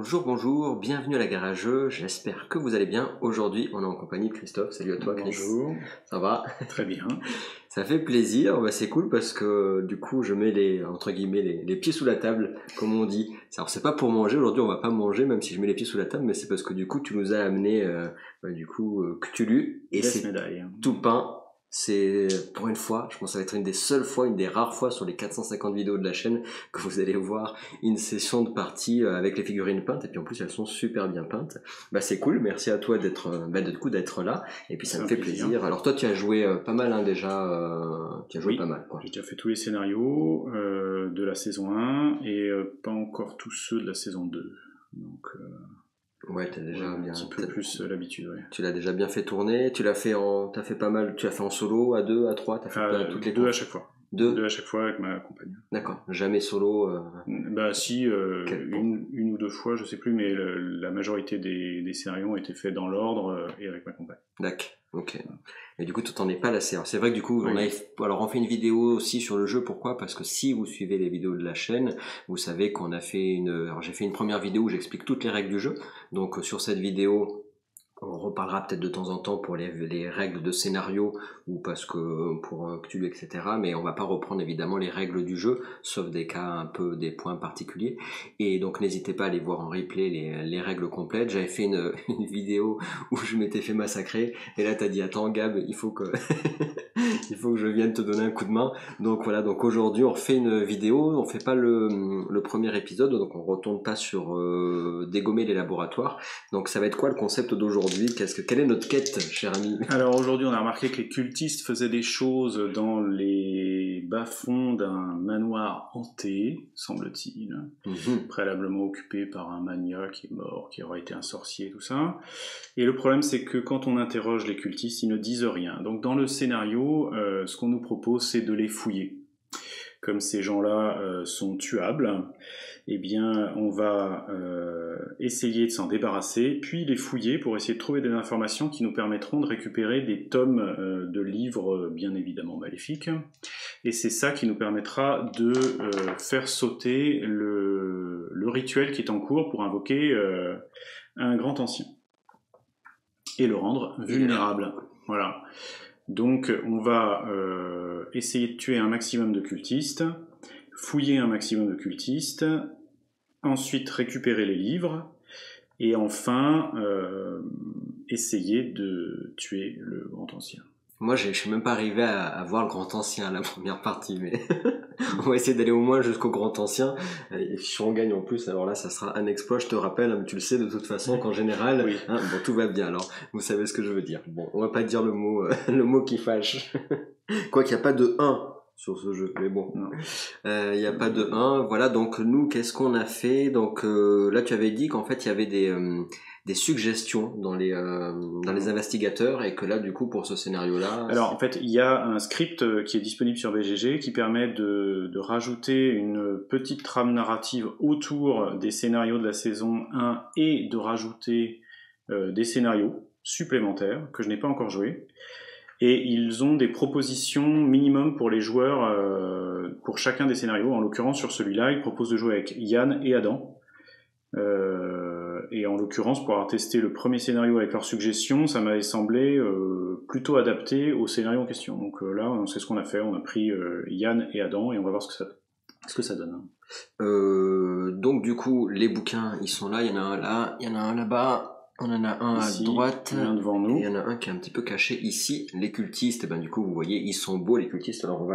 Bonjour, bonjour, bienvenue à la Garageux, j'espère que vous allez bien. Aujourd'hui, on est en compagnie de Christophe. Salut à toi, Chris. Bonjour. Ça va? Très bien. Ça fait plaisir, c'est cool parce que du coup, je mets entre guillemets, les pieds sous la table, comme on dit. Alors, c'est pas pour manger, aujourd'hui, on va pas manger, même si je mets les pieds sous la table, mais c'est parce que du coup, tu nous as amené, Cthulhu, et Laisse c'est médaille. tout peint. C'est pour une fois, je pense que ça va être une des seules fois, une des rares fois sur les 450 vidéos de la chaîne que vous allez voir une session de partie avec les figurines peintes, et puis en plus elles sont super bien peintes. C'est cool, merci à toi d'être là, et puis ça me fait plaisir. Alors toi tu as joué pas mal déjà, tu as joué pas mal quoi. J'ai déjà fait tous les scénarios de la saison 1 et pas encore tous ceux de la saison 2. Donc ouais, t'as déjà bien un petit peu plus l'habitude, ouais. Tu l'as déjà bien fait tourner, tu as fait en solo, à 2, à 3, t'as fait toutes les 2 à chaque fois. 2 à chaque fois avec ma compagne. D'accord, jamais solo Si, une ou deux fois, je sais plus, mais la majorité des scénarios ont été faits dans l'ordre et avec ma compagne. D'accord, ok. Et du coup, tu t'en es pas lassé. Alors, c'est vrai que du coup, oui. on fait une vidéo aussi sur le jeu. Pourquoi ? Parce que si vous suivez les vidéos de la chaîne, vous savez qu'on a fait alors j'ai fait une première vidéo où j'explique toutes les règles du jeu. Donc, sur cette vidéo, on reparlera peut-être de temps en temps pour les règles de scénario ou parce que pour Cthulhu, etc. Mais on va pas reprendre évidemment les règles du jeu, sauf des cas un peu des points particuliers. Et donc n'hésitez pas à aller voir en replay les règles complètes. J'avais fait une vidéo où je m'étais fait massacrer et là t'as dit attends Gab, il faut que il faut que je vienne te donner un coup de main. Donc voilà, donc aujourd'hui on refait une vidéo, on fait pas le premier épisode, donc on retourne pas sur dégommer les laboratoires. Donc ça va être quoi le concept d'aujourd'hui ? Quelle est notre quête, cher ami ? Alors aujourd'hui, on a remarqué que les cultistes faisaient des choses dans les bas-fonds d'un manoir hanté, semble-t-il, préalablement occupé par un mania qui est mort, qui aurait été un sorcier, tout ça. Et le problème, c'est que quand on interroge les cultistes, ils ne disent rien. Donc dans le scénario, ce qu'on nous propose, c'est de les fouiller. Comme ces gens-là sont tuables, eh bien, on va essayer de s'en débarrasser, puis les fouiller pour essayer de trouver des informations qui nous permettront de récupérer des tomes de livres bien évidemment maléfiques. Et c'est ça qui nous permettra de faire sauter le rituel qui est en cours pour invoquer un grand ancien et le rendre vulnérable. Voilà. Donc on va essayer de tuer un maximum de cultistes, fouiller un maximum de cultistes, ensuite récupérer les livres, et enfin essayer de tuer le grand ancien. Moi, je suis même pas arrivé à voir le grand ancien, la première partie, mais on va essayer d'aller au moins jusqu'au grand ancien. Et si on gagne en plus, alors là, ça sera un exploit, je te rappelle, tu le sais de toute façon qu'en général, oui. Tout va bien. Alors, vous savez ce que je veux dire. Bon, on va pas dire le mot qui fâche. Quoi qu'il n'y a pas de 1 sur ce jeu, mais bon, il n'y a pas de 1. Voilà, donc nous, qu'est-ce qu'on a fait ? Donc là, tu avais dit qu'en fait, il y avait des suggestions dans les investigateurs et que là du coup pour ce scénario-là... Alors en fait il y a un script qui est disponible sur BGG qui permet de rajouter une petite trame narrative autour des scénarios de la saison 1 et de rajouter des scénarios supplémentaires que je n'ai pas encore joués. Et ils ont des propositions minimum pour les joueurs pour chacun des scénarios. En l'occurrence sur celui-là ils proposent de jouer avec Yann et Adam. Et en l'occurrence, pour avoir testé le premier scénario avec leurs suggestions, ça m'avait semblé plutôt adapté au scénario en question. Donc là, c'est ce qu'on a fait. On a pris Yann et Adam et on va voir ce que ça donne. Donc du coup, les bouquins, ils sont là. Il y en a un là, il y en a un là-bas. On en a un ici, à droite, un devant nous. Et il y en a un qui est un petit peu caché ici. Les cultistes, du coup, vous voyez, ils sont beaux les cultistes. Alors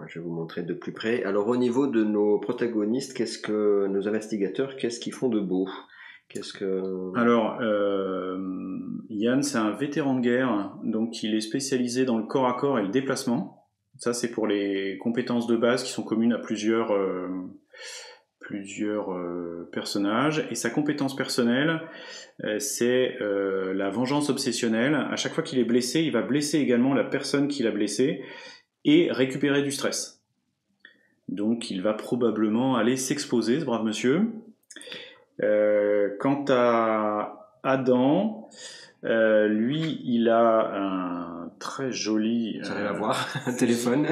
je vais vous montrer de plus près. Alors au niveau de nos protagonistes, nos investigateurs, qu'est-ce qu'ils font de beau ? Alors, Yann, c'est un vétéran de guerre, donc il est spécialisé dans le corps à corps et le déplacement. Ça, c'est pour les compétences de base qui sont communes à plusieurs personnages. Et sa compétence personnelle, c'est la vengeance obsessionnelle. À chaque fois qu'il est blessé, il va blesser également la personne qui l'a blessé et récupérer du stress. Donc il va probablement aller s'exposer, ce brave monsieur. Quant à Adam, lui, il a un très joli j'arrive à voir un téléphone.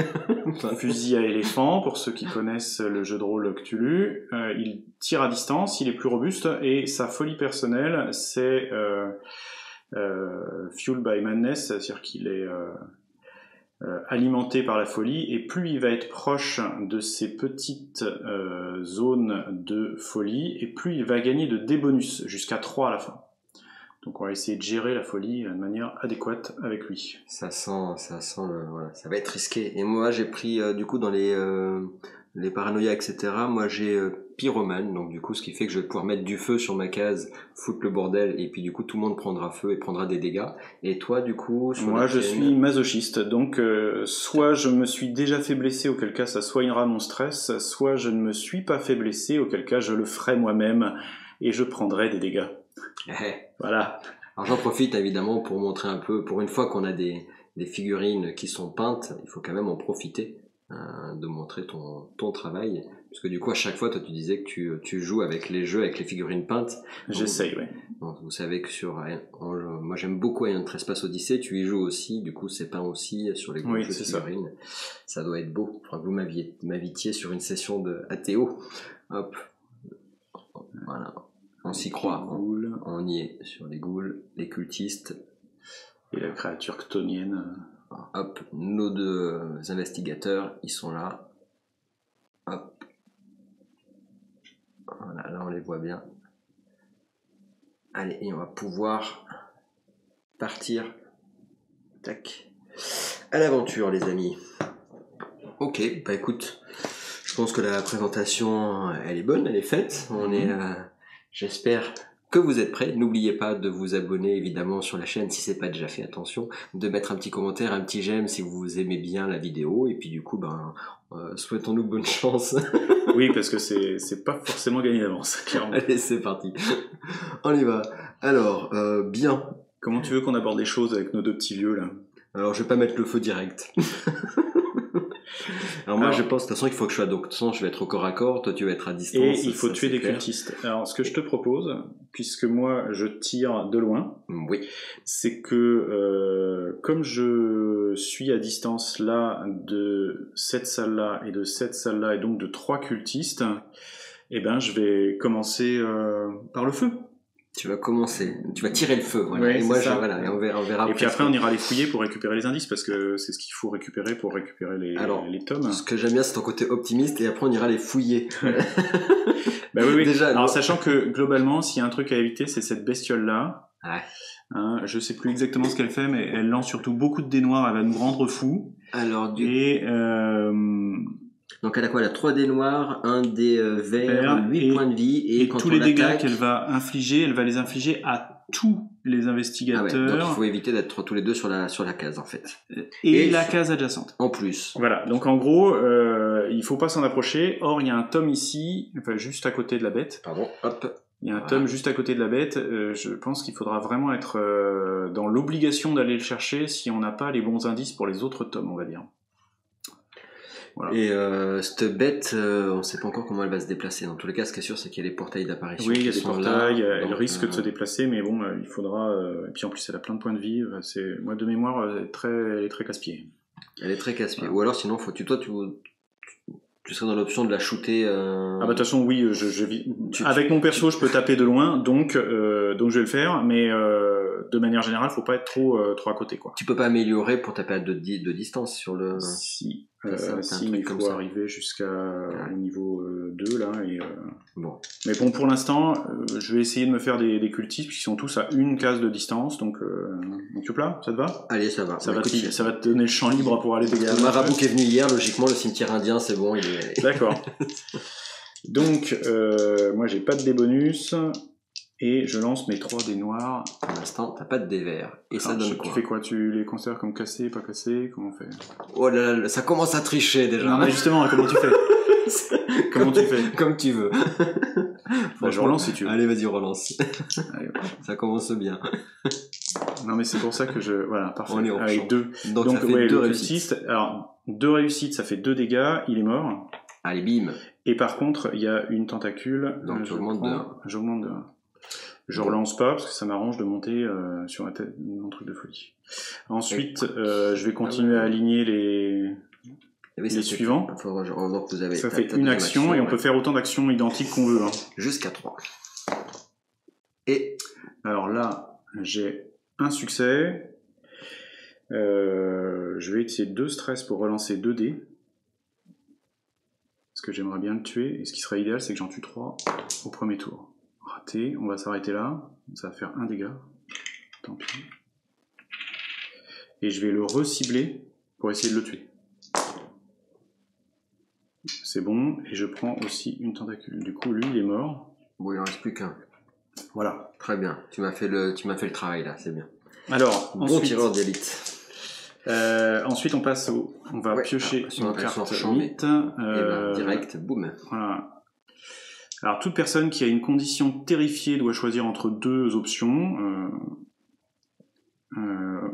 fusil à éléphant, pour ceux qui connaissent le jeu de rôle Cthulhu. Il tire à distance, il est plus robuste, et sa folie personnelle, c'est Fueled by Madness, c'est-à-dire qu'il est alimenté par la folie, et plus il va être proche de ces petites zones de folie, et plus il va gagner de dés bonus, jusqu'à 3 à la fin. Donc on va essayer de gérer la folie de manière adéquate avec lui. Ça sent voilà, ça va être risqué. Et moi j'ai pris du coup dans les paranoïas, etc. Moi j'ai pyromane, donc du coup ce qui fait que je vais pouvoir mettre du feu sur ma case, foutre le bordel, et puis du coup tout le monde prendra feu et prendra des dégâts. Et toi du coup moi je suis masochiste, donc soit je me suis déjà fait blesser, auquel cas ça soignera mon stress, soit je ne me suis pas fait blesser, auquel cas je le ferai moi-même et je prendrai des dégâts. Voilà. Alors j'en profite évidemment pour montrer un peu, pour une fois qu'on a des figurines qui sont peintes, il faut quand même en profiter de montrer ton travail, parce que du coup à chaque fois toi tu disais que tu joues avec les jeux, avec les figurines peintes. J'essaye, oui. Donc, vous savez que moi j'aime beaucoup Alien Trespass Odyssey, tu y joues aussi, du coup c'est peint aussi sur les jeux de figurines. Ça doit être beau. Faudra que vous m'invitiez sur une session de ATO. Hop. Voilà. On s'y croit, on y est, sur les ghouls, les cultistes. Et la créature chtonienne. Hop, nos deux investigateurs, ils sont là. Hop. Voilà, là on les voit bien. Allez, et on va pouvoir partir. Tac. À l'aventure, les amis. Ok, bah écoute, je pense que la présentation, elle est bonne, elle est faite. On est... J'espère que vous êtes prêts. N'oubliez pas de vous abonner évidemment sur la chaîne si c'est pas déjà fait, attention, de mettre un petit commentaire, un petit j'aime si vous aimez bien la vidéo, et puis du coup souhaitons-nous bonne chance. Oui, parce que c'est pas forcément gagné d'avance, clairement. Allez, c'est parti. On y va. Alors, bien. Comment tu veux qu'on aborde les choses avec nos deux petits vieux là? Alors je vais pas mettre le feu direct. Alors moi je pense de toute façon qu'il faut que je sois, donc de toute façon je vais être au corps à corps, toi tu vas être à distance. Et il faut tuer des cultistes. Alors ce que je te propose, puisque moi je tire de loin, oui, c'est que comme je suis à distance là de cette salle là et de cette salle là et donc de 3 cultistes, eh ben je vais commencer par le feu. Tu vas commencer, tu vas tirer le feu, voilà. Ouais, et moi voilà, et on verra. Et puis après on ira les fouiller pour récupérer les indices, parce que c'est ce qu'il faut récupérer pour récupérer les tomes. Ce que j'aime bien c'est ton côté optimiste, et après on ira les fouiller. Bah oui. Déjà, alors sachant que globalement s'il y a un truc à éviter, c'est cette bestiole là. Ouais. Hein, je sais plus exactement ce qu'elle fait, mais elle lance surtout beaucoup de dés noirs, elle va nous rendre fous. Alors donc elle a quoi? Elle a 3 dés noirs, 1 dé vert, 8 points de vie, et quand tous les dégâts qu'elle va infliger, elle va les infliger à tous les investigateurs. Ah ouais, donc il faut éviter d'être tous les deux sur la case en fait. Et la case adjacente. En plus. Voilà, donc en gros, il faut pas s'en approcher. Or, il y a un tome ici, enfin juste à côté de la bête. Pardon, hop. Il y a un tome juste à côté de la bête. Je pense qu'il faudra vraiment être dans l'obligation d'aller le chercher si on n'a pas les bons indices pour les autres tomes, on va dire. Voilà. Et cette bête, on ne sait pas encore comment elle va se déplacer. Dans tous les cas, ce qui est sûr, c'est qu'il y a les portails d'apparition. Oui, il y a des portails, elle donc, risque de se déplacer, mais bon, il faudra... et puis en plus, elle a plein de points de vie. Moi, de mémoire, elle est très casse-pied. Elle est très casse-pied. Voilà. Ou alors, sinon, tu serais dans l'option de la shooter. Ah bah de toute façon, oui, avec mon perso, je peux taper de loin, donc je vais le faire, mais de manière générale, faut pas être trop à côté, quoi. Tu peux pas améliorer pour taper à de distance sur le... Si, il faut arriver jusqu'à au niveau 2 là. Et, bon. Mais bon, pour l'instant, je vais essayer de me faire des cultistes qui sont tous à une case de distance, donc tu plat, ça te va? Allez, ça va. Ça va te donner le champ libre pour aller dégager. Le marabout qui est venu hier, logiquement, le cimetière indien, c'est bon, il est... D'accord. Donc, moi j'ai pas de dés bonus. Et je lance mes 3 dés noirs. Pour l'instant, t'as pas de dés verts. Et ça donne quoi? Tu fais quoi? Tu les considères comme cassés, pas cassés? Comment on fait? Oh là là, ça commence à tricher déjà. Non, mais justement, comment tu fais? Comment tu fais? Comme tu veux. Bah, je relance si tu veux. Allez, vas-y, relance. Allez, ça commence bien. Non, mais c'est pour ça que Voilà, parfait. On est au avec 2. Donc ça fait 2 réussites. Alors, 2 réussites, ça fait 2 dégâts. Il est mort. Allez, bim. Et par contre, il y a une tentacule. Donc, j'augmente de 1. J'augmente de 1. Je relance pas parce que ça m'arrange de monter sur un truc de folie. Ensuite, je vais continuer à aligner les suivants. Donc vous avez ça fait une action et on peut faire autant d'actions identiques qu'on veut. Hein. Jusqu'à 3. Et alors là, j'ai un succès. Je vais utiliser 2 stress pour relancer 2 dés. Parce que j'aimerais bien le tuer. Et ce qui serait idéal, c'est que j'en tue 3 au premier tour. Raté, on va s'arrêter là. Ça va faire 1 dégât. Tant pis. Et je vais le recibler pour essayer de le tuer. C'est bon. Et je prends aussi une tentacule. Du coup, lui, il est mort. Bon, il en reste plus qu'un. Voilà. Très bien. Tu m'as fait le travail là, c'est bien. Alors, bon ensuite, tireur d'élite. Ensuite, on passe on va piocher une carte mythe. Direct, boum. Voilà. Alors, toute personne qui a une condition terrifiée doit choisir entre 2 options.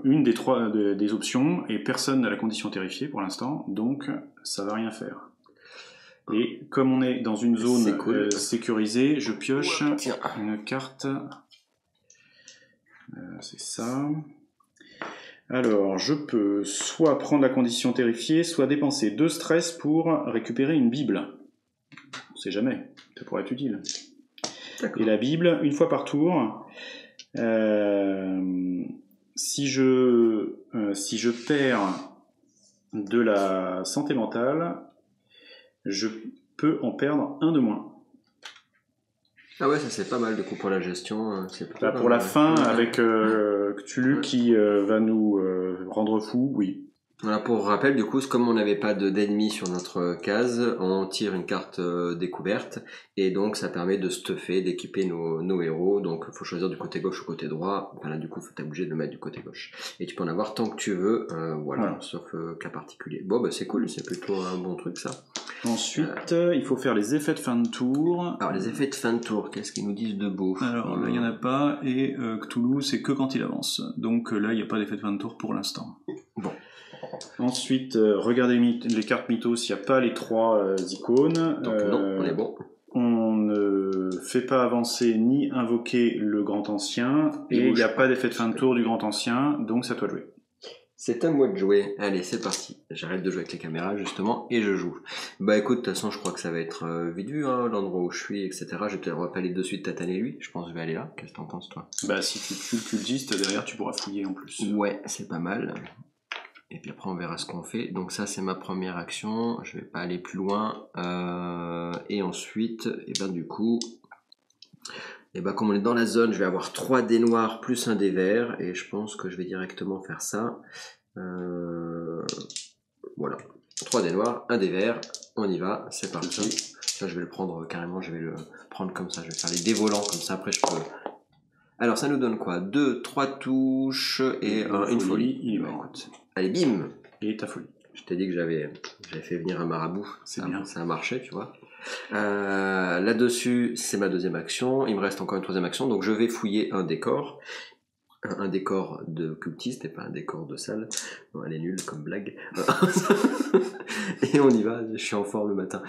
Une des 3 des options, et personne n'a la condition terrifiée pour l'instant, donc ça va rien faire. Et comme on est dans une zone sécurisée, je pioche une carte. C'est ça. Alors, je peux soit prendre la condition terrifiée, soit dépenser 2 stress pour récupérer une Bible. On sait jamais, ça pourrait être utile. Et la Bible, une fois par tour, si je perds de la santé mentale, je peux en perdre 1 de moins. Ah ouais, ça c'est pas mal du coup pour la gestion. C'est pour la fin, avec Cthulhu qui va nous rendre fous, oui. Voilà, pour rappel, du coup, comme on n'avait pas d'ennemis sur notre case, on tire une carte découverte, et donc ça permet de stuffer, d'équiper nos héros. Donc il faut choisir du côté gauche ou côté droit. Enfin, là, du coup, t'es obligé de le mettre du côté gauche. Et tu peux en avoir tant que tu veux, voilà, sauf cas particulier. Bon, bah c'est cool, c'est plutôt un bon truc ça. Ensuite, il faut faire les effets de fin de tour. Alors les effets de fin de tour, qu'est-ce qu'ils nous disent de beau? Alors là, il n'y en a pas, et Cthulhu, c'est que quand il avance. Donc là, il n'y a pas d'effet de fin de tour pour l'instant. Bon. Ensuite, regardez les cartes mythos, il n'y a pas les 3 icônes. Donc non, on est bon. On ne fait pas avancer ni invoquer le grand ancien, et il n'y a pas d'effet de fin de tour du grand ancien, donc c'est à toi de jouer. C'est à moi de jouer. Allez, c'est parti. J'arrête de jouer avec les caméras, justement, et je joue. Bah écoute, de toute façon, je crois que ça va être vite vu, hein, l'endroit où je suis, etc. Je vais peut-être pas aller de suite tataner lui. Je pense que je vais aller là. Qu'est-ce que t'en penses, toi? Bah si tu tues le cultiste, derrière, tu pourras fouiller en plus. Ouais, c'est pas mal. Et puis après, on verra ce qu'on fait. Donc ça, c'est ma première action. Je vais pas aller plus loin. Et ensuite, et ben du coup... Et ben comme on est dans la zone, je vais avoir 3 dés noirs plus 1 dé vert, et je pense que je vais directement faire ça. Voilà, 3 dés noirs, 1 dé vert, on y va, c'est parti. Ça, je vais le prendre carrément, je vais le prendre comme ça, je vais faire les dés volants comme ça, après je peux... Alors ça nous donne quoi? 2, 3 touches et une folie. Il est mort. Écoute. Allez, bim! Et ta folie. Je t'ai dit que j'avais fait venir un marabout, c'est bien. Ça a marché, tu vois. Là-dessus, c'est ma deuxième action. Il me reste encore une troisième action, donc je vais fouiller un décor. Un décor de cultiste et pas un décor de salle. Bon, elle est nulle comme blague. Et on y va, je suis en forme le matin.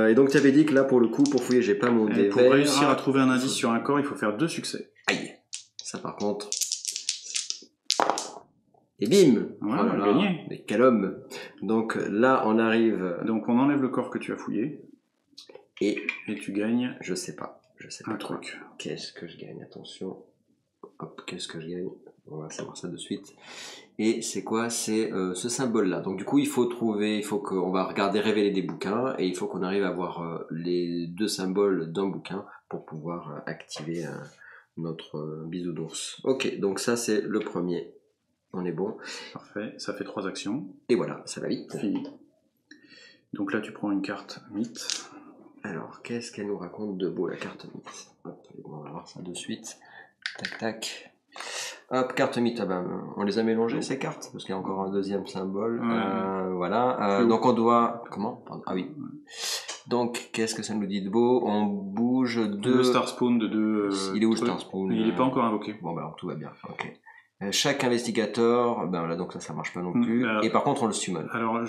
Et donc tu avais dit que là, pour le coup, pour fouiller, j'ai pas mon dé vert. Pour réussir à trouver un indice sur un corps, il faut faire 2 succès. Aïe! Ça par contre... Et bim! Ouais, on a gagné. Mais quel homme! Donc là, on arrive... Donc on enlève le corps que tu as fouillé. Et tu gagnes... Je sais pas un truc. Qu'est-ce que je gagne? Attention. Hop, qu'est-ce que je gagne? On va savoir ça de suite. Et c'est quoi? C'est ce symbole-là. Donc du coup, on va regarder révéler des bouquins, et il faut qu'on arrive à voir les 2 symboles d'un bouquin pour pouvoir activer notre bisounours. Ok, donc ça c'est le premier. On est bon. Parfait, ça fait 3 actions. Et voilà, ça va vite. Fini. Donc là, tu prends une carte mythe. Alors, qu'est-ce qu'elle nous raconte de beau, la carte mythe? Hop, on va voir ça de suite. Tac, tac. Hop, carte mythe. Ah ben, on les a mélangées, ces cartes, parce qu'il y a encore un deuxième symbole. Voilà. Donc on doit... Comment? Ah oui. Donc, qu'est-ce que ça nous dit de beau? On bouge 2... Star Spawn de 2... Il est où, Star Spawn? Il n'est pas encore invoqué. Bon, ben alors, tout va bien. Ok. Chaque investigateur, ben là donc ça marche pas non plus. Alors, et par contre on le summon. Alors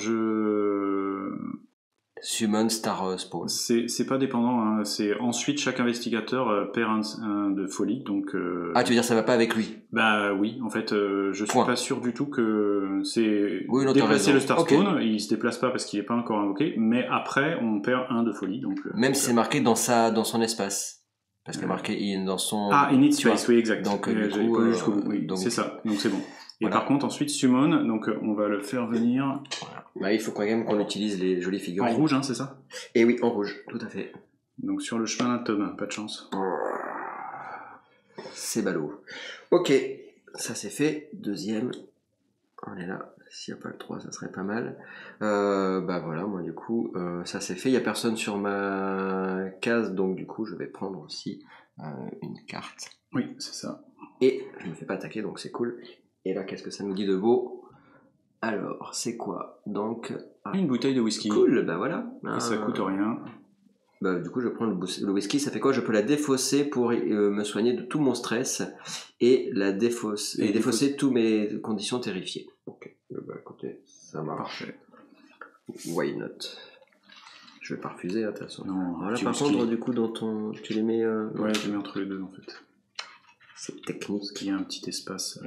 Summon Star Spawn. C'est pas dépendant, hein. C'est ensuite chaque investigateur perd un de folie, donc. Ah, tu veux dire ça va pas avec lui? Bah oui, en fait, je suis pas sûr du tout que c'est déplacer le Star Spawn. Il se déplace pas parce qu'il est pas encore invoqué, mais après on perd un de folie, donc. Même si c'est marqué dans son espace, parce qu'il est marqué dans son. Ah, in its space, oui, exact. Donc j'avais pas lu jusqu'au bout. Oui, c'est ça. Donc c'est bon. Et voilà. Par contre, ensuite, Summon, donc on va le faire venir... Voilà. Bah, il faut quand même qu'on utilise les jolies figurines. En rouge, hein, c'est ça? Et oui, en rouge, tout à fait. Donc sur le chemin d'un tome, pas de chance. C'est ballot. Ok, ça c'est fait. Deuxième, on est là. S'il n'y a pas le 3, ça serait pas mal. Bah voilà, moi du coup, ça c'est fait. Il n'y a personne sur ma case, donc du coup, je vais prendre aussi une carte. Oui, c'est ça. Et je me fais pas attaquer, donc c'est cool. Et là, qu'est-ce que ça nous dit de beau? Alors, c'est quoi? Donc... une bouteille de whisky. Cool, bah voilà. Et ça coûte rien. Bah, du coup, je prends le whisky. Ça fait quoi? Je peux la défausser pour me soigner de tout mon stress et défausser toutes mes conditions terrifiées. Ok, bah écoutez, ça marche. Parfait. Why not? Je vais pas refuser, de toute façon. Non, alors là, par contre, du coup, tu les mets... Ouais, je les mets entre les deux, en fait. C'est technique. Il y a un petit espace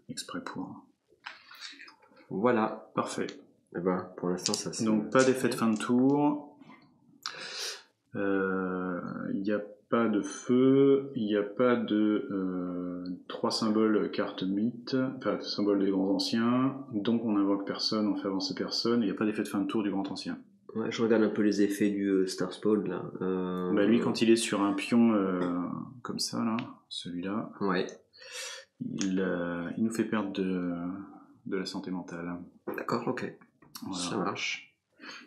exprès pour... Voilà. Parfait. Et ben, pour l'instant, ça c'est... Donc, pas d'effet de fin de tour. Il n'y a pas de feu. Il n'y a pas de 3 symboles carte mythe. Enfin, symbole des grands anciens. Donc, on n'invoque personne, on fait avancer personne. Il n'y a pas d'effet de fin de tour du grand ancien. Ouais, je regarde un peu les effets du Star Spawn, là. Bah, lui, quand il est sur un pion comme ça, là, celui-là... Ouais. Il nous fait perdre de la santé mentale. D'accord, ok. Voilà. Ça marche.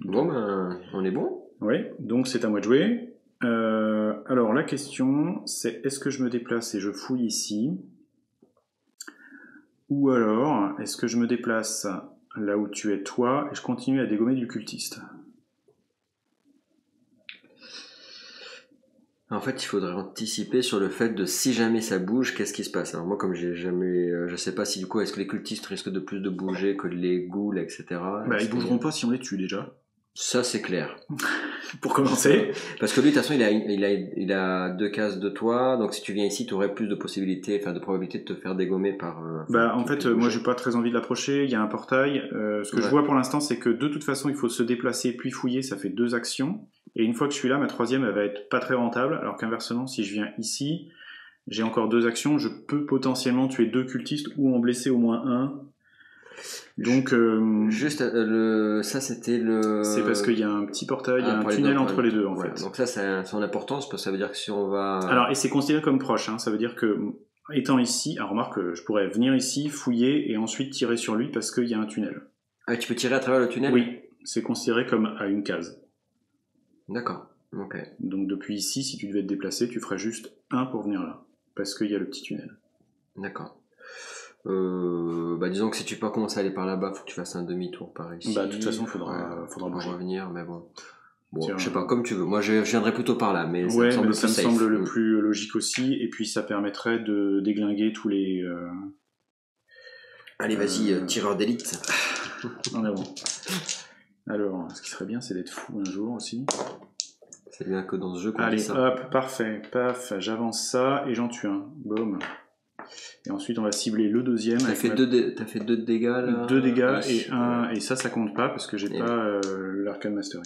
Donc, bon, ben, on est bon. Oui, donc c'est à moi de jouer. Alors, la question, c'est est-ce que je me déplace et je fouille ici? Ou alors, est-ce que je me déplace là où tu es toi et je continue à dégommer du cultiste? En fait, il faudrait anticiper sur le fait de si jamais ça bouge, qu'est-ce qui se passe. Alors moi, comme j'ai jamais, je sais pas si du coup, est-ce que les cultistes risquent de plus de bouger que les ghouls, etc. Bah, ils bougeront pas si on les tue déjà. Ça, c'est clair. Pour commencer. Parce que lui, de toute façon, il a 2 cases de toi, donc si tu viens ici, tu aurais plus de possibilités, enfin de probabilité de te faire dégommer par... bah, en fait, moi, j'ai pas très envie de l'approcher, il y a un portail. Ce que je vois pour l'instant, c'est que de toute façon, il faut se déplacer puis fouiller, ça fait 2 actions. Et une fois que je suis là, ma troisième, elle va être pas très rentable, alors qu'inversement, si je viens ici, j'ai encore 2 actions, je peux potentiellement tuer 2 cultistes ou en blesser au moins un. Donc, juste ça c'était le... C'est parce qu'il y a un petit portail, il y a un tunnel entre les deux en fait. Donc ça a son importance parce que ça veut dire que si on va... Alors, et c'est considéré comme proche, hein, ça veut dire que étant ici, alors remarque, je pourrais venir ici, fouiller et ensuite tirer sur lui parce qu'il y a un tunnel. Ah, tu peux tirer à travers le tunnel? Oui, c'est considéré comme à une case. D'accord, ok. Donc depuis ici, si tu devais te déplacer, tu ferais juste 1 pour venir là, parce qu'il y a le petit tunnel. D'accord. Bah disons que si tu peux pas commencer à aller par là-bas, faut que tu fasses un demi-tour par ici. Bah de toute façon, faudra bouger. Revenir, mais bon. Bon, je sais pas, comme tu veux. Moi, je viendrais plutôt par là, mais ouais, ça me semble le plus logique aussi, et puis ça permettrait de déglinguer tous les... Allez, vas-y, tireur d'élite. En avant. Alors, ce qui serait bien, c'est d'être fou un jour aussi. C'est bien que dans ce jeu qu'on allez, dit ça. Hop, parfait, paf, j'avance ça, et j'en tue un. Boum. Et ensuite, on va cibler le deuxième. T'as fait 2 de dégâts, là? 2 dégâts, et un, et ça compte pas, parce que j'ai pas l'arcane mastery.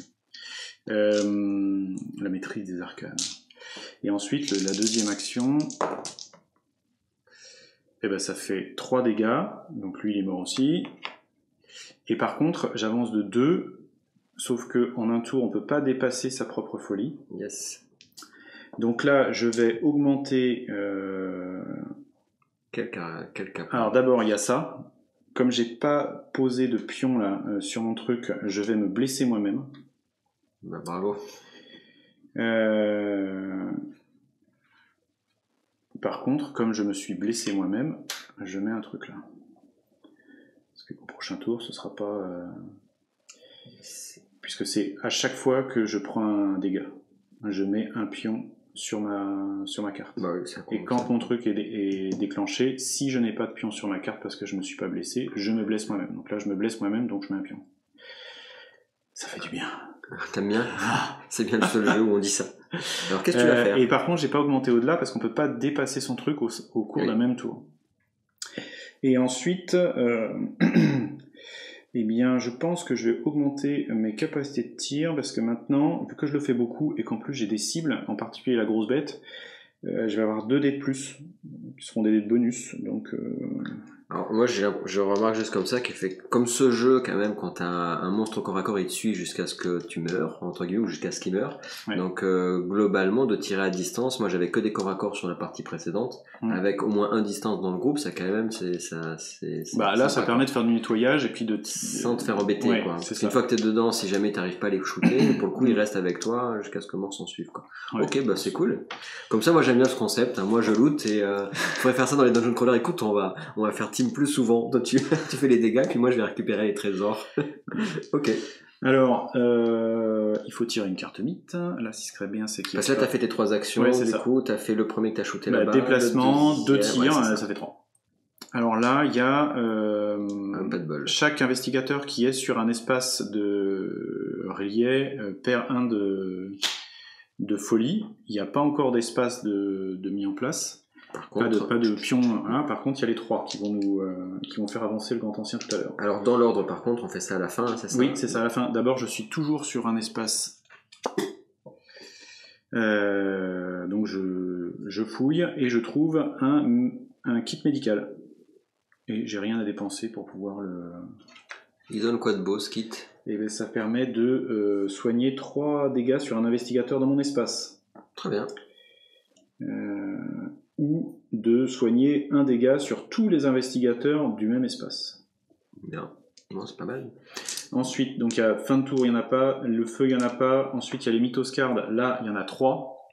La maîtrise des arcanes. Et ensuite, la deuxième action, et ben, ça fait 3 dégâts, donc lui il est mort aussi. Et par contre, j'avance de 2, sauf que en un tour, on peut pas dépasser sa propre folie. Yes. Donc là, je vais augmenter... Quel cas? Alors d'abord, il y a ça. Comme j'ai pas posé de pion là sur mon truc, je vais me blesser moi-même. Bah, bravo. Par contre, comme je me suis blessé moi-même, je mets un truc là. Parce qu'au prochain tour, ce sera pas... Puisque c'est à chaque fois que je prends un dégât. Je mets un pion sur ma carte. Bah oui, et quand mon truc est déclenché, si je n'ai pas de pion sur ma carte parce que je me suis pas blessé, je me blesse moi-même. Donc là, je me blesse moi-même, donc je mets un pion. Ça fait du bien. T'aimes bien? C'est bien le seul jeu où on dit ça. Alors qu'est-ce que tu vas faire? Et par contre, j'ai pas augmenté au-delà parce qu'on peut pas dépasser son truc au cours d'un même tour. Et ensuite, eh bien, je pense que je vais augmenter mes capacités de tir parce que maintenant, vu que je le fais beaucoup et qu'en plus j'ai des cibles, en particulier la grosse bête, je vais avoir 2 dés de plus qui seront des dés de bonus. Donc, alors moi je remarque juste comme ça qu'il fait comme ce jeu quand même quand un monstre au corps à corps il te suit jusqu'à ce que tu meurs entre guillemets ou jusqu'à ce qu'il meure. Ouais. Donc globalement de tirer à distance, moi j'avais que des corps à corps sur la partie précédente, avec au moins un distance dans le groupe, ça quand même c'est là ça permet de faire du nettoyage et puis sans te faire embêter quoi. Parce qu'une fois que t'es dedans, si jamais t'arrives pas à les shooter, pour le coup ils restent avec toi jusqu'à ce que mort s'en suive quoi. Ouais. Ok, bah c'est cool. Comme ça moi j'aime bien ce concept, moi je loot et faudrait faire ça dans les dungeon crawlers. Écoute, on va faire team plus souvent. Toi tu fais les dégâts puis moi je vais récupérer les trésors. Ok. Alors il faut tirer une carte mythe. Là ce qui serait bien c'est qu'il parce que là t'as fait tes 3 actions, du coup t'as fait le premier que t'as shooté là-bas. Déplacement, 2 tirs, ça fait 3. Alors là il y a pas de bol. Chaque investigateur qui est sur un espace de relié perd 1 de folie. Il n'y a pas encore d'espace de mis en place. Par contre, pas de pion. Hein. Par contre, il y a les 3 qui vont faire avancer le grand ancien tout à l'heure. Alors, dans l'ordre, par contre, on fait ça à la fin, c'est ça? Oui, c'est ça à la fin. D'abord, je suis toujours sur un espace. Donc, je fouille et je trouve un kit médical. Et j'ai rien à dépenser pour pouvoir le... Il donne quoi de beau, ce kit? Et bien, ça permet de soigner 3 dégâts sur un investigateur dans mon espace. Très bien. Ou de soigner 1 dégât sur tous les investigateurs du même espace. Bien, bon, c'est pas mal. Ensuite, donc il y a fin de tour, il n'y en a pas, le feu, il n'y en a pas, ensuite il y a les mythoscardes, là il y en a 3.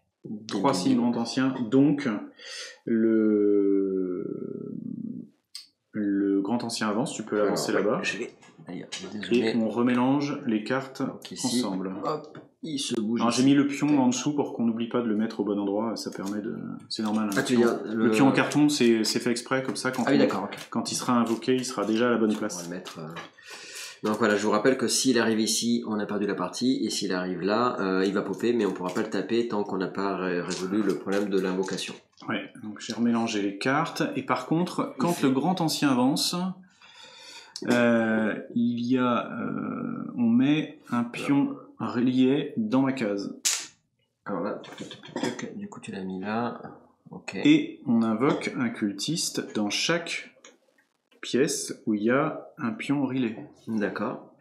3 signes grand anciens, donc le grand ancien avance, tu peux l'avancer là-bas. Et on remélange les cartes ensemble. Hop. Il se bouge. Alors j'ai mis le pion en dessous pour qu'on n'oublie pas de le mettre au bon endroit, ça permet de... C'est normal. Hein, le pion en carton, c'est fait exprès, comme ça, quand il sera invoqué, il sera déjà à la bonne place. On va le mettre... Donc voilà, je vous rappelle que s'il arrive ici, on a perdu la partie, et s'il arrive là, il va popper, mais on ne pourra pas le taper tant qu'on n'a pas résolu le problème de l'invocation. Ouais, donc j'ai remélangé les cartes, et par contre, quand le grand ancien avance... on met un pion relié dans ma case. Alors là, du coup tu l'as mis là. Ok. Et on invoque un cultiste dans chaque pièce où il y a un pion relais. D'accord.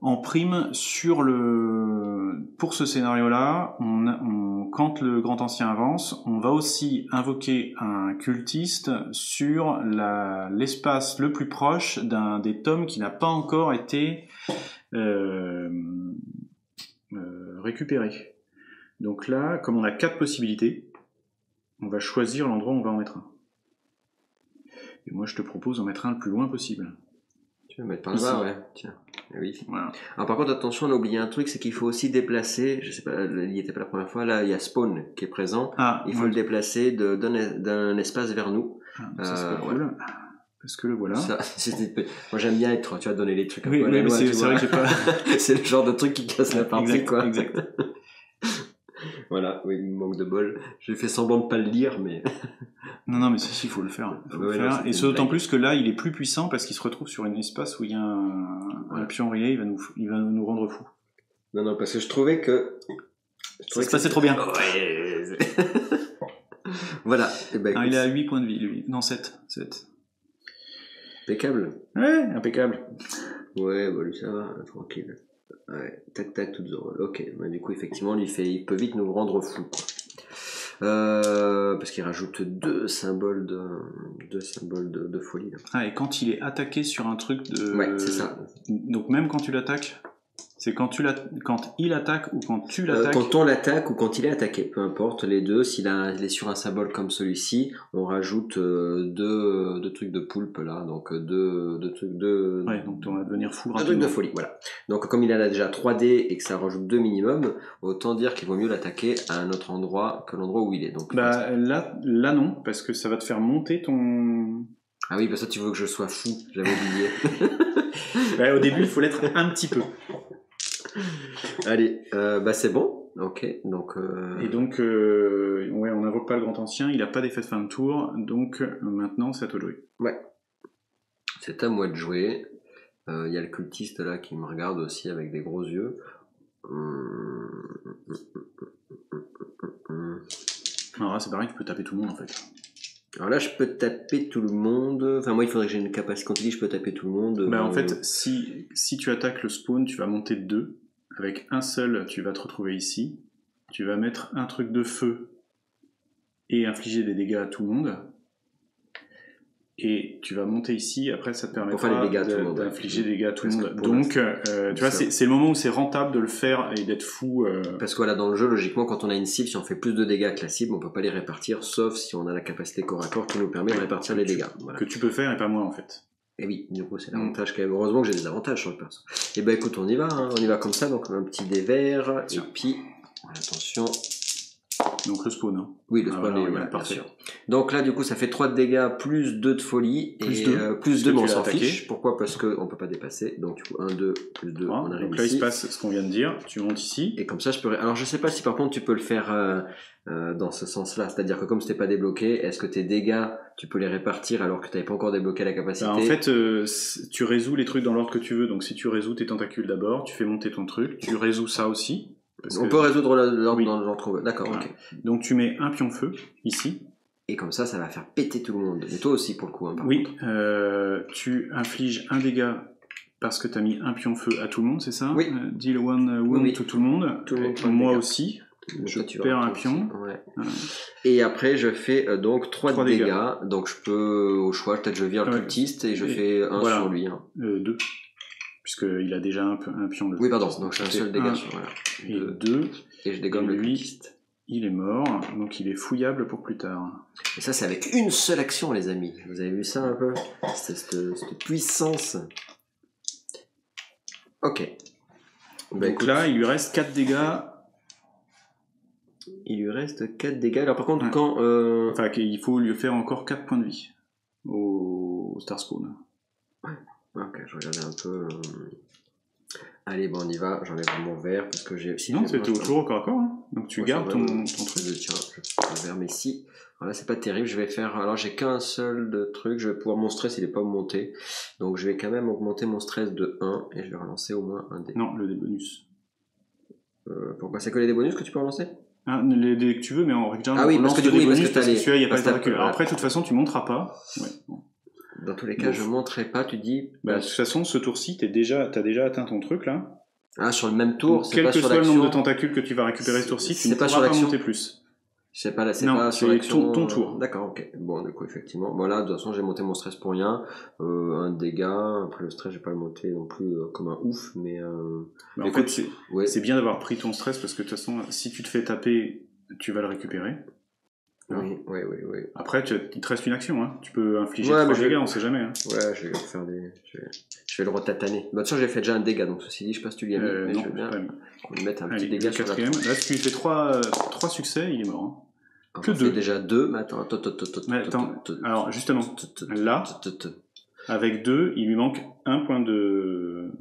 En prime, pour ce scénario-là, quand le grand ancien avance, on va aussi invoquer un cultiste sur l'espace le plus proche d'un des tomes qui n'a pas encore été récupéré. Donc là, comme on a 4 possibilités, on va choisir l'endroit où on va en mettre un. Et moi, je te propose d'en mettre un le plus loin possible. Tu veux mettre par là-bas, ouais. Tiens. Oui. Voilà. Alors par contre, attention, on a oublié un truc, c'est qu'il faut aussi déplacer, je sais pas, il n'y était pas la première fois, là il y a Spawn qui est présent, il faut le déplacer d'un espace vers nous. Ça serait cool. Parce que le voilà. Moi j'aime bien être, tu vas donner les trucs un peu à la loi, c'est vrai que j'ai pas... c'est le genre de truc qui casse la partie, exact, quoi. Exact. Voilà, oui, manque de bol. J'ai fait semblant de pas le lire, mais... Non, mais si, il faut le faire. Et ce d'autant plus que là, il est plus puissant parce qu'il se retrouve sur un espace où il y a un pion relais, il va nous rendre fous. Non, parce que je trouvais que... Ça se passait trop bien. Ouais. Voilà. Et ben, il est à 8 points de vie, lui. Non, 7. Impeccable. Ouais, impeccable. Ouais, bah lui ça va, tranquille. Ouais, tac, tout drôle. Ok, bah, du coup, effectivement, il peut vite nous rendre fous, quoi. Parce qu'il rajoute 2 symboles de folie. Là. Ah, et quand il est attaqué sur un truc de... Ouais, c'est ça. Donc même quand tu l'attaques, c'est quand il attaque ou quand tu l'attaques. Quand on l'attaque ou quand il est attaqué, peu importe, les deux. Il est sur un symbole comme celui-ci, on rajoute 2 trucs de poulpe là, donc 2 trucs de... Ouais, donc on va devenir fou rapidement. 2 trucs de folie, voilà. Donc comme il en a déjà 3D et que ça rajoute 2 minimum, autant dire qu'il vaut mieux l'attaquer à un autre endroit que l'endroit où il est. Donc, là non, parce que ça va te faire monter ton... Ah oui, parce que tu veux que je sois fou, j'avais oublié. Au début, il faut l'être un petit peu. Allez, bah c'est bon. Ok, donc... Et donc, ouais, on n'invoque pas le grand ancien, il n'a pas d'effet de fin de tour, donc maintenant c'est à toi de jouer. Ouais. C'est à moi de jouer. Il y a le cultiste là qui me regarde aussi avec des gros yeux. Alors là, c'est pareil, tu peux taper tout le monde en fait. Alors là, je peux taper tout le monde. Enfin, moi, il faudrait que j'ai une capacité. Quand tu dis je peux taper tout le monde. Bah, en fait, si tu attaques le spawn, tu vas monter de 2. Avec un seul, tu vas te retrouver ici. Tu vas mettre un truc de feu et infliger des dégâts à tout le monde. Et tu vas monter ici, après ça te permettra d'infliger des dégâts à tout le monde. Donc, tu vois, c'est le moment où c'est rentable de le faire et d'être fou. Parce que voilà, dans le jeu, logiquement, quand on a une cible, si on fait plus de dégâts que la cible, on peut pas les répartir, sauf si on a la capacité corps à corps qui nous permet de répartir les dégâts. Voilà. Que tu peux faire et pas moi en fait. Et oui, du coup, c'est l'avantage quand même. Heureusement que j'ai des avantages sur le perso. Et ben écoute, on y va, hein. On y va comme ça, donc un petit dé vert, et puis, attention. Donc le spawn, hein. Oui, le spawn, voilà, bien sûr. Donc là, du coup, ça fait 3 de dégâts, plus 2 de folie, plus et 2, plus 2, mais on s'en fiche. Pourquoi? Parce qu'on peut pas dépasser. Donc du coup, 1, 2, plus 2, on arrive donc là, ici. il se passe ce qu'on vient de dire, tu montes ici. Et comme ça, je peux... Alors je sais pas si par contre tu peux le faire dans ce sens-là. C'est-à-dire que comme c'était pas débloqué, est-ce que tes dégâts, tu peux les répartir alors que tu n'avais pas encore débloqué la capacité? En fait, tu résous les trucs dans l'ordre que tu veux. Donc si tu résous tes tentacules d'abord, tu fais monter ton truc, tu résous ça aussi. On peut résoudre l'ordre dans l'ordre qu'on veut. D'accord, voilà. Ok. Donc tu mets un pion feu, ici. Et comme ça va faire péter tout le monde. Et toi aussi pour le coup. Hein, oui, tu infliges un dégât parce que tu as mis un pion feu à tout le monde, c'est ça? Oui. Deal one wound to tout le monde. Tout le monde moi aussi. Je perds un pion. Ouais. Et après, je fais donc 3 dégâts. Donc je peux, au choix, peut-être je vire le cultiste et je fais 1 sur lui. 2. Puisqu'il a déjà un pion. Oui, pardon, donc j'ai un seul dégât sur voilà. Et 2. Et je dégomme le cultiste. Il est mort, donc il est fouillable pour plus tard. Et ça, c'est avec une seule action, les amis. Vous avez vu ça un peu? Cette puissance. Ok. Donc écoute, là, il lui reste 4 dégâts. Il lui reste 4 dégâts. Alors par contre, quand... Enfin, il faut lui faire encore 4 points de vie au Star Spawn. Ouais. Ok, je regardais un peu... Allez, bon, on y va. J'enlève mon verre parce que j'ai... Sinon, c'était toujours au corps à corps. Hein. Donc tu gardes ton truc. Tiens, je verre, mais si... Alors là, c'est pas terrible. Je vais faire... Alors, j'ai qu'un seul truc. Je vais pouvoir... Mon stress, il est pas monté. Donc, je vais quand même augmenter mon stress de 1 et je vais relancer au moins un dé. Non, le dé bonus. Pourquoi? C'est que les dés bonus que tu peux relancer? Les dés que tu veux, mais en règle générale, oui, parce que du coup, parce que celui-là, il n'y a pas de tentacule. Alors après, de toute façon, tu monteras pas. Ouais, bon. Dans tous les cas, je monterai pas, tu dis... Bah, de toute façon, ce tour-ci, t'as déjà atteint ton truc, là. Ah, sur le même tour, c'est pas sur l'action. Quel que soit le nombre de tentacules que tu vas récupérer ce tour-ci, tu ne pourras pas monter plus. C'est pas sur l'action... ton tour. D'accord, ok. Bon, du coup, effectivement. Voilà, de toute façon, j'ai monté mon stress pour rien. Un dégât. Après, le stress, j'ai pas le monté non plus comme un ouf, mais... Bah, en fait, c'est bien d'avoir pris ton stress, parce que de toute façon, si tu te fais taper, tu vas le récupérer. Oui. Après, il te reste une action, hein. Tu peux infliger 3 dégâts, on sait jamais. Hein. Ouais, je vais faire je vais le retataner. Bah, de toute façon, j'ai fait déjà un dégât, donc ceci dit, je sais pas si tu l'as mis, mais je vais bien mettre un petit dégât sur la quatrième. Là, si tu fais 3 succès, il est mort. Hein. Que 2. Déjà 2, mais attends. Alors, justement, là, avec 2, il lui manque un point de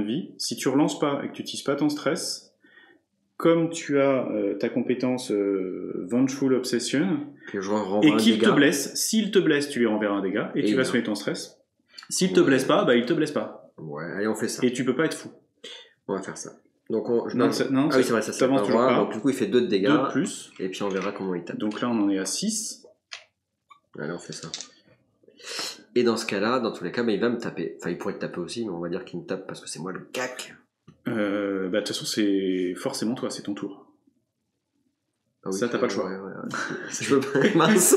vie. Si tu relances pas et que tu utilises pas ton stress, comme tu as ta compétence Vengeful Obsession, et qu'il te blesse, s'il te blesse, tu lui renverras un dégât, et tu vas soigner ton stress. S'il te blesse pas, bah il te blesse pas. Ouais, allez, on fait ça. Et tu peux pas être fou. On va faire ça. Donc non, oui, c'est vrai, ça t'avances toujours pas. Donc du coup, il fait 2 de dégâts. 2 de plus. Et puis on verra comment il tape. Donc là, on en est à 6. Allez, on fait ça. Et dans ce cas-là, dans tous les cas, il va me taper. Enfin, il pourrait te taper aussi, mais on va dire qu'il me tape parce que c'est moi le cac. De toute façon, c'est forcément toi, c'est ton tour. Ah oui, ça, t'as pas le choix. Je veux pas, mince.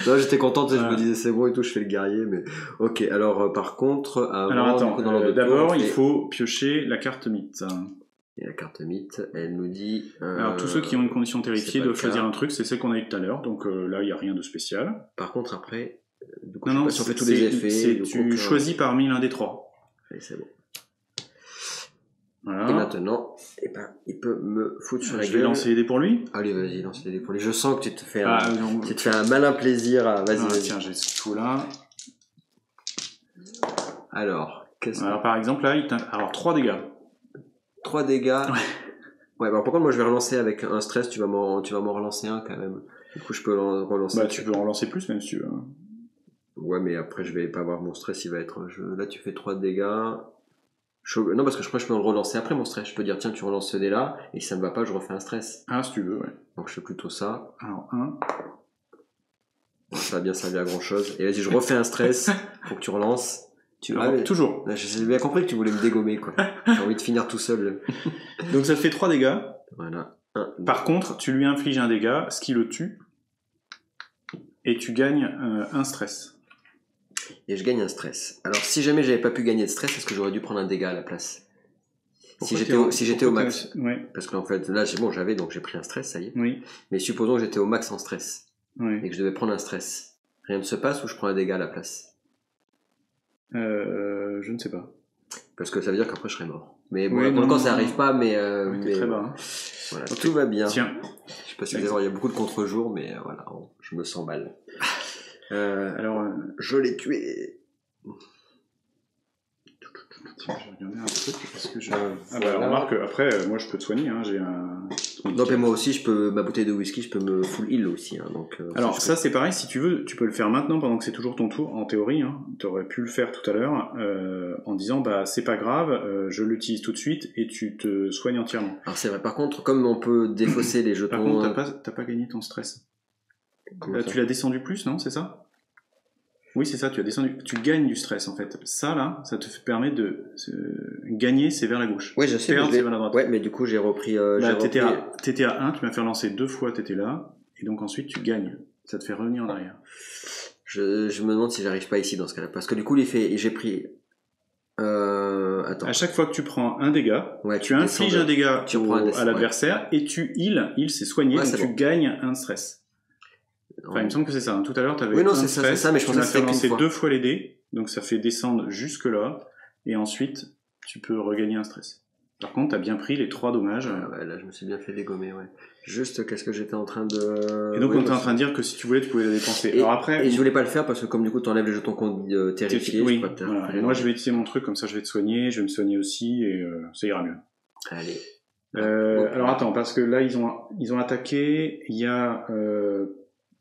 Non, j'étais contente, je me disais c'est bon et tout, je fais le guerrier, mais ok. Alors, par contre, d'abord, il faut piocher la carte mythe. Et la carte mythe, elle nous dit... Alors, tous ceux qui ont une condition terrifiée doivent choisir un truc, c'est celle qu'on a eu tout à l'heure, donc là, il n'y a rien de spécial. Par contre, après, du coup, si on fait tous les effets... Tu choisis parmi l'un des 3. Allez, c'est bon. Voilà. Et maintenant, il peut me foutre sur la gueule. Je vais lancer les dés pour lui. Allez, vas-y, lance les dés pour lui. Je sens que tu te fais un malin plaisir. Vas-y. Tiens, j'ai tout là. Alors, Alors par exemple là, alors 3 dégâts. 3 dégâts. Ouais, bah, par contre moi je vais relancer avec un stress, tu vas m'en relancer un quand même. Du coup je peux relancer. Bah tu peux en relancer plus même si tu veux. Ouais, mais après je vais pas avoir mon stress, il va être... Là tu fais 3 dégâts. Non, parce que je peux le relancer après mon stress. Je peux dire tiens tu relances ce dé là, et si ça me va pas je refais un stress. Ah si tu veux, ouais. Donc je fais plutôt ça. Alors 1. Ça va bien servir à grand chose. Et vas-y je refais un stress, faut que tu relances. Toujours. J'ai bien compris que tu voulais me dégommer, quoi. J'ai envie de finir tout seul. Donc ça te fait 3 dégâts. Voilà. Par contre, tu lui infliges un dégât, ce qui le tue, et tu gagnes un stress. Et je gagne un stress. Alors si jamais j'avais pas pu gagner de stress, est-ce que j'aurais dû prendre un dégât à la place? Si j'étais au max. Ouais. Parce qu'en fait, là, j'avais, donc j'ai pris un stress, ça y est. Oui. Mais supposons que j'étais au max en stress. Oui. Et que je devais prendre un stress. Rien ne se passe ou je prends un dégât à la place? Je ne sais pas. Parce que ça veut dire qu'après je serais mort. Mais bon, oui, pour l'instant ça arrive pas, mais... t'es très bas. Hein. Voilà, tout va bien. Tiens. Je sais pas si vous allez voir, il y a beaucoup de contre-jours, mais voilà, je me sens mal. Alors, je l'ai tué. Tiens, je vais regarder un truc parce que remarque, après, moi je peux te soigner, hein, j'ai un... Non, mais moi aussi, ma bouteille de whisky, je peux me full heal aussi. Hein, donc, alors ça c'est pareil, si tu veux, tu peux le faire maintenant pendant que c'est toujours ton tour, en théorie, hein, tu aurais pu le faire tout à l'heure, en disant bah c'est pas grave, je l'utilise tout de suite et tu te soignes entièrement. Alors c'est vrai, par contre, comme on peut défausser les jetons... Par contre, t'as pas gagné ton stress. Là, tu l'as descendu plus, non, c'est ça? Oui, c'est ça, tu as descendu. Tu gagnes du stress, en fait. Ça, là, ça te permet de gagner, c'est vers la gauche. Oui, je sais. Perdre, c'est vers la droite. Ouais, mais du coup, j'ai repris... T'étais à 1, tu m'as fait relancer 2 fois, t'étais là, et donc ensuite, tu gagnes. Ça te fait revenir en arrière. Je me demande si j'arrive pas ici, dans ce cas-là. Parce que du coup, j'ai pris... Attends. À chaque fois que tu prends un dégât, tu infliges un dégât à l'adversaire, et tu heal, c'est soigné, donc tu gagnes un stress. Enfin, il me semble que c'est ça. Tout à l'heure, tu avais un stress, ça, mais je pensais que tu m'as fait lancer 2 fois les dés, donc ça fait descendre jusque là, et ensuite, tu peux regagner un stress. Par contre, tu as bien pris les 3 dommages. Ouais, là, je me suis bien fait dégommer, ouais. Juste, qu'est-ce que j'étais en train de... Et donc, on était en train de dire que si tu voulais, tu pouvais les dépenser. Alors après... Et je voulais pas le faire parce que comme du coup, tu enlèves les jetons terrifiés. Oui, voilà. Et moi, je vais utiliser mon truc, comme ça, je vais te soigner, je vais me soigner aussi, et ça ira mieux. Allez. Alors attends, parce que là, ils ont attaqué, il y a...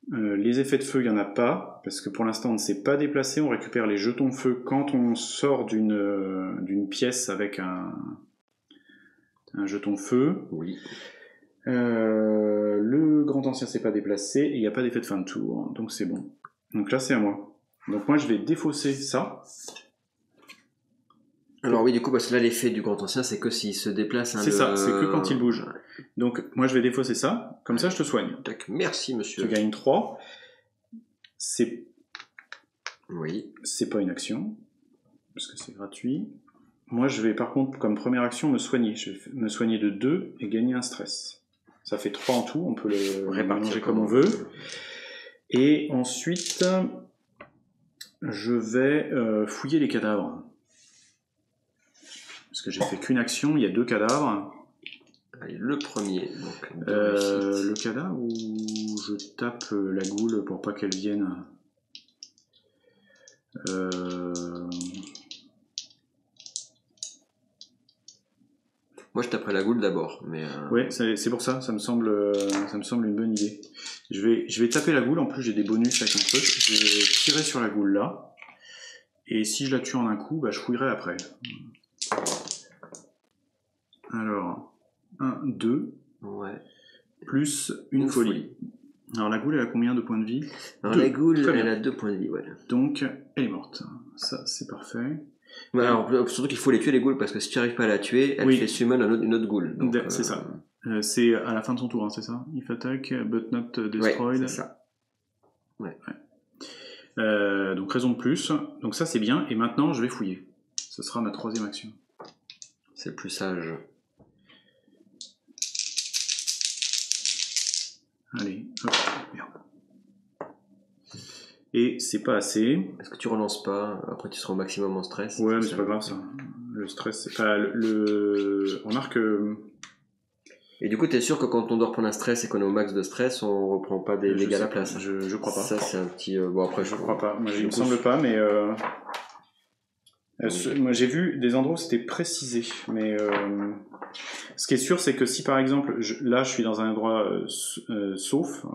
les effets de feu, il n'y en a pas, parce que pour l'instant on ne s'est pas déplacé, on récupère les jetons de feu quand on sort d'une pièce avec un jeton de feu. Oui. Le grand ancien s'est pas déplacé, et il n'y a pas d'effet de fin de tour, donc c'est bon. Donc là c'est à moi. Donc moi je vais défausser ça. Alors oui, du coup, parce que là l'effet du grand ancien, c'est que s'il se déplace... c'est ça, c'est que quand il bouge. Donc moi je vais défausser ça, comme ça je te soigne. Merci monsieur. Tu gagnes 3. Oui. C'est pas une action, parce que c'est gratuit. Moi je vais par contre, comme première action, me soigner. Je vais me soigner de 2 et gagner un stress. Ça fait 3 en tout, on peut le répartir comme on veut. Et ensuite, je vais fouiller les cadavres. Parce que j'ai fait qu'une action, il y a 2 cadavres. Allez, le premier, donc. Le cadavre où je tape la goule pour pas qu'elle vienne. Moi, je taperai la goule d'abord, mais. Ouais, c'est pour ça. Ça me semble une bonne idée. Je vais taper la goule. En plus, j'ai des bonus avec un truc. Je vais tirer sur la goule là. Et si je la tue en un coup, bah, je fouillerai après. Alors, 1, 2, ouais. Plus une folie. Alors la goule, elle a combien de points de vie? Alors 2. La goule, elle a 2 points de vie, ouais. Donc, elle est morte. Ça, c'est parfait. Ouais, alors, surtout qu'il faut les tuer, les goules, parce que si tu n'arrives pas à la tuer, elle fait summon une autre goule. C'est ça. C'est à la fin de son tour, hein, c'est ça? If attack, but not destroyed. Ouais, c'est ça. Ouais. Donc raison de plus. Donc ça, c'est bien. Et maintenant, je vais fouiller. Ce sera ma 3e action. C'est le plus sage. Allez, hop, merde. Et c'est pas assez. Est-ce que tu relances pas? Après, tu seras au maximum en stress. Ouais, mais c'est pas grave ça. Le stress, c'est pas On remarque. Et du coup, t'es sûr que quand on doit reprendre un stress et qu'on est au max de stress, on reprend pas des dégâts à la place? Je crois pas. Ça, c'est un petit. Bon, après, je crois pas. Moi, il me semble pas, mais. Moi j'ai vu des endroits où c'était précisé, mais ce qui est sûr c'est que si par exemple, là je suis dans un endroit sauf,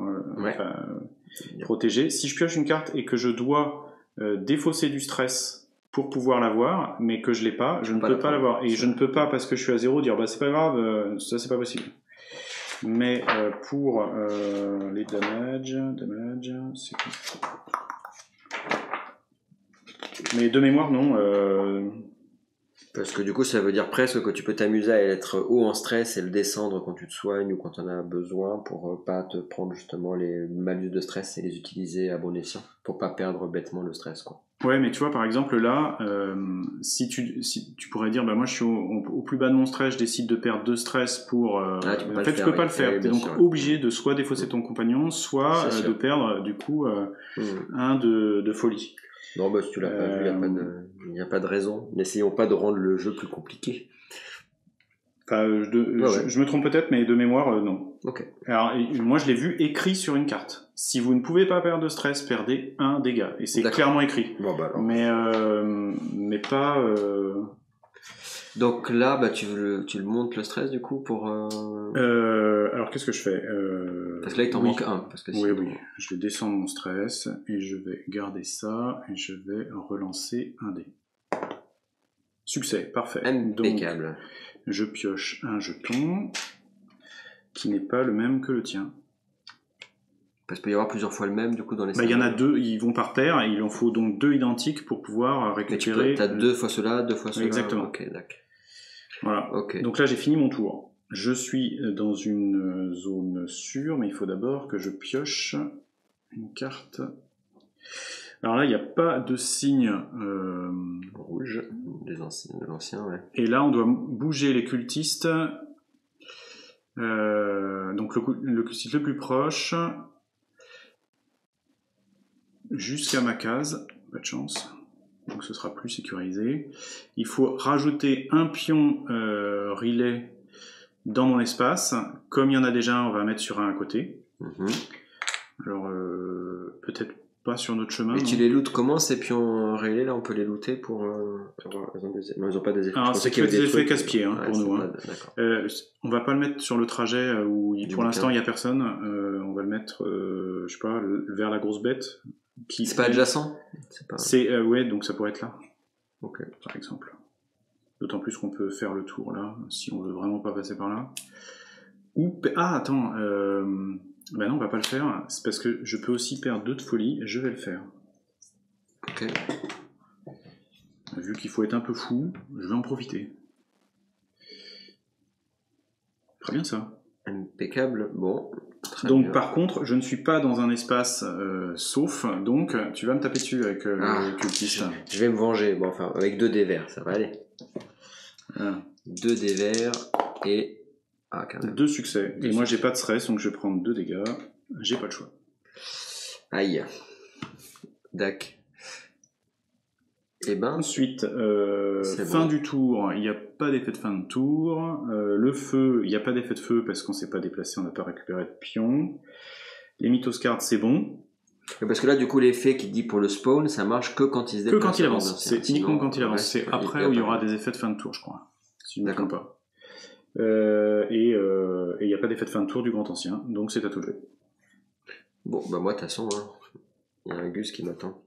protégé, si je pioche une carte et que je dois défausser du stress pour pouvoir l'avoir, mais que je l'ai pas, je ne peux pas l'avoir. Et je ne peux pas, parce que je suis à 0, dire bah c'est pas grave, ça c'est pas possible. Mais pour les damage, c'est quoi? Mais de mémoire, non. Parce que du coup, ça veut dire presque que tu peux t'amuser à être haut en stress et le descendre quand tu te soignes ou quand tu en as besoin pour pas te prendre justement les malus de stress et les utiliser à bon escient pour pas perdre bêtement le stress, quoi. Ouais, mais tu vois, par exemple, là, si tu pourrais dire, bah moi je suis au plus bas de mon stress, je décide de perdre 2 stress pour... en fait, tu peux pas le faire. Tu es donc obligé de soit défausser ton compagnon, soit de perdre, du coup, un de folie. Non, bah si tu l'as pas vu, il n'y a pas de raison. N'essayons pas de rendre le jeu plus compliqué. Enfin, je me trompe peut-être, mais de mémoire, non. Ok. Alors, moi, je l'ai vu écrit sur une carte. Si vous ne pouvez pas perdre de stress, perdez 1 dégât. Et c'est clairement écrit. Bon, bah, alors. Mais pas... Donc là, bah, tu le montes le stress, du coup, pour... alors, qu'est-ce que je fais Parce que là, il t'en manque un. Parce que oui. Je vais descendre mon stress, et je vais garder ça, et je vais relancer un dé. Succès, parfait. Impeccable. Donc, je pioche un jeton qui n'est pas le même que le tien. Parce qu'il peut y avoir plusieurs fois le même, du coup, dans les il y en a 2, ils vont par terre, et il en faut donc 2 identiques pour pouvoir récupérer... Tu as 2 fois cela, 2 fois cela. Exactement. Ok, d'accord. Voilà. Okay. Donc là, j'ai fini mon tour. Je suis dans une zone sûre, mais il faut d'abord que je pioche une carte. Alors là, il n'y a pas de signe rouge de l'ancien, ouais. Et là, on doit bouger les cultistes. Donc le cultiste le plus proche jusqu'à ma case. Pas de chance. Donc ce sera plus sécurisé. Il faut rajouter un pion relais dans mon espace. Comme il y en a déjà un, on va mettre sur un à côté. Alors peut-être pas sur notre chemin. Et tu les lootes comment ces pions relais là? On peut les looter pour... Non, ils ont pas des effets. Alors c'est que des effets casse-pieds pour nous. D'accord. On va pas le mettre sur le trajet où pour l'instant il y a personne. On va le mettre, je sais pas, vers la grosse bête. C'est pas adjacent? Ouais, donc ça pourrait être là. Ok. Par exemple. D'autant plus qu'on peut faire le tour là, si on veut vraiment pas passer par là. Attends, ben non, on va pas le faire, c'est parce que je peux aussi perdre 2 de folie, je vais le faire. Ok. Vu qu'il faut être un peu fou, je vais en profiter. Très bien ça. Impeccable, bon. Donc bien. Par contre, je ne suis pas dans un espace sauf, donc tu vas me taper dessus avec le cultiste. Je vais me venger, bon enfin, avec 2 dés verts, ça va aller. 2 dés verts et... quand même. 2 succès. Et moi j'ai pas de stress, donc je vais prendre 2 dégâts. J'ai pas le choix. Aïe. Dac. Et ben. Ensuite, fin du tour, il n'y a pas d'effet de fin de tour. Le feu, il n'y a pas d'effet de feu parce qu'on s'est pas déplacé, on n'a pas récupéré de pion. Les mythoscards, c'est bon. Parce que là, du coup, l'effet qui dit pour le spawn, ça marche que quand il se déplace. Que quand il avance. C'est uniquement quand il avance. C'est après où il y aura des effets de fin de tour, je crois. Si je ne me trompe pas. Et il n'y a pas d'effet de fin de tour du grand ancien, donc c'est à tout jouer. Bon, bah moi, de toute façon, il y a un Gus qui m'attend.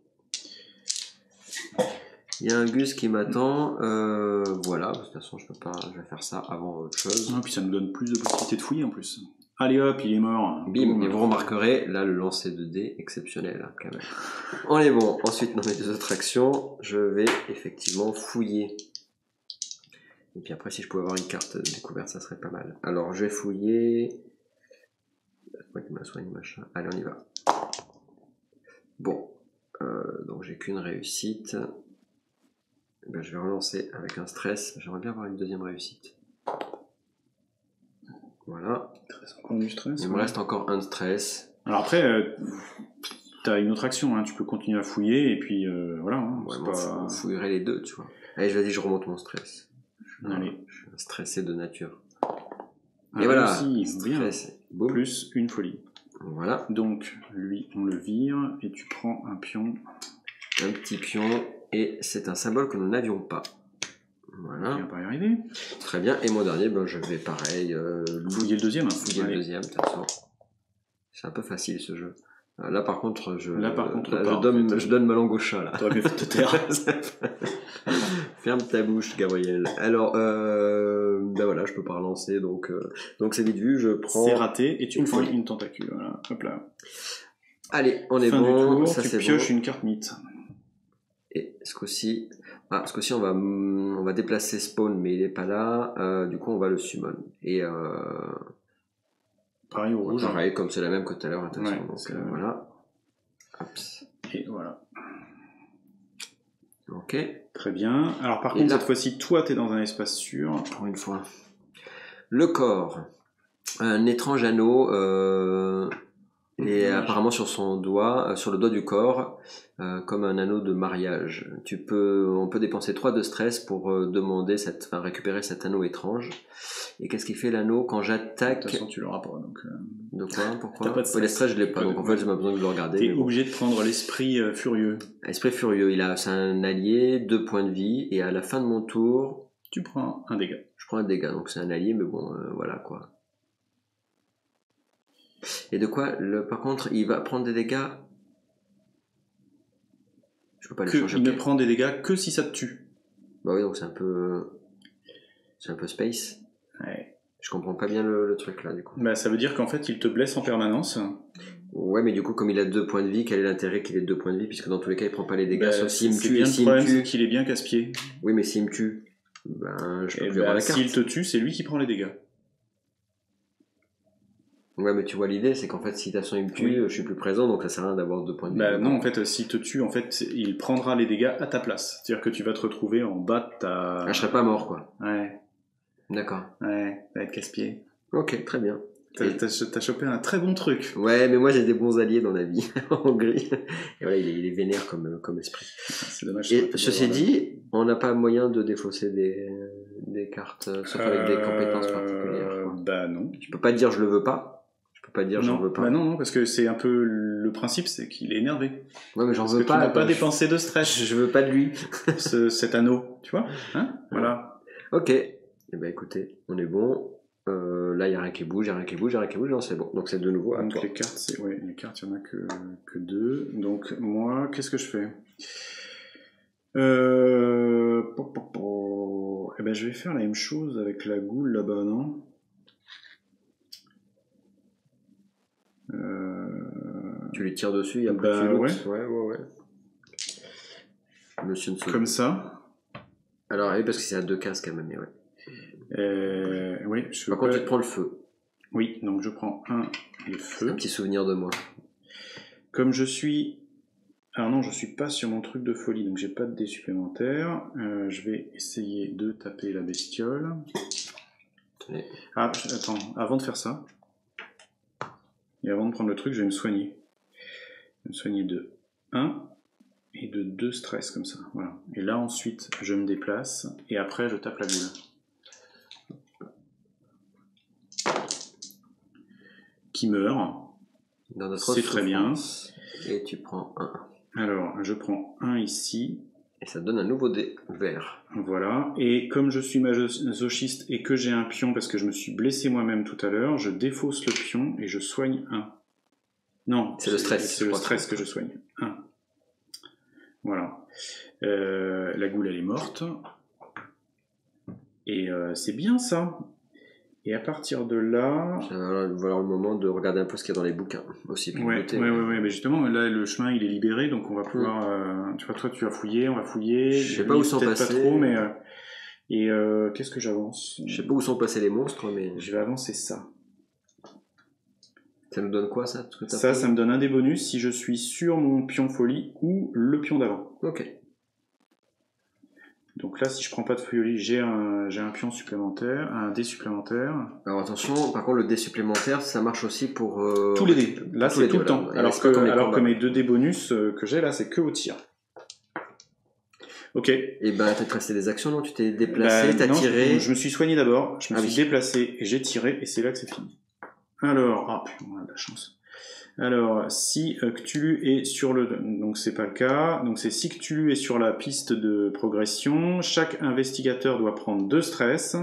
Voilà, de toute façon, je vais faire ça avant autre chose. Et puis ça nous donne plus de possibilités de fouiller en plus. Allez hop, il est mort. Bim, et vous remarquerez, là, le lancer de dés, exceptionnel, quand même. On est bon. Ensuite, dans mes 2 autres actions, je vais effectivement fouiller. Et puis après, si je pouvais avoir une carte découverte, ça serait pas mal. Alors, je vais fouiller... Allez, on y va. Bon. Donc, j'ai qu'une réussite. Ben, je vais relancer avec un stress. J'aimerais bien avoir une 2e réussite. Voilà. Encore du stress. Il me reste encore un stress. Alors après, t'as une autre action. Tu peux continuer à fouiller et puis voilà. Moi, je fouillerai les 2, tu vois. Allez, je remonte mon stress. Allez. Je suis stressé de nature. Et voilà. Stress. Plus une folie. Voilà. Donc, lui, on le vire et tu prends un pion. un petit pion, et c'est un symbole que nous n'avions pas. Voilà. On va pas y arriver. Très bien, et mon dernier, ben, je vais pareil. Fouiller le deuxième. Fouiller le deuxième, de toute façon. C'est un peu facile ce jeu. Là par contre, je donne ma langue au chat là. T'aurais mieux fait de te taire. Ferme ta bouche, Gabriel. Alors, ben voilà, je peux pas relancer, donc c'est vite vu. Je prends. C'est raté et tu prends une tentacule. Voilà. Hop là. Allez, on est fin bon. Du tour, ça tu c'est pioches bon. une carte mythe. Et ce coup-ci, on va déplacer Spawn, mais il est pas là. Du coup, on va le summon. Et pareil au rouge. Pareil, comme c'est la même que tout à l'heure, attention. Ouais, donc voilà. Hops. Et voilà. Ok. Très bien. Alors par contre, cette fois-ci, toi, tu es dans un espace sûr. Pour une fois. Le corps. Un étrange anneau. Et apparemment sur son doigt, sur le doigt du corps, comme un anneau de mariage. On peut dépenser 3 de stress pour récupérer cet anneau étrange. Et qu'est-ce qu'il fait l'anneau quand j'attaque? De toute façon, tu l'auras pas. Donc, de quoi? Pourquoi? Pas de stress. Le stress, je l'ai pas. Donc en fait, j'ai pas besoin de le regarder. T'es obligé de prendre l'esprit furieux. Esprit furieux, c'est un allié, 2 points de vie, et à la fin de mon tour, tu prends un dégât. Je prends un dégât, donc c'est un allié, mais bon, voilà quoi. Et de quoi, par contre, il va prendre des dégâts. Je peux pas le changer. Il ne prend des dégâts que si ça te tue. Bah oui, donc c'est un peu space. Ouais. Je comprends pas bien le truc là, du coup. Bah ça veut dire qu'en fait, il te blesse en permanence. Ouais, mais du coup, comme il a 2 points de vie, quel est l'intérêt qu'il ait 2 points de vie, puisque dans tous les cas, il prend pas les dégâts, sauf s'il me tue. Le problème, c'est qu'il est bien casse-pied. Oui, mais s'il me tue, ben, je peux plus avoir la carte. S'il te tue, c'est lui qui prend les dégâts. Ouais, mais tu vois, l'idée, c'est qu'en fait, si de toute façon il me tue, je suis plus présent, donc ça sert à rien d'avoir 2 points de vie. Bah non, en fait, s'il te tue, en fait, il prendra les dégâts à ta place. C'est-à-dire que tu vas te retrouver en bas de ta... Ah, je serai pas mort, quoi. Ouais. D'accord. Ouais, ça va être casse-pied. Ok, très bien. T'as chopé un très bon truc. Ouais, mais moi j'ai des bons alliés dans la vie, en gris. Et voilà, il est vénère comme esprit. C'est dommage. Et ceci dit, on n'a pas moyen de défausser des cartes, sauf avec des compétences particulières. Bah non. Je peux pas dire je le veux pas. Je peux pas dire j'en veux pas. Bah non, parce que c'est un peu le principe, c'est qu'il est énervé. Ouais, mais j'en veux pas. Tu n'as pas dépensé de stress. Je veux pas de lui. Cet anneau, tu vois, hein? Voilà. Ok. Eh ben écoutez, on est bon. Là, il n'y a rien qui bouge, non, c'est bon. Donc c'est de nouveau à donc toi. les cartes, il n'y en a que 2. Donc moi, qu'est-ce que je fais? Eh ben, je vais faire la même chose avec la goule là-bas, non? Tu lui tires dessus, il y a pas de ouais. Ouais. Monsieur ne comme ça. Alors, oui, parce que c'est à 2 cases quand même, mais ouais. Oui, par contre, tu te prends le feu. Oui, donc je prends le feu. Un petit souvenir de moi. Comme je suis... Alors non, je suis pas sur mon truc de folie, donc j'ai pas de dés supplémentaires. Je vais essayer de taper la bestiole. Allez. Ah, attends, avant de faire ça, et avant de prendre le truc, je vais me soigner. Je vais me soigner de 1 et de 2 stress, comme ça. Voilà. Et là, ensuite, je me déplace, et après, je tape la goule. Qui meurt. C'est très bien. Et tu prends 1. Alors, je prends 1 ici. Et ça donne un nouveau dé vert. Voilà. Et comme je suis masochiste et que j'ai un pion, parce que je me suis blessé moi-même tout à l'heure, je défausse le pion et je soigne 1. Non, c'est le stress. C'est le stress que je soigne. 1. Voilà. La goule, elle est morte. Et c'est bien ça. Et à partir de là... Voilà le moment de regarder un peu ce qu'il y a dans les bouquins aussi. Ouais, mais justement, là, le chemin, il est libéré, donc on va pouvoir... tu vois, toi, tu as fouillé, on va fouiller. Je sais pas où sont passés. Pas trop, mais... et qu'est-ce que j'avance? Je sais pas où sont passés les monstres, mais... Je vais avancer ça. Ça nous donne quoi, ça? Ça me donne un des bonus si je suis sur mon pion folie ou le pion d'avant. Ok. Donc là, si je prends pas de folie, j'ai un pion supplémentaire, un dé supplémentaire. Alors attention, par contre, le dé supplémentaire, ça marche aussi pour... tous les dés. Là, c'est tout le temps. Alors que mes 2 dés bonus que j'ai là, c'est que au tir. Ok. Et ben, t'as resté des actions, non? Tu t'es déplacé, t'as tiré... Je me suis soigné d'abord, je me suis déplacé et j'ai tiré, et c'est là que c'est fini. Alors, putain, on a de la chance. Alors, si Cthulhu est sur le... Donc, c'est pas le cas. Donc, c'est si Cthulhu est sur la piste de progression, chaque investigateur doit prendre 2 stress.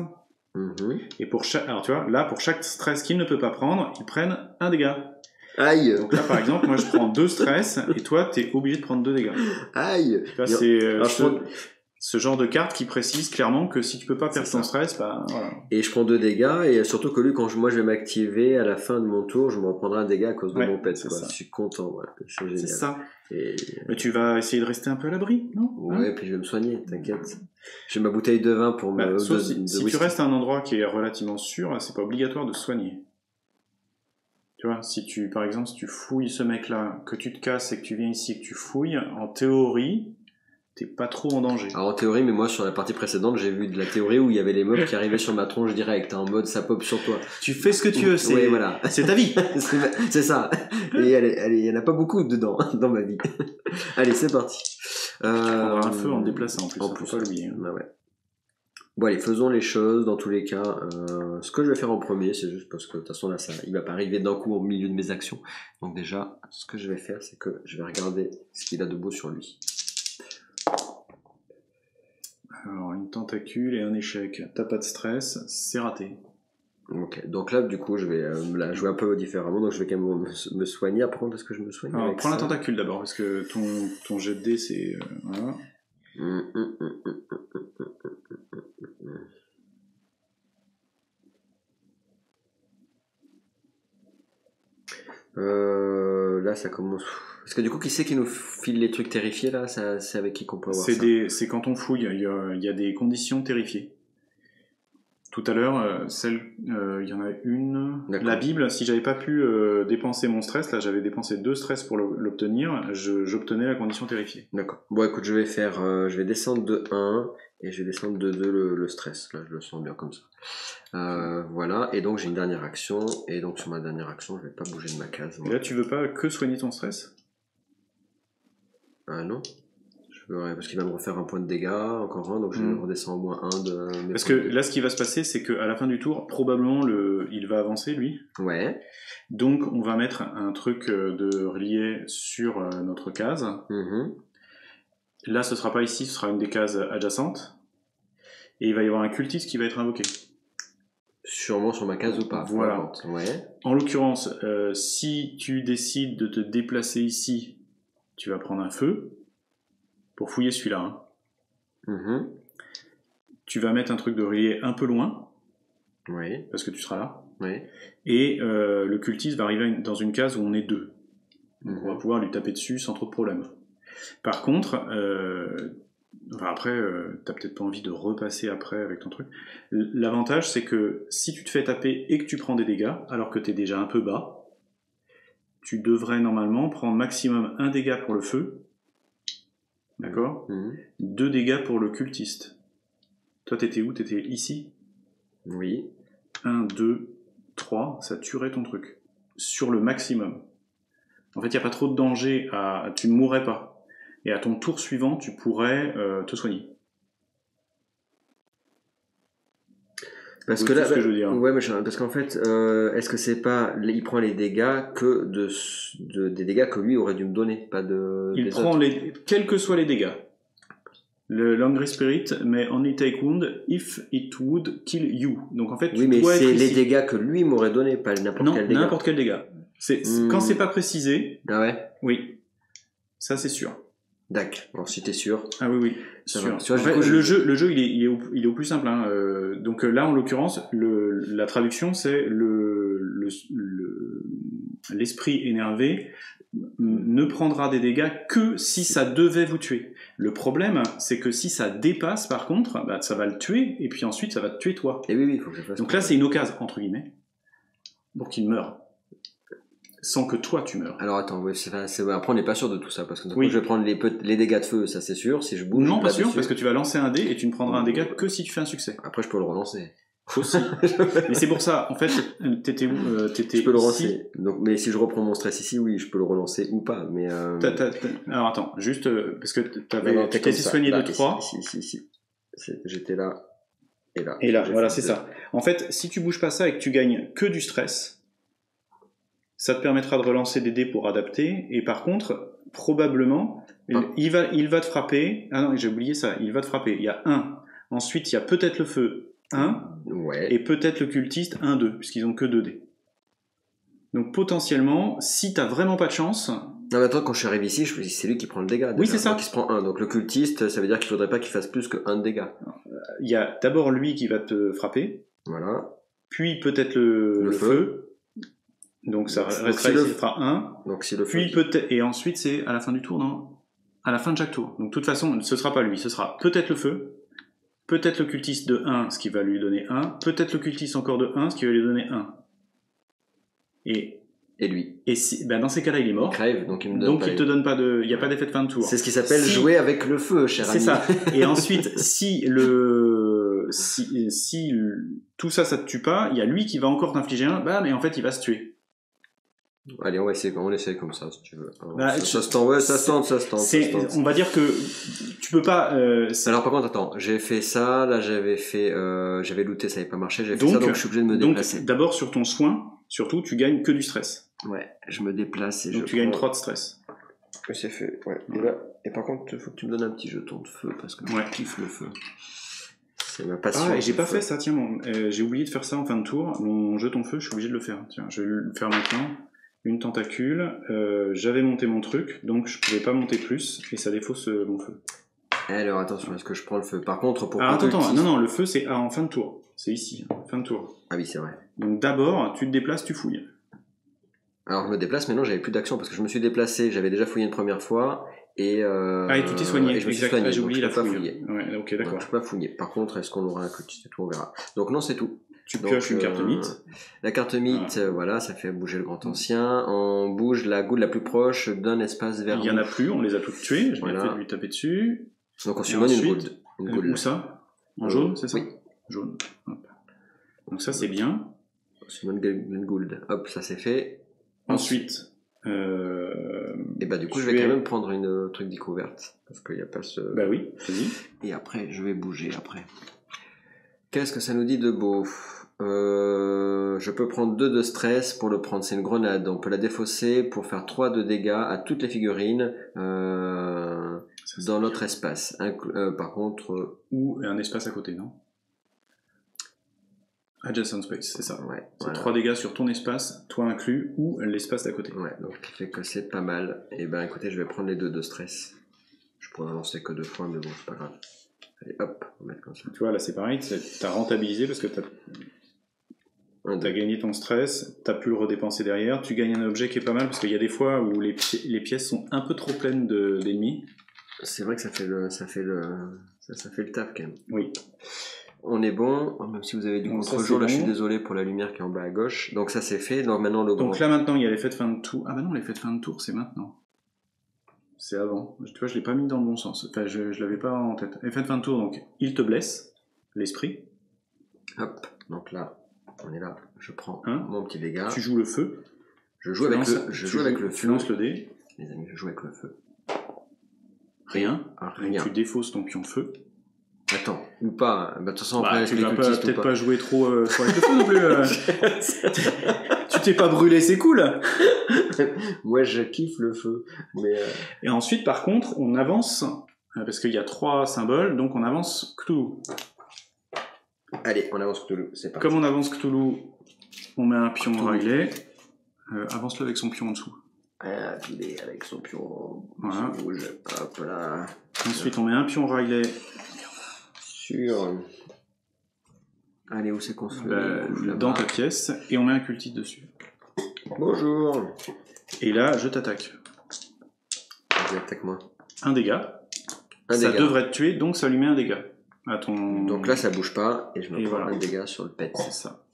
Et pour chaque... Alors, tu vois, là, pour chaque stress qu'il ne peut pas prendre, ils prennent 1 dégât. Aïe. Donc là, par exemple, moi, je prends 2 stress, et toi, t'es obligé de prendre 2 dégâts. Aïe. Là, c'est ce genre de carte qui précise clairement que si tu peux pas perdre ton stress, bah voilà. Et je prends 2 dégâts, et surtout que lui, quand moi je vais m'activer à la fin de mon tour, je me reprendrai un dégât à cause de mon pet. Je suis content, voilà. C'est génial. C'est ça. Et... Mais tu vas essayer de rester un peu à l'abri, non? Ouais, puis je vais me soigner, t'inquiète. J'ai ma bouteille de vin pour me... Si tu restes à un endroit qui est relativement sûr, c'est pas obligatoire de soigner. Tu vois, si tu, par exemple, si tu fouilles ce mec-là, que tu te casses et que tu viens ici et que tu fouilles, en théorie, t'es pas trop en danger. Alors en théorie, mais moi sur la partie précédente, j'ai vu de la théorie où il y avait les mobs qui arrivaient sur ma tronche direct, en mode ça pop sur toi. Tu fais ce que tu veux, ouais, voilà. C'est ta vie. C'est ça. Et il y en a pas beaucoup dedans, dans ma vie. Allez, c'est parti. Tu prendras un feu en te déplaçant en plus, faut pas l'oublier. Bah ouais. Bon allez, faisons les choses dans tous les cas. Ce que je vais faire en premier, c'est juste parce que de toute façon là, il va pas arriver d'un coup au milieu de mes actions. Donc déjà, ce que je vais faire, c'est que je vais regarder ce qu'il a de beau sur lui. Alors, une tentacule et un échec. T'as pas de stress, c'est raté. Ok, donc là, du coup, je vais la jouer un peu différemment. Donc, je vais quand même me soigner. Après, est-ce que je me soigne? Alors, prends la tentacule d'abord, parce que ton jet de dés, c'est... voilà. Là, ça commence... Parce que du coup, qui c'est qui nous file les trucs terrifiés, là? C'est avec qui qu'on peut avoir ça? C'est quand on fouille, il y a des conditions terrifiées. Tout à l'heure, il y en a une... La Bible, si j'avais pas pu dépenser mon stress, là j'avais dépensé 2 stress pour l'obtenir, j'obtenais la condition terrifiée. D'accord. Bon, écoute, je vais descendre de 1 et je vais descendre de 2 le stress. Là, je le sens bien comme ça. Voilà, et donc j'ai une dernière action, et donc sur ma dernière action, je vais pas bouger de ma case. Et là, tu veux pas que soigner ton stress? Non. Parce qu'il va me refaire un point de dégâts, encore un, donc je redescends au moins 1 de mes Parce que là, ce qui va se passer, c'est qu'à la fin du tour, probablement, il va avancer, lui. Ouais. Donc, on va mettre un truc de relié sur notre case. Là, ce sera pas ici, ce sera une des cases adjacentes. Et il va y avoir un cultiste qui va être invoqué. Sûrement sur ma case ou pas. Voilà. Ouais. En l'occurrence, si tu décides de te déplacer ici, tu vas prendre un feu. Pour fouiller celui-là. Tu vas mettre un truc de relié un peu loin. Oui. Parce que tu seras là. Oui. Et le cultiste va arriver dans une case où on est 2. Donc on va pouvoir lui taper dessus sans trop de problème. Par contre, après, t'as peut-être pas envie de repasser après avec ton truc. L'avantage, c'est que si tu te fais taper et que tu prends des dégâts, alors que t'es déjà un peu bas, tu devrais normalement prendre maximum 1 dégât pour le feu. D'accord? 2 dégâts pour le cultiste. Toi, t'étais où? T'étais ici? Oui. 1, 2, 3, ça tuerait ton truc. Sur le maximum. En fait, il n'y a pas trop de danger, tu ne mourrais pas. Et à ton tour suivant, tu pourrais te soigner. Parce que là, ce que je veux dire. Ouais, parce qu'en fait, est-ce que c'est pas, il prend les dégâts que des dégâts que lui aurait dû me donner, pas de. Il prend quels que soient les dégâts. Le Langry Spirit may only take wound if it would kill you. Donc en fait, oui, mais c'est les dégâts que lui m'aurait donné, pas n'importe quel dégât. Non, n'importe quel dégât. Quand c'est pas précisé. Ah ouais. Oui. Ça c'est sûr. D'accord. Alors si t'es sûr. Ah oui. Sûr. Tu vois, en fait, le jeu, il est au plus simple. Hein. Donc là, en l'occurrence, la traduction, c'est l'esprit énervé ne prendra des dégâts que si ça devait vous tuer. Le problème, c'est que si ça dépasse, par contre, ça va le tuer, et puis ensuite, ça va te tuer toi. Et oui, il faut que je fasse. Donc là, c'est une occasion, entre guillemets, pour qu'il meure. Sans que toi tu meurs. Alors attends, après on n'est pas sûr de tout ça, parce que je vais prendre les dégâts de feu, ça c'est sûr, si je bouge. Non, pas sûr, parce que tu vas lancer un dé et tu ne prendras un dégât que si tu fais un succès. Après je peux le relancer. Aussi. Mais c'est pour ça, en fait, t'étais où? Je peux le relancer. Donc, mais si je reprends mon stress ici, oui, je peux le relancer ou pas. Mais Alors attends, juste parce que t'as quasi soigné de 3. Ici. J'étais là et là. Et là, voilà, c'est ça. En fait, si tu bouges pas ça et que tu gagnes que du stress, Ça te permettra de relancer des dés pour adapter. Et par contre, probablement, il va te frapper. Ah non, j'ai oublié ça. Il va te frapper. Il y a 1. Ensuite, il y a peut-être le feu 1. Ouais. Et peut-être le cultiste 1, 2. Puisqu'ils ont que 2 dés. Donc potentiellement, si t'as vraiment pas de chance... Non, mais attends, quand je suis arrivé ici, je me dis c'est lui qui prend le dégât. Oui, c'est ça. Donc il se prend 1. Donc le cultiste, ça veut dire qu'il faudrait pas qu'il fasse plus que 1 de dégâts. Il y a d'abord lui qui va te frapper. Voilà. Puis peut-être le feu. Donc ça restera ici, il fera 1. Donc si le puis feu... peut-être... Et ensuite, c'est à la fin du tour, non? À la fin de chaque tour. Donc de toute façon, ce sera pas lui. Ce sera peut-être le feu. Peut-être le cultiste de 1, ce qui va lui donner 1. Peut-être le cultiste encore de 1, ce qui va lui donner 1. Et lui. Et si, ben dans ces cas-là, il est mort. Il crève, donc il me donne donc il te donne pas de... Il n'y a pas d'effet de fin de tour. C'est ce qui s'appelle jouer avec le feu, cher ami. C'est ça. Et ensuite, si tout ça, ça te tue pas, il y a lui qui va encore t'infliger un, bah, mais en fait, il va se tuer. Allez, on essaie comme ça, si tu veux. Bah, ça se tente. On va dire que tu peux pas... Alors par contre, attends, j'ai fait ça, là j'avais looté, ça n'avait pas marché, j'ai fait ça, donc je suis obligé de me déplacer. Donc d'abord sur ton soin, surtout, tu gagnes que du stress. Ouais, je me déplace et donc tu gagnes 3 de stress. C'est fait, ouais. Et par contre, il faut que tu me donnes un petit jeton de feu, parce que je kiffe le feu. C'est ma passion. Ah, et j'ai pas fait ça, tiens, j'ai oublié de faire ça en fin de tour. Mon jeton de feu, je suis obligé de le faire. Tiens, je vais le faire maintenant. Une tentacule, j'avais monté mon truc, donc je pouvais pas monter plus, et ça défausse mon feu. Alors attention, est-ce que je prends le feu? Par contre, pour... attends, non, le feu c'est en fin de tour. C'est ici, fin de tour. Ah oui, c'est vrai. Donc d'abord, tu te déplaces, tu fouilles. Alors je me déplace, mais non, j'avais plus d'action parce que je me suis déplacé, j'avais déjà fouillé une première fois et et tu t'es soigné. Et je me suis soigné, j'ai oublié la fouille. fouiller. Ouais, ok, d'accord. Je peux pas fouiller. Par contre, est-ce qu'on aura un cultiste et tout, on verra. Donc non, c'est tout. Tu pioches une carte mythe. La carte mythe, voilà, ça fait bouger le grand ancien. On bouge la goutte la plus proche d'un espace vers Il y en a plus, on les a toutes tuées. J'ai voilà. fait de lui taper dessus. Donc on summon une goutte. Où ça? En jaune, c'est ça? Oui. Jaune. Hop. Donc ça c'est bien. Summon une gould. Hop, ça c'est fait. Ensuite. Et bah du coup je vais quand même prendre une truc découverte parce qu'il n'y a pas ce... Bah oui, vas-y. Et après je vais bouger après. Qu'est-ce que ça nous dit de beau? Je peux prendre 2 de stress pour le prendre, c'est une grenade. On peut la défausser pour faire 3 de dégâts à toutes les figurines dans notre espace. Par contre... Ou un espace à côté, non? Adjacent space, c'est ça. Ouais, c'est voilà. 3 dégâts sur ton espace, toi inclus, ou l'espace d'à côté. Ouais, donc qui fait que c'est pas mal. Et ben écoutez, je vais prendre les 2 de stress. Je pourrais en lancer que 2 fois, mais bon, c'est pas grave. Allez, hop, on va mettre comme ça. Tu vois, là c'est pareil, t'as rentabilisé parce que t'as gagné ton stress, t'as pu le redépenser derrière, tu gagnes un objet qui est pas mal parce qu'il y a des fois où les pièces sont un peu trop pleines d'ennemis. C'est vrai que ça fait le taf quand même. Oui. On est bon, même si vous avez du contre-jour, là je suis désolé pour la lumière qui est en bas à gauche. Donc ça c'est fait, donc maintenant le Donc là maintenant il y a l'effet de fin de tour. Ah bah non, l'effet de fin de tour c'est maintenant. C'est avant. Tu vois, je l'ai pas mis dans le bon sens. Enfin, je l'avais pas en tête. Effet de fin de tour, donc il te blesse, l'esprit. Hop, donc là, on est là, je prends mon petit dégât. Tu joues le feu. Je joue avec le feu. Tu lances le dé. Les amis, je joue avec le feu. Rien. Rien. Donc, tu défausses ton pion feu. Attends, ou pas. Bah, de toute façon, après, tu vas peut-être pas jouer trop avec le feu non plus. Tu t'es pas brûlé, c'est cool. Moi, je kiffe le feu. Mais Et ensuite, par contre, on avance, parce qu'il y a 3 symboles, donc on avance Cthulhu. Allez, on avance Cthulhu, c'est parti. Comme on avance Cthulhu, on met un pion Riley. Avance-le avec son pion en dessous. Ah, il est avec son pion rouge. Hop là. Ensuite, on met un pion Riley sur... Allez, où c'est qu'on se fait dans ta pièce, et on met un cultiste dessus. Bonjour. Et là, je t'attaque. Vas-y, attaque-moi. Un dégât. Ça devrait te tuer, donc ça lui met un dégât. À ton... Donc là, ça bouge pas, et je me prends un dégât sur le pet. C'est ça.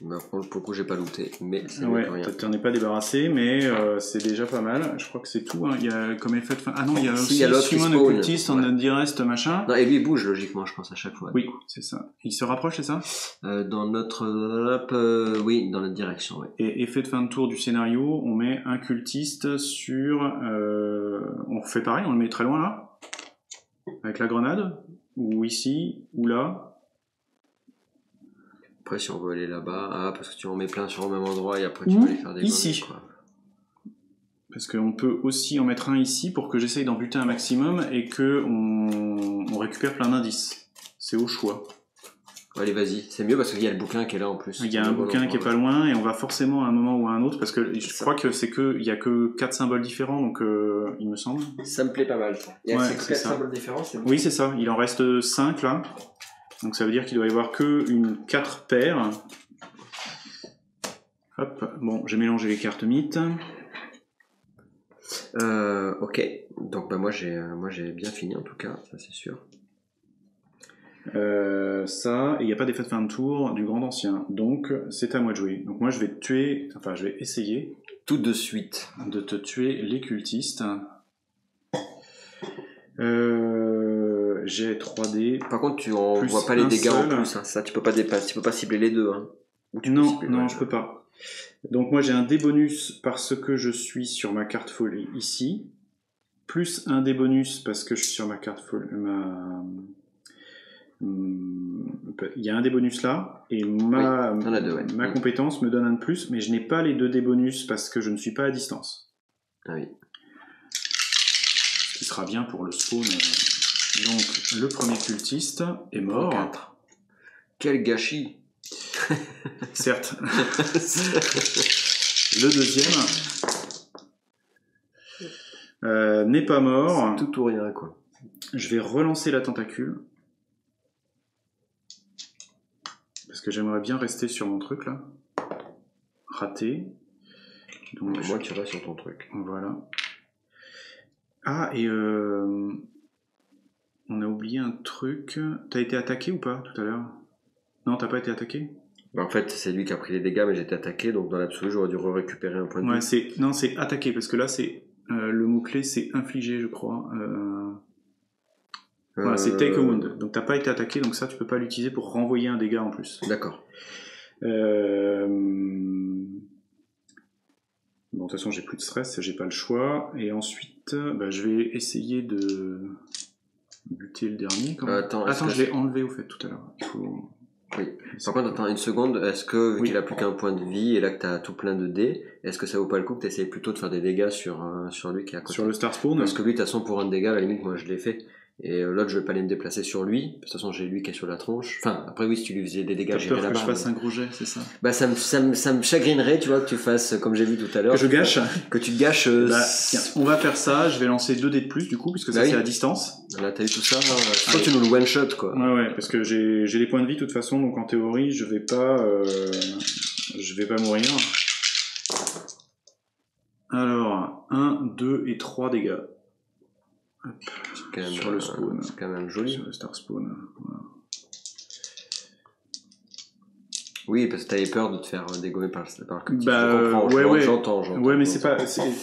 Bah, pour le coup, j'ai pas looté, mais c'est ouais, rien. T'en es pas débarrassé, mais c'est déjà pas mal. Je crois que c'est tout. Hein. Il y a comme effet de fin. Ah non, il y a aussi Summon Occultist en Undirest machin. Non, et lui il bouge logiquement, je pense, à chaque fois. Oui, c'est ça. Il se rapproche, c'est ça dans notre oui, dans notre direction. Ouais. Et effet de fin de tour du scénario, on met un cultiste sur. On refait pareil, on le met très loin là, avec la grenade, ou ici, ou là. Après, si on veut aller là-bas, parce que tu en mets plein sur le même endroit et après tu vas aller faire des ici. gommes, quoi. Parce qu'on peut aussi en mettre un ici pour que j'essaye d'en buter un maximum et que on récupère plein d'indices. C'est au choix. Allez, vas-y. C'est mieux parce qu'il y a le bouquin qui est là en plus. Il y a un bouquin qui est pas loin et on va forcément à un moment ou à un autre parce que je crois que il y a que 4 symboles différents, donc il me semble. Ça me plaît pas mal. Il y a Ouais, 4 symboles différents, c'est bon. Oui, c'est ça. Il en reste 5 là. Donc ça veut dire qu'il doit y avoir que 4 paires. Hop. Bon, j'ai mélangé les cartes mythes. Ok. Donc bah, moi j'ai bien fini en tout cas, ça c'est sûr. Ça, et il n'y a pas d'effet de fin de tour du grand ancien, donc c'est à moi de jouer. Donc moi je vais je vais essayer tout de suite de te tuer les cultistes. J'ai 3D. Par contre tu en vois pas les dégâts en plus, hein. Ça tu peux pas cibler les deux. Hein. Non, je peux pas. Donc moi j'ai un dé bonus parce que je suis sur ma carte folie ici, plus un dé bonus parce que je suis sur ma carte folie. Il y a un des bonus là et ma compétence me donne un de plus, mais je n'ai pas les 2 des bonus parce que je ne suis pas à distance. Ah oui. Ce qui sera bien pour le spawn. Donc le premier cultiste est mort. 4. Quel gâchis. Certes. Le deuxième n'est pas mort. C'est tout ou rien quoi. Je vais relancer la tentacule. Parce que j'aimerais bien rester sur mon truc là. Raté. Donc moi tu vas sur ton truc. Voilà. Ah, et on a oublié un truc. T'as été attaqué ou pas tout à l'heure? Non, t'as pas été attaqué? Bah, en fait, c'est lui qui a pris les dégâts, mais j'étais attaqué, donc dans l'absolu, j'aurais dû récupérer un point de vie. Non, c'est attaqué, parce que là, c'est le mot-clé, c'est infligé, je crois. Voilà, c'est take a wound. Donc t'as pas été attaqué, donc ça, tu peux pas l'utiliser pour renvoyer un dégât en plus. D'accord. Bon, de toute façon, j'ai plus de stress, j'ai pas le choix. Et ensuite, je vais essayer de buter le dernier. Attends, je l'ai enlevé au fait tout à l'heure. Oui. Par contre, attends une seconde. Est-ce que, vu qu'il a plus qu'un point de vie et là que t'as tout plein de dés, est-ce que ça vaut pas le coup que t'essayes plutôt de faire des dégâts sur lui qui est à côté? Sur le star spawn? Parce que lui, de toute façon, pour un dégât, à la limite, moi je l'ai fait. Et l'autre, je vais pas aller me déplacer sur lui. De toute façon, j'ai lui qui est sur la tronche. Enfin, après, oui, si tu lui faisais des dégâts, j'irais là-bas. T'as peur que je fasse un gros jet, c'est ça? Bah, ça me chagrinerait, tu vois, que tu fasses, comme j'ai vu tout à l'heure. Que je gâche? Que tu gâches. Tiens, on va faire ça. Je vais lancer 2 dés de plus, du coup, puisque ça, c'est à distance. Là, t'as eu tout ça. Soit tu nous le one shot, quoi. Ouais, parce que j'ai les points de vie, de toute façon, donc en théorie, je vais pas mourir. Alors, 1, 2 et 3 dégâts. Même, sur le spawn. C'est quand même joli. Sur le star spawn. Voilà. Oui, parce que t'avais peur de te faire dégommer par le cultiste. J'entends. Ouais, mais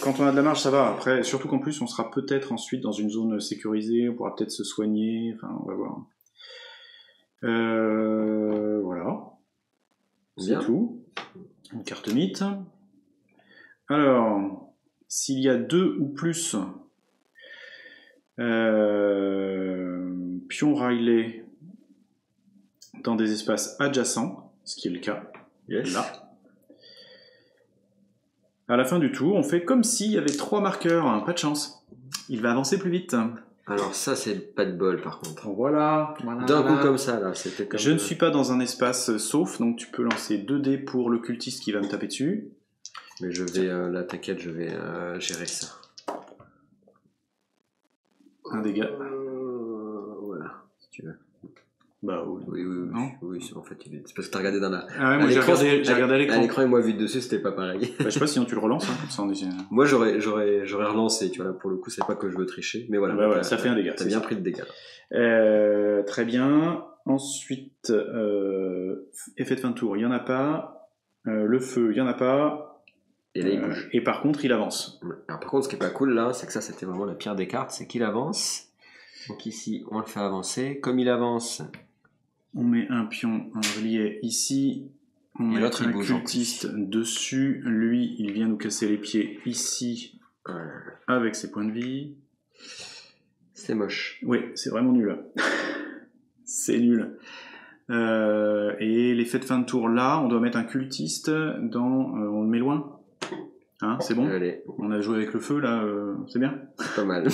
quand on a de la marge, ça va. Après, surtout qu'en plus, on sera peut-être ensuite dans une zone sécurisée, on pourra peut-être se soigner, enfin, on va voir. Voilà. C'est tout. Une carte mythe. Alors, s'il y a 2 ou plus pions Riley dans des espaces adjacents, ce qui est le cas là. À la fin du tour, on fait comme s'il y avait 3 marqueurs, pas de chance. Il va avancer plus vite. Alors ça, c'est pas de bol par contre. Voilà. D'un coup comme ça, là. Je ne suis pas dans un espace sauf, donc tu peux lancer 2 dés pour le cultiste qui va me taper dessus. Mais je vais, là t'inquiète, je vais gérer ça. Un dégât. Voilà, si tu veux. Bah oui. Oui, en fait, c'est parce que t'as regardé dans la. Ah ouais, moi j'ai regardé à l'écran. À l'écran et moi vu dessus, c'était pas pareil. Je sais pas, sinon tu le relances, comme ça on est. Moi j'aurais relancé, tu vois, là pour le coup, c'est pas que je veux tricher, mais voilà. Ça fait un dégât. T'as bien pris le dégât. Très bien. Ensuite, effet de fin de tour, il y en a pas. Le feu, il y en a pas. Et là, il bouge. Et par contre, il avance. Alors, par contre, ce qui est pas cool là, c'est que ça, c'était vraiment la pire des cartes, c'est qu'il avance. Donc ici, on le fait avancer. Comme il avance, on met un pion en relié ici. On met un cultiste dessus. Lui, il vient nous casser les pieds ici avec ses points de vie. C'est moche. Oui, c'est vraiment nul. C'est nul. Et l'effet de fin de tour là, on doit mettre un cultiste dans... on le met loin. Hein, c'est bon. Allez. On a joué avec le feu là, c'est bien. C'est pas mal.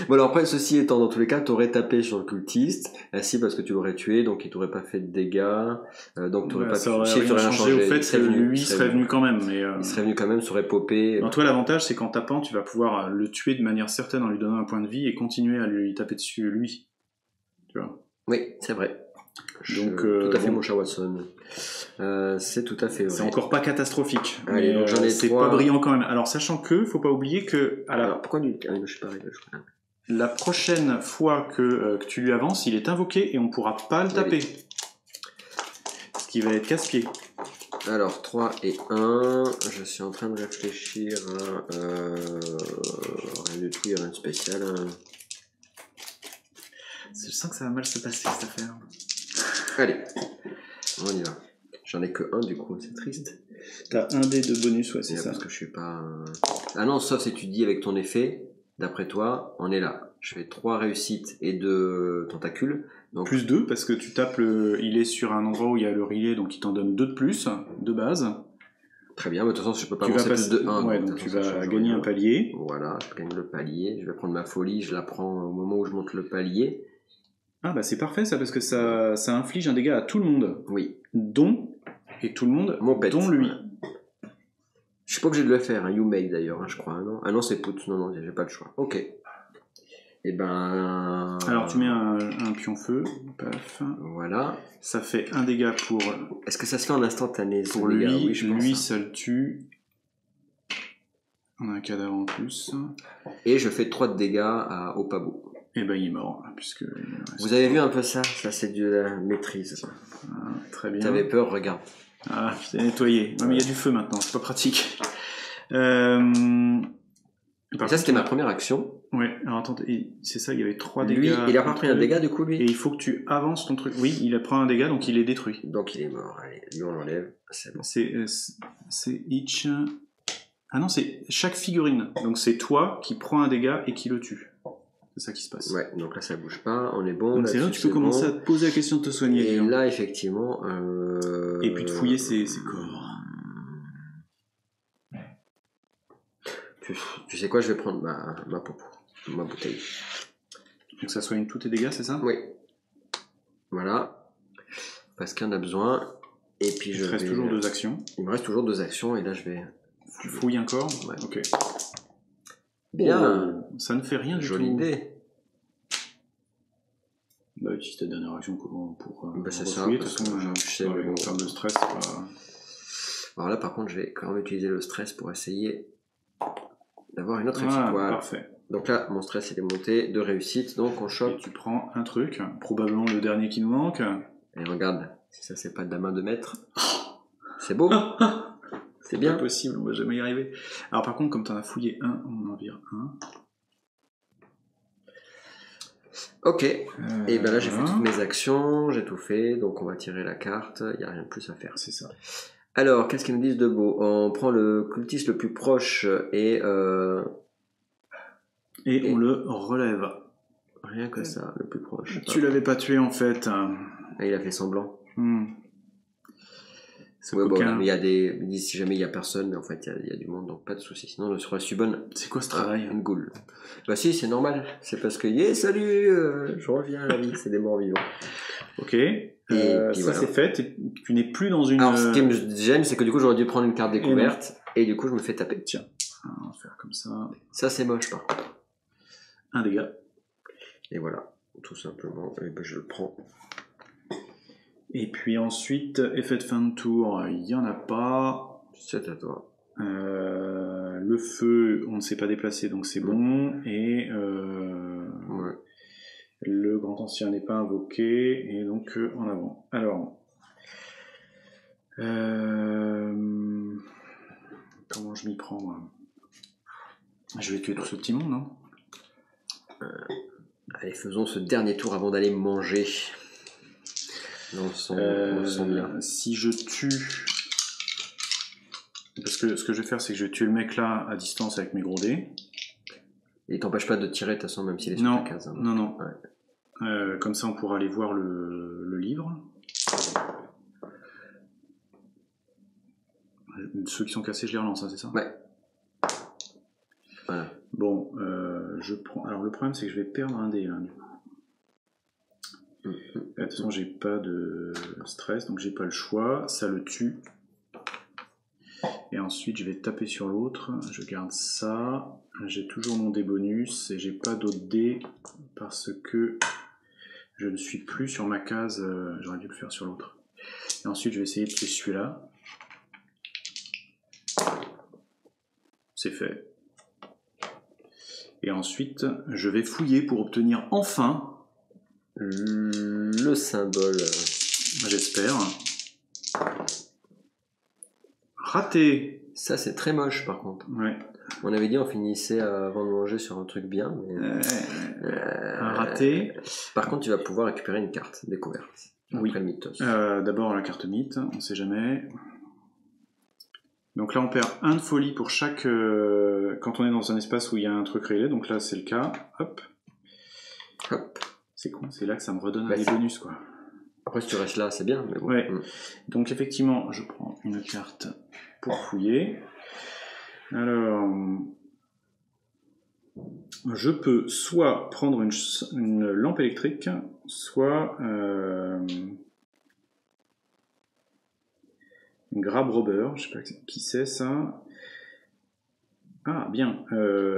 Bon alors après, ceci étant, dans tous les cas, t'aurais tapé sur le cultiste, ainsi parce que tu l'aurais tué, donc il t'aurait pas fait de dégâts, donc t'aurais pas ça aurait pu, rien changé au fait que lui serait venu quand même. Mais, il serait venu quand même, ça aurait popé. toi, l'avantage, c'est qu'en tapant, tu vas pouvoir le tuer de manière certaine en lui donnant un point de vie et continuer à lui taper dessus lui. Tu vois. Oui, c'est vrai. Donc, tout à fait, mon cher Watson. C'est tout à fait vrai. C'est encore pas catastrophique. Allez, mais j'en ai c'est 3. pas brillant quand même. Alors, sachant que, faut pas oublier que... Alors, pourquoi lui... je sais pas, la prochaine fois que tu lui avances, il est invoqué et on pourra pas le taper. Ce qui va être casse-pied. Alors, 3 et 1. Je suis en train de réfléchir à... rien du tout, il y a rien de spécial. Hein. Je sens que ça va mal se passer, cette affaire. Allez, on y va. J'en ai que 1 du coup, c'est triste. T'as un dé de bonus, ouais, c'est ça. Parce que je suis pas... Ah non, sauf si tu dis avec ton effet, d'après toi, on est là. Je fais 3 réussites et 2 tentacules. Donc... Plus 2, parce que tu tapes il est sur un endroit où il y a le relais, donc il t'en donne 2 de plus, de base. Très bien, mais de toute façon, je peux pas avancer plus de 1. Ouais, donc tu vas gagner un palier. Voilà, je gagne le palier. Je vais prendre ma folie, je la prends au moment où je monte le palier. Ah bah c'est parfait ça, parce que ça inflige un dégât à tout le monde. Oui. Dont, et tout le monde, dont lui. Je suis pas obligé de le faire, hein. You make d'ailleurs, hein, je crois. Non ah non, c'est put. Non, j'ai pas le choix. Ok. Et ben... Alors tu mets un pion feu, paf. Voilà. Ça fait un dégât pour... Est-ce que ça se fait en instantané pour lui, oui, lui ça le tue. On a un cadavre en plus. Et je fais 3 de dégâts au pabot. Et ben il est mort, puisque... Vous avez vu un peu ça? Ça c'est de la maîtrise. Ah, très bien. T'avais peur, regarde. Ah, je t'ai nettoyé. Ouais, mais il y a du feu maintenant, c'est pas pratique. Ça c'était ma première action. Ouais, alors attends, c'est ça, il y avait 3 dégâts. Lui, il a pas pris un dégât du coup, lui? Et il faut que tu avances ton truc. Oui, il a pris un dégât, donc il est détruit. Donc il est mort, allez, lui on l'enlève, c'est bon. C'est each... Ah non, c'est chaque figurine. Donc c'est toi qui prends un dégât et qui le tue. C'est ça qui se passe. Ouais, donc là ça bouge pas, on est bon. Donc c'est là où tu peux commencer à te poser la question de te soigner. Et là effectivement... Et puis de fouiller ses corps. Tu sais quoi, je vais prendre ma popo, ma bouteille. Donc ça soigne tous tes dégâts, c'est ça? Oui. Voilà. Parce qu'il y en a besoin. Et puis il te reste toujours 2 actions. Il me reste toujours 2 actions et là je vais... Tu fouilles un corps? Ouais. Ok. Bien. Ça ne fait rien du tout. Jolie idée. Bah utilise ta dernière action pour c'est ça. De toute façon, je sais, en termes de stress, c'est pas... Alors là par contre je vais quand même utiliser le stress pour essayer d'avoir une autre étoile. Parfait. Donc là mon stress il est monté, 2 réussites, donc on chope. Et tu prends un truc, probablement le dernier qui nous manque. Et regarde, si ça c'est pas de la main de maître. C'est beau. C'est bien. C'est possible, on va jamais y arriver. Alors par contre, comme tu en as fouillé un, on en vire un. Ok. Et ben là j'ai fait toutes mes actions, j'ai tout fait, donc on va tirer la carte, il n'y a rien de plus à faire. C'est ça. Alors, qu'est-ce qu'ils nous disent de beau? On prend le cultiste le plus proche et on le relève. Rien que ça, le plus proche. Tu l'avais pas tué en fait. Ah, il a fait semblant. Ouais, bon, il y a des... Il dit si jamais il y a personne, mais en fait il y a du monde, donc pas de soucis. Sinon, sur la Subonne... C'est quoi ce travail? Une goule. Bah si, c'est normal. C'est parce que, salut, je reviens à la vie, c'est des morts vivants. Ok. Et ça voilà. C'est fait, tu n'es plus dans une... Alors ce qui me gêne, c'est que du coup j'aurais dû prendre une carte découverte, et du coup je me fais taper. Tiens, on va faire comme ça. Ça c'est moche par contre. Un dégât. Et voilà, tout simplement, et ben, je le prends. Et puis ensuite, effet de fin de tour, il n'y en a pas. C'est à toi. Le feu, on ne s'est pas déplacé, donc c'est bon. Et ouais. Le grand ancien n'est pas invoqué, et donc en avant. Alors, comment je m'y prends moi? Je vais tuer tout ce petit monde, non? Allez, faisons ce dernier tour avant d'aller manger. On sent bien. Si je tue... Parce que ce que je vais faire, c'est que je vais tuer le mec là à distance avec mes gros dés. Et il t'empêche pas de tirer de toute façon, même s'il est sur ta case. Hein. Non. Ouais. Comme ça, on pourra aller voir le livre. Ceux qui sont cassés, je les relance, hein, c'est ça? Ouais. Voilà. Bon, je prends. Alors, le problème, c'est que je vais perdre un dé, là, du coup. De toute façon, j'ai pas de stress, donc j'ai pas le choix. Ça le tue. Et ensuite, je vais taper sur l'autre. Je garde ça. J'ai toujours mon dé bonus et j'ai pas d'autre dé parce que je ne suis plus sur ma case. J'aurais dû le faire sur l'autre. Et ensuite, je vais essayer de tuer celui-là. C'est fait. Et ensuite, je vais fouiller pour obtenir enfin le symbole. J'espère. Raté. Ça, c'est très moche, par contre. Ouais. On avait dit on finissait avant de manger sur un truc bien. Mais... un raté. Par contre, tu vas pouvoir récupérer une carte découverte. Oui. Après le mythos. D'abord la carte mythe, on sait jamais. Donc là, on perd 1 de folie pour chaque... quand on est dans un espace où il y a un truc réglé. Donc là, c'est le cas. Hop. Hop. C'est con, c'est là que ça me redonne des bonus, quoi. Après, si tu restes là, c'est bien. Mais bon. Ouais. Donc effectivement, je prends une carte pour fouiller. Alors... je peux soit prendre une lampe électrique, soit une grab robber, je sais pas qui c'est ça. Ah bien,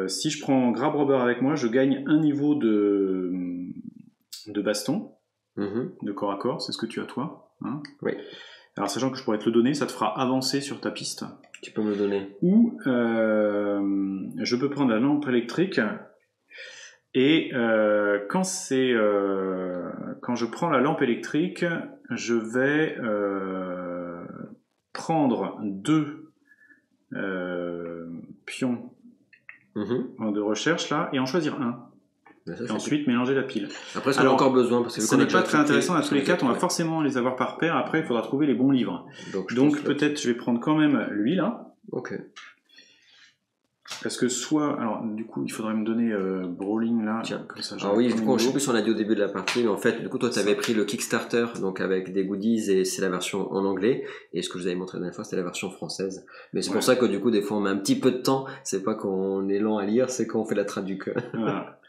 si je prends grab robber avec moi, je gagne un niveau de baston, de corps à corps, c'est ce que tu as toi, hein? Oui. Alors sachant que je pourrais te le donner, ça te fera avancer sur ta piste. Tu peux me le donner. Ou je peux prendre la lampe électrique. Et quand je prends la lampe électrique, je vais prendre 2 pions de recherche là et en choisir un. Et ensuite mélanger la pile. Après, on a encore besoin parce que ce n'est pas très intéressant à tous les 4. On va forcément les avoir par paire. Après, il faudra trouver les bons livres. Donc peut-être je vais prendre quand même lui là. Ok. Parce que soit, alors du coup il faudrait me donner Brawling là. Tiens. Comme ça, alors oui, du coup, je sais plus si on a dit au début de la partie, mais en fait, du coup, toi, tu avais pris le Kickstarter, donc avec des goodies, et c'est la version en anglais. Et ce que je vous avais montré la dernière fois, c'était la version française. Mais c'est pour ça que du coup, des fois, on met un petit peu de temps. C'est pas qu'on est lent à lire, c'est qu'on fait la traduction. Voilà.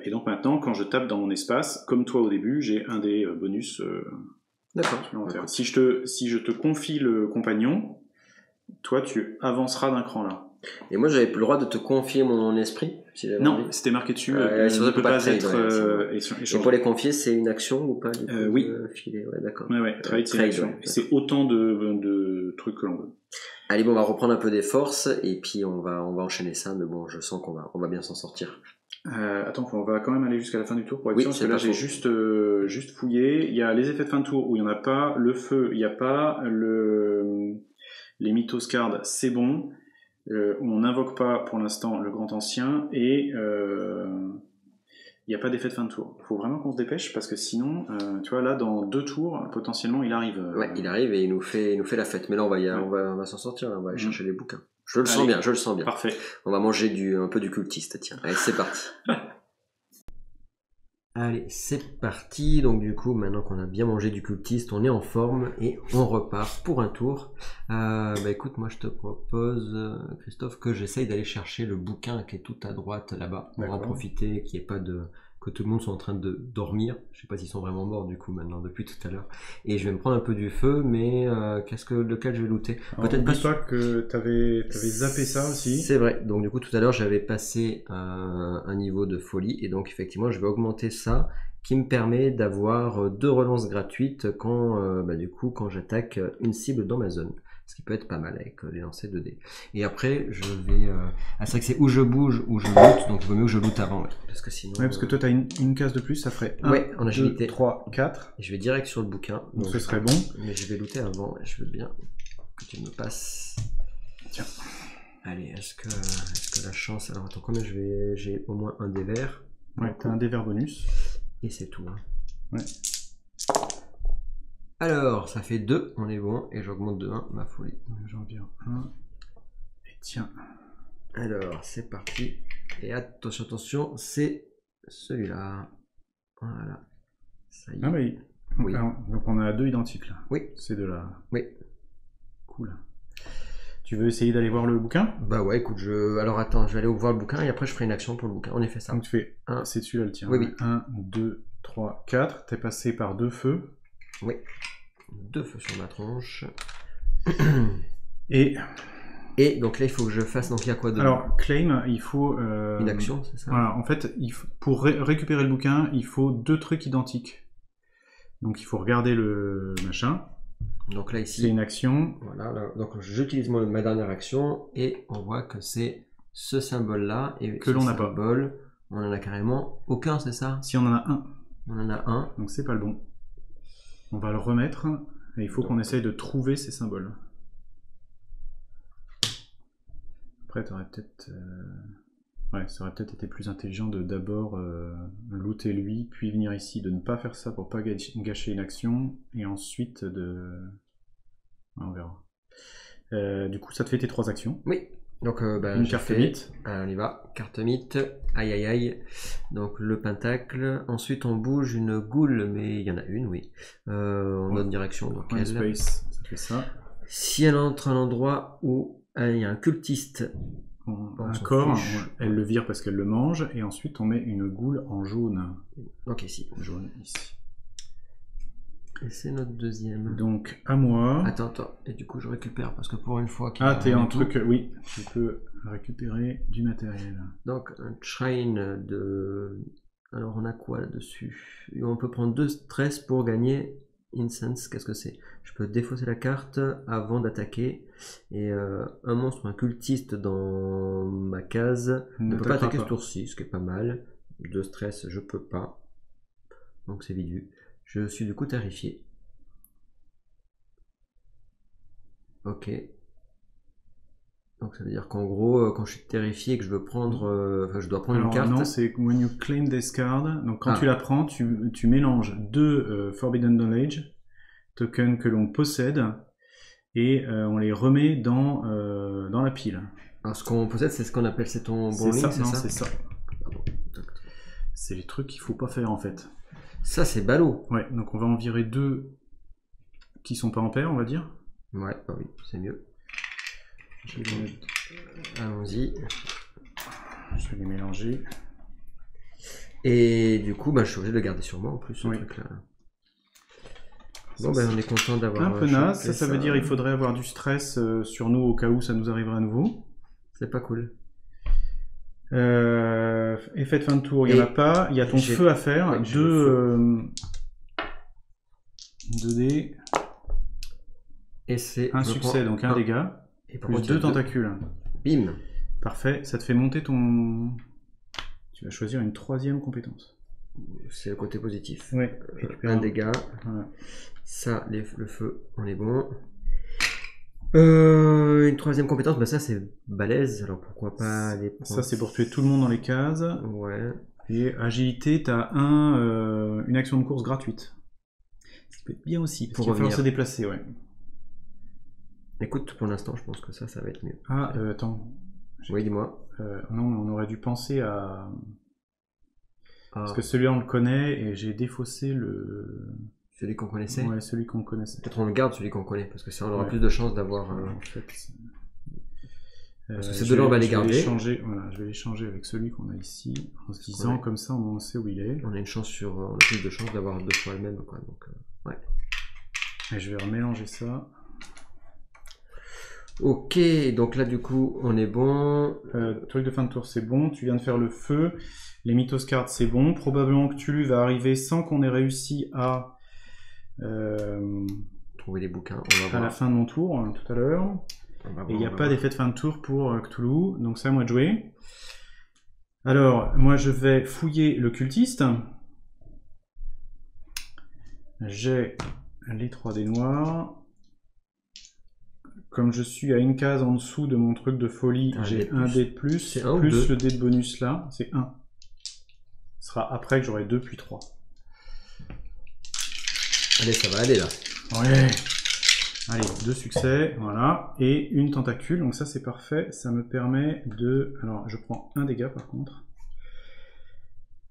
Et donc maintenant, quand je tape dans mon espace, comme toi au début, j'ai un des bonus. D'accord. Si je te confie le compagnon, toi, tu avanceras d'un cran là. Et moi, j'avais plus le droit de te confier mon esprit si non, c'était marqué dessus. Ça ne peut pas être et pour les confier, c'est une action ou pas oui. Filer. Ouais, d'accord. Ouais, trade, c'est une action. C'est autant de trucs que l'on veut. Allez, bon, on va reprendre un peu des forces et puis on va enchaîner ça. Mais bon, je sens qu'on va bien s'en sortir. Attends, on va quand même aller jusqu'à la fin du tour pour être sûr, parce que là j'ai juste fouillé. Il y a les effets de fin de tour où il n'y en a pas, le feu, il n'y a pas, les mythos cards, c'est bon. On n'invoque pas pour l'instant le grand ancien et il n'y a pas d'effet de fin de tour. Il faut vraiment qu'on se dépêche parce que sinon, tu vois, là dans 2 tours, potentiellement il arrive. Ouais, il arrive et il nous fait la fête. Mais là on va s'en sortir, là. On va aller chercher les bouquins. Je le sens bien. Parfait. On va manger un peu du cultiste, tiens. Allez, c'est parti. Allez, c'est parti. Donc du coup, maintenant qu'on a bien mangé du cultiste, on est en forme et on repart pour un tour. Écoute, moi je te propose, Christophe, que j'essaye d'aller chercher le bouquin qui est tout à droite là-bas. On va en profiter, qu'il n'y ait pas que tout le monde soit en train de dormir. Je sais pas s'ils sont vraiment morts du coup maintenant depuis tout à l'heure. Et je vais me prendre un peu du feu, mais lequel je vais looter? Peut-être pas que t'avais zappé ça aussi. C'est vrai. Donc du coup tout à l'heure j'avais passé un niveau de folie et donc effectivement je vais augmenter ça, qui me permet d'avoir 2 relances gratuites quand j'attaque une cible dans ma zone. Ce qui peut être pas mal avec les lancers 2D. Et après, je vais... c'est vrai que c'est où je bouge, où je loot, donc il vaut mieux que je loot avant. Ouais, parce que sinon... Ouais, parce que toi, t'as une case de plus, ça ferait 1, en agilité. 2, 3, 4. Et je vais direct sur le bouquin. Donc ce serait bon. Mais je vais looter avant, et je veux bien que tu me passes... Tiens. Allez, est-ce que la chance... Alors attends, combien j'ai au moins un dé vert. Ouais, t'as un dé vert bonus. Et c'est tout. Hein. Ouais. Alors, ça fait 2, on est bon, et j'augmente de 1 ma folie. J'en viens 1. Et tiens. Alors, c'est parti. Et attention, c'est celui-là. Voilà. Ça y est. Ah oui. Oui. Alors, donc on a 2 identiques là. Oui. C'est de là. Oui. Cool. Tu veux essayer d'aller voir le bouquin? Bah ouais, écoute, alors attends, je vais aller voir le bouquin et après je ferai une action pour le bouquin. On est fait ça. Donc tu fais, c'est celui-là le tien. Oui, oui. 1, 2, 3, 4. T'es passé par 2 feux. Oui. 2 feux sur ma tronche. Et donc là, il faut que je fasse. Donc il y a quoi de. Alors, claim, il faut. Une action, c'est ça? Voilà, en fait, pour récupérer le bouquin, il faut 2 trucs identiques. Donc il faut regarder le machin. Donc là, ici. C'est une action. Voilà, là, donc j'utilise ma dernière action et on voit que c'est ce symbole-là. Et que l'on n'a pas. On en a carrément aucun, c'est ça? Si on en a un. On en a un. Donc c'est pas le bon. On va le remettre et il faut qu'on essaye de trouver ces symboles. Après, t'aurais peut-être... Ouais, ça aurait peut-être été plus intelligent de d'abord looter lui, puis venir ici, de ne pas faire ça pour pas gâcher une action, et ensuite de... Ouais, on verra. Du coup, ça te fait tes 3 actions. Oui. Donc, une carte mythe. On y va. Carte mythe. Aïe aïe aïe. Donc, le pentacle. Ensuite, on bouge une goule, mais il y en a une, oui. En autre direction. Donc, elle... space, ça fait ça. Si elle entre à un endroit où il y a un cultiste... Un corps, elle le vire parce qu'elle le mange, et ensuite on met une goule en jaune. Ok, ici. Jaune, ici. Et c'est notre deuxième. Donc, à moi. Attends. Et du coup, je récupère, parce que pour une fois... t'es un truc... Oui, tu peux récupérer du matériel. Donc, un shrine de... Alors, on a quoi là-dessus? On peut prendre 2 stress pour gagner... Incense, qu'est-ce que c'est? Je peux défausser la carte avant d'attaquer et un monstre, un cultiste dans ma case ne peut pas attaquer ce tour-ci, ce qui est pas mal. De stress, je peux pas, donc c'est vite vu. Je suis du coup terrifié. Ok. Donc ça veut dire qu'en gros, quand je suis terrifié et que je veux prendre, je dois prendre une carte. Non, c'est when you claim this card. Donc quand tu la prends, tu mélanges 2 Forbidden Knowledge tokens que l'on possède et on les remet dans la pile. Alors ce qu'on possède, c'est ce qu'on appelle, c'est ton bon link, c'est ça? C'est ça. C'est les trucs qu'il faut pas faire en fait. Ça c'est ballot. Ouais, donc on va en virer 2 qui sont pas en paire, on va dire. Ouais, bah oui, c'est mieux. Allons-y. Je vais les mélanger. Et du coup, je suis obligé de le garder sur moi en plus, ce truc-là. Bon, on est content d'avoir... Un peu naze, ça veut dire qu'il faudrait avoir du stress sur nous au cas où ça nous arriverait à nouveau. C'est pas cool. Effet de fin de tour, il n'y en a pas. Il y a ton feu à faire. 2 dés. Et c'est... Un succès, donc un dégât. Et plus 2 tentacules. Bim. Parfait, ça te fait monter ton... Tu vas choisir une 3e compétence. C'est le côté positif. Ouais. Un dégât. Voilà. Ça, le feu, on est bon. Une 3e compétence, ça c'est balèze, alors pourquoi pas les Ça c'est pour tuer tout le monde dans les cases. Ouais. Et agilité, t'as une action de course gratuite. Ça peut être bien aussi, parce qu'il va falloir se déplacer, ouais. Écoute, pour l'instant, je pense que ça va être mieux. Ah, attends. Oui, dis-moi. Non, mais on aurait dû penser à... Parce que celui-là, on le connaît, et j'ai défaussé le... Celui qu'on connaissait? Ouais, celui qu'on connaissait. Peut-être on le garde, celui qu'on connaît, parce que ça, on aura plus de chances d'avoir... En fait... Parce que ces deux-là, on va les garder. Je vais les changer avec celui qu'on a ici, en se disant, comme ça, on sait où il est. On a une chance sur... On a plus de chances d'avoir 2 fois le même, quoi, donc... ouais. Et je vais remélanger ça. Ok, donc là du coup on est bon. Truc de fin de tour c'est bon, tu viens de faire le feu. Les mythos cards c'est bon. Probablement que Tulu va arriver sans qu'on ait réussi à trouver les bouquins. À la fin de mon tour, tout à l'heure. Et il n'y a pas d'effet de fin de tour pour Cthulhu, donc c'est à moi de jouer. Alors, moi je vais fouiller le cultiste. J'ai les 3 dés noirs. Comme je suis à une case en dessous de mon truc de folie, j'ai un dé de plus, plus le dé de bonus là, c'est 1. Ce sera après que j'aurai 2 puis 3. Allez, ça va aller là. Ouais. Allez, 2 succès, voilà, et une tentacule, donc ça c'est parfait, ça me permet de... Alors, je prends un dégât par contre.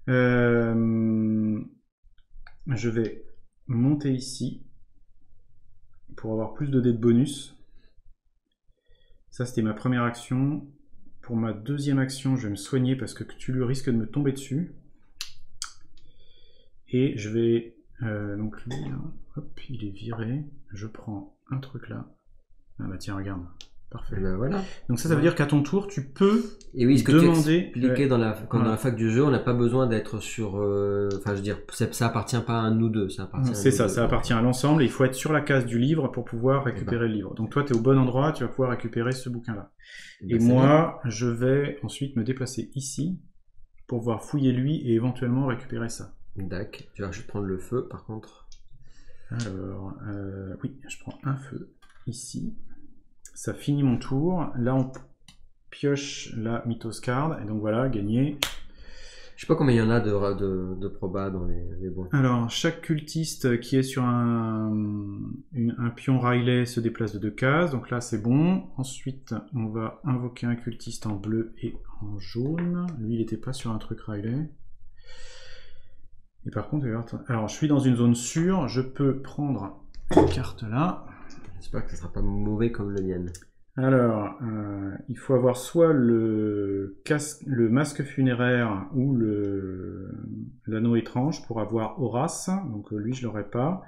Je vais monter ici pour avoir plus de dés de bonus. Ça, c'était ma première action. Pour ma deuxième action, je vais me soigner parce que Cthulhu risque de me tomber dessus. Et je vais... donc lui, là, hop, il est viré. Je prends un truc là. Ah bah tiens, regarde. Parfait. Ben voilà. Donc ça veut dire qu'à ton tour, tu peux et oui, ce que demander... tu expliquais dans la fac du jeu, on n'a pas besoin d'être sur... Enfin, je veux dire, ça appartient pas à nous deux. C'est ça, ça appartient à l'ensemble. Et il faut être sur la case du livre pour pouvoir récupérer le livre. Donc toi, tu es au bon endroit, tu vas pouvoir récupérer ce bouquin-là. Et moi, je vais ensuite me déplacer ici pour pouvoir fouiller lui et éventuellement récupérer ça. D'accord. Tu vas juste prendre le feu, par contre. Alors, oui, je prends un feu ici. Ça finit mon tour. Là, on pioche la Mythos card. Et donc voilà, gagné. Je sais pas combien il y en a de probas dans les bons. Alors, chaque cultiste qui est sur un pion Riley se déplace de 2 cases. Donc là, c'est bon. Ensuite, on va invoquer un cultiste en bleu et en jaune. Lui, il n'était pas sur un truc Riley. Et par contre, alors je suis dans une zone sûre. Je peux prendre une carte là. J'espère que ça sera pas mauvais comme le mien. Alors, il faut avoir soit le masque funéraire ou l'anneau étrange pour avoir Horace. Donc lui, je l'aurai pas.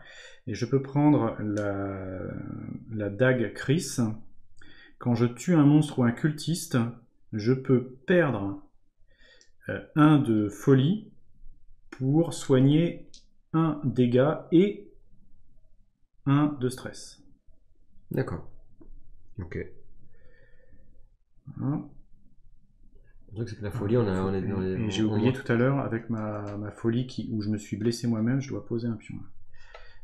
Et je peux prendre la dague Chris. Quand je tue un monstre ou un cultiste, je peux perdre 1 de folie pour soigner 1 dégât et 1 de stress. D'accord. Ok. Voilà. Le truc, c'est que la folie, Et j'ai oublié tout à l'heure, avec ma folie où je me suis blessé moi-même, je dois poser un pion.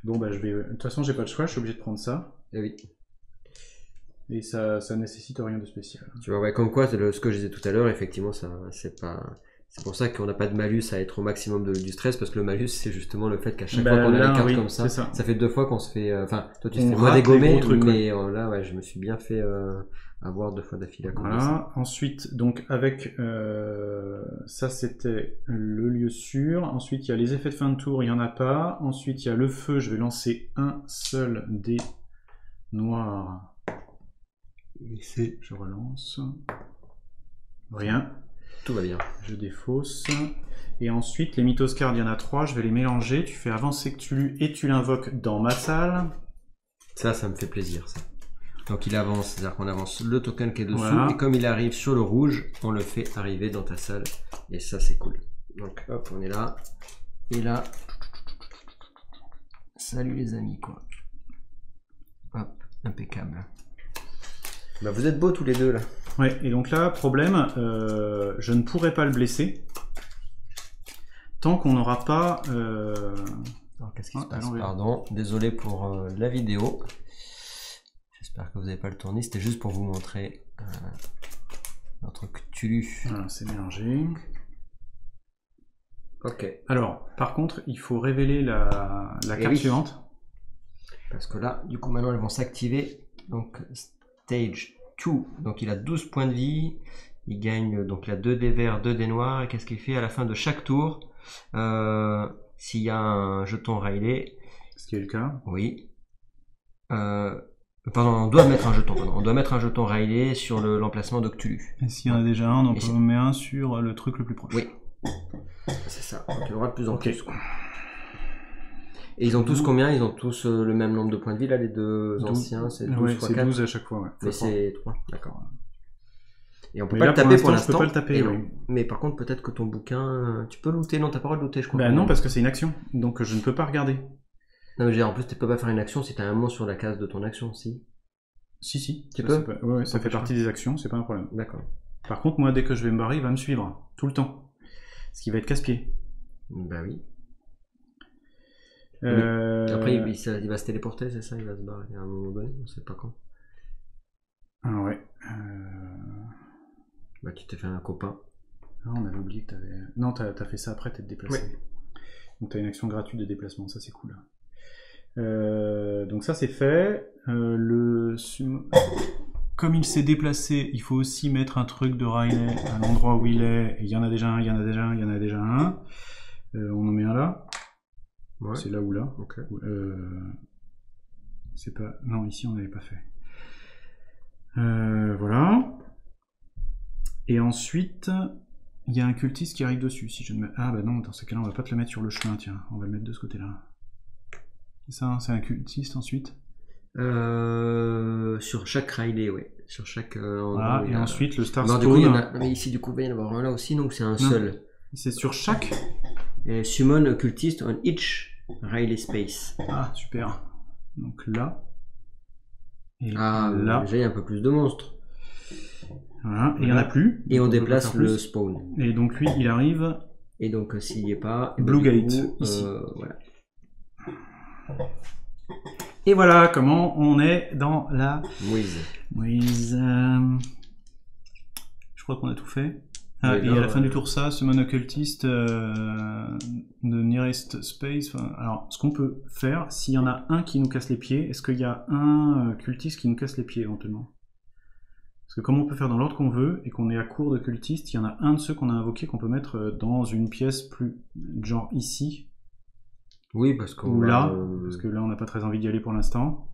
Bon, bah, de toute façon, j'ai pas le choix, je suis obligé de prendre ça. Et oui. Et ça nécessite rien de spécial. Tu vois, ouais, comme quoi, ce que je disais tout à l'heure, effectivement, c'est pas. C'est pour ça qu'on n'a pas de malus à être au maximum du stress, parce que le malus, c'est justement le fait qu'à chaque fois qu'on a les cartes comme ça, ça fait 2 fois qu'on se fait. Enfin, toi, tu te fais moins dégommer, mais là, ouais, je me suis bien fait avoir 2 fois d'affilée à cause de ça. Ensuite, donc, avec ça, c'était le lieu sûr. Ensuite, il y a les effets de fin de tour, il n'y en a pas. Ensuite, il y a le feu, je vais lancer un seul dé noir. Ici, je relance. Rien. Tout va bien. Je défausse. Et ensuite, les Mythos cards, il y en a 3. Je vais les mélanger. Tu fais avancer Cthulhu et tu l'invoques dans ma salle. Ça me fait plaisir, ça. Donc il avance, c'est-à-dire qu'on avance le token qui est dessous. Voilà. Et comme il arrive sur le rouge, on le fait arriver dans ta salle. Et ça, c'est cool. Donc hop, on est là. Et là... Salut les amis, quoi. Hop, impeccable. Bah, vous êtes beaux tous les deux, là. Ouais, et donc là, problème, je ne pourrai pas le blesser tant qu'on n'aura pas... Alors, qu'est-ce qui se passe? Pardon, désolé pour la vidéo. J'espère que vous n'avez pas le tourné. C'était juste pour vous montrer notre Cthulhu. Voilà, c'est mélangé. Ok. Alors, par contre, il faut révéler la carte suivante. Parce que là, du coup, maintenant, elles vont s'activer. Donc, stage 2, donc il a 12 points de vie, il gagne donc la 2 dés verts, 2 dés noirs, et qu'est-ce qu'il fait à la fin de chaque tour? S'il y a un jeton Riley, ce qui est le cas, oui, pardon, on doit mettre un jeton, on doit mettre un jeton Riley sur l'emplacement de Cthulhu. Et s'il y en a déjà un, donc on met un sur le truc le plus proche. Oui, c'est ça, donc il y aura de plus en plus. Quoi. Et ils ont tous combien? Ils ont tous le même nombre de points de vie, là, les deux anciens, c'est 12 ouais, fois 4. 12 à chaque fois, ouais. Mais c'est 3, d'accord. Et on peut mais pas là, le taper pour l'instant. Je peux pas le taper, oui. Mais par contre, peut-être que ton bouquin, tu peux looter, non, t'as pas le droit de looter, je crois. Bah non, parce que c'est une action, donc je ne peux pas regarder. Non, mais je veux dire, en plus, tu peux pas faire une action si t'as un mot sur la case de ton action, si. Si. Tu peux? Ouais, ça fait partie des actions, c'est pas un problème. D'accord. Par contre, moi, dès que je vais me barrer, il va me suivre, tout le temps. Ce qui va être casse-pied. Bah oui. Après, il va se téléporter, c'est ça? Il va se barrer à un moment donné, on sait pas quand. Ah ouais. Bah, tu t'es fait un copain. Ah, on avait oublié que t'avais... Non, t'as fait ça après t'être déplacé. Ouais. Donc t'as une action gratuite de déplacement, ça c'est cool. Donc ça c'est fait. Comme il s'est déplacé, il faut aussi mettre un truc de Riley à l'endroit où il est. Il y en a déjà un, il y en a déjà un, il y en a déjà un. On en met un là. Ouais. C'est là ou là. Ok. C'est pas... Non, ici on n'avait pas fait. Voilà. Et ensuite, il y a un cultiste qui arrive dessus. Si je ne mets... Ah bah non, dans ce cas-là, on va pas te le mettre sur le chemin, tiens. On va le mettre de ce côté-là. C'est ça, hein, c'est un cultiste ensuite. Sur chaque Riley, ouais. Sur chaque. Voilà, et ensuite le Star Non, Spawn. du coup, il y en a... Mais ici, du coup, il va y en avoir un là aussi, donc c'est un seul. C'est sur chaque. Et summon a cultist on each Riley space. Ah, super. Donc là. Et là. Déjà, il y a un peu plus de monstres. Voilà, et il n'y en a plus. Et on déplace le spawn. Et donc lui, il arrive. Et donc, s'il n'y est pas. Blue Gate, ici. Voilà. Et voilà comment on est dans la Moïse. Je crois qu'on a tout fait. Ah, et à la fin du tour, ça, summon occultiste de nearest space. Alors, ce qu'on peut faire, s'il y en a un qui nous casse les pieds, est-ce qu'il y a un cultiste qui nous casse les pieds éventuellement? Parce que comme on peut faire dans l'ordre qu'on veut et qu'on est à court de cultistes, il y en a un de ceux qu'on a invoqué qu'on peut mettre dans une pièce plus genre ici. Oui, parce qu'on ou là, parce que là on n'a pas très envie d'y aller pour l'instant.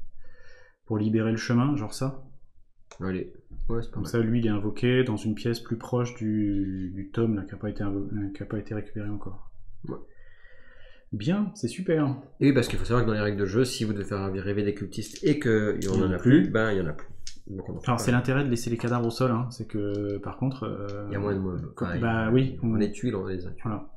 Pour libérer le chemin, genre ça. Allez, ouais, c'est pas Comme mal. ça, lui il est invoqué dans une pièce plus proche du tome là, qui n'a pas été récupéré encore. Ouais. Bien, c'est super. Et oui, parce qu'il faut savoir que dans les règles de jeu, si vous devez faire rêver des cultistes et qu'il n'y en a plus, ben il n'y en a plus. Alors c'est l'intérêt de laisser les cadavres au sol, hein. C'est que par contre... il y a moins de mobs. Bah oui. On les tue, on les a tués. Voilà.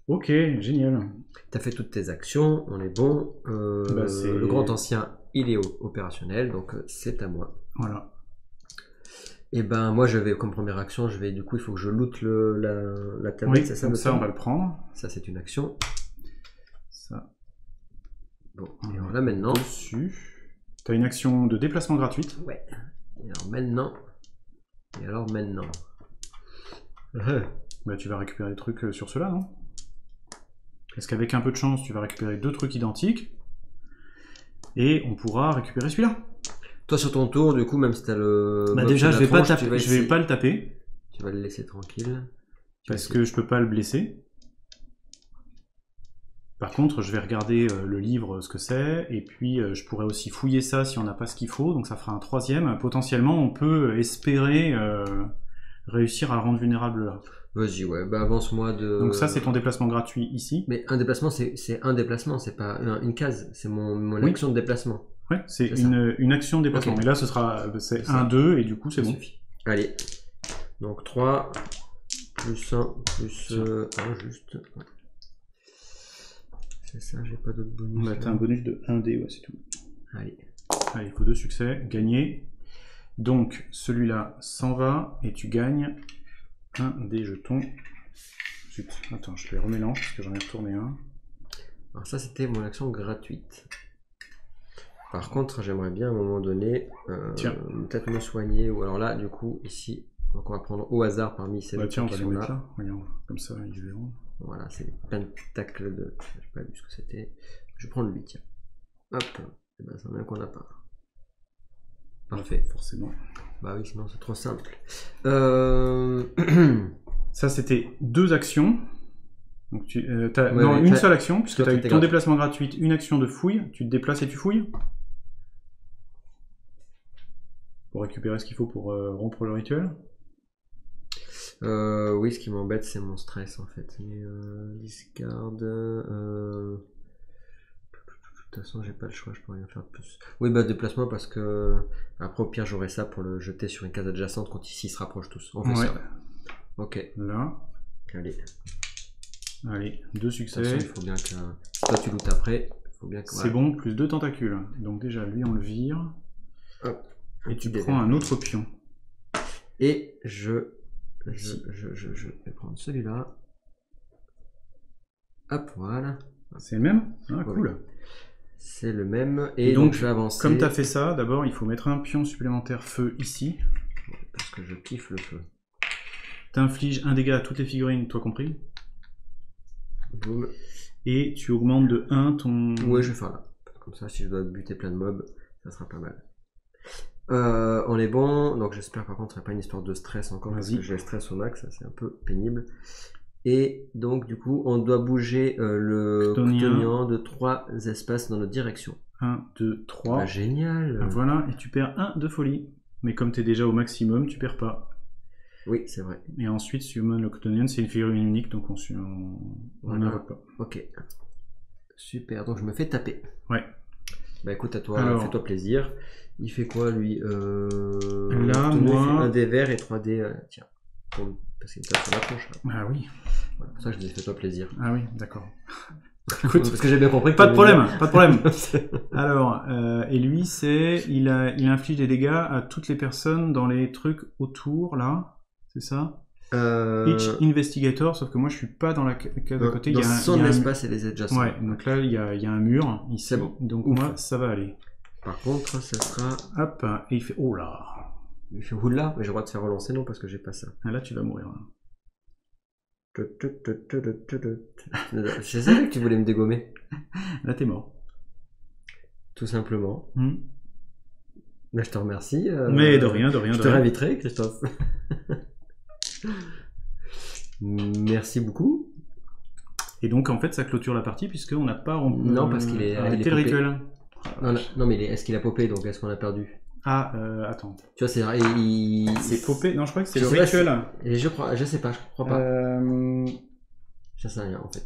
Ok, génial. T'as fait toutes tes actions, on est bon. Le grand ancien, il est opérationnel, donc c'est à moi. Voilà. Et ben moi je vais, comme première action, du coup il faut que je loot la tablette, oui, c'est ça? Comme ça on va le prendre. Ça c'est une action. Ça. Bon, et alors là maintenant... Dessus. T'as une action de déplacement gratuite. Ouais. Et alors maintenant... Bah tu vas récupérer des trucs sur cela, non? Est-ce qu'avec un peu de chance, tu vas récupérer 2 trucs identiques et on pourra récupérer celui-là. Toi sur ton tour, du coup, même si t'as le... Bah déjà, je vais pas le taper. Tu vas le laisser tranquille. Parce que je peux pas le blesser. Par contre, je vais regarder le livre, ce que c'est, et puis je pourrais aussi fouiller ça si on n'a pas ce qu'il faut, donc ça fera un 3e. Potentiellement, on peut espérer réussir à le rendre vulnérable là. Vas-y, ouais, bah avance-moi de... Donc ça, c'est ton déplacement gratuit ici. Mais un déplacement, c'est un déplacement, c'est pas une case, c'est mon action de déplacement. Ouais, c'est une action de déplacement. Okay. Mais là, c'est 1, 2, et du coup, c'est bon. Suffit. Allez, donc 3, plus 1, plus 1, juste. C'est ça, j'ai pas d'autre bonus. Bah, t'as un bonus de 1D, ouais, c'est tout. Allez. Allez, il faut 2 succès, gagner. Donc, celui-là s'en va, et tu gagnes un des jetons. Zut, attends, je les remélange, parce que j'en ai retourné un. Alors ça, c'était mon action gratuite. Par contre, j'aimerais bien à un moment donné, peut-être me soigner, ou alors là, du coup, ici, donc on va prendre au hasard parmi ces jetons qui sont là. Regarde, comme ça, ils verront. Voilà, c'est plein de tacles de... J'ai pas vu ce que c'était. Je prends lui, tiens. Hop, et ben, c'en est un qu'on n'a pas. Parfait. Ouais, forcément. Bah oui, sinon c'est trop simple. Ça, c'était 2 actions. Donc non, une seule action, puisque tu as eu ton déplacement gratuit, une action de fouille. Tu te déplaces et tu fouilles. Pour récupérer ce qu'il faut pour rompre le rituel. Oui, ce qui m'embête, c'est mon stress en fait. Mais discard. De toute façon, j'ai pas le choix, je peux rien faire de plus. Oui, bah déplacement parce que après, au pire, j'aurai ça pour le jeter sur une case adjacente quand ici ils se rapprochent tous. On fait ça. Ok. Là. Allez, 2 succès. De toute façon, il faut bien que. Si toi tu lootes après, il faut bien que. C'est bon, plus 2 tentacules. Donc déjà, lui, on le vire. Hop. Et tu prends un autre pion. Et je vais prendre celui-là. Hop, voilà. C'est le même? Ah, cool. C'est le même. Et donc je vais avancer. Comme tu as fait ça, d'abord, il faut mettre un pion supplémentaire feu ici. Parce que je kiffe le feu. T'infliges un dégât à toutes les figurines, toi compris. Boum. Et tu augmentes de 1 ton... Ouais, je vais faire là. Comme ça, si je dois buter plein de mobs, ça sera pas mal. On est bon. Donc j'espère par contre qu'il n'y a pas une histoire de stress encore. Parce que j'ai le stress au max, c'est un peu pénible. Et donc, du coup, on doit bouger le Ctonian de 3 espaces dans notre direction. 1, 2, 3. Bah, génial. Voilà, et tu perds 1 de folie. Mais comme tu es déjà au maximum, tu perds pas. Oui, c'est vrai. Et ensuite, Summon le Ctonian, c'est une figurine unique, donc on n'invoque pas. Ok. Super, donc je me fais taper. Ouais. Bah écoute, à toi, fais-toi plaisir. Il fait quoi, lui Là, moi... un dé vert et 3 dés... tiens, parce qu'il me tape sur la tronche. Là. Ah oui. Voilà, pour ça, je dis fais-toi plaisir. Ah oui, d'accord. Écoute, parce que j'ai bien compris. Pas de problème, pas de problème. Alors, et lui, il inflige des dégâts à toutes les personnes dans les trucs autour, là. C'est ça? Each Investigator, sauf que moi, je suis pas dans la case à côté. Dans son espace et les adjacents. Ouais, donc là, il y a un mur ici. C'est bon. Donc moi, ça va aller. Par contre, ça sera... Hop, et il fait... Oh là! Il fait oula, mais j'ai le droit de faire relancer, non, parce que j'ai pas ça. Ah, là, tu vas mourir. Je savais que tu voulais me dégommer. Là, t'es mort. Tout simplement. Mais je te remercie. Mais de rien, de rien. Je te réinviterai, Christophe. Merci beaucoup. Et donc, en fait, ça clôture la partie, puisqu'on n'a pas... Non, parce qu'il est... arrêté le rituel. Non, mais est-ce qu'il a popé, donc est-ce qu'on a perdu? Ah, attends. Tu vois, c'est popé. Non, je crois que c'est le rituel. Et je sais pas, je crois pas. Ça sert à rien en fait.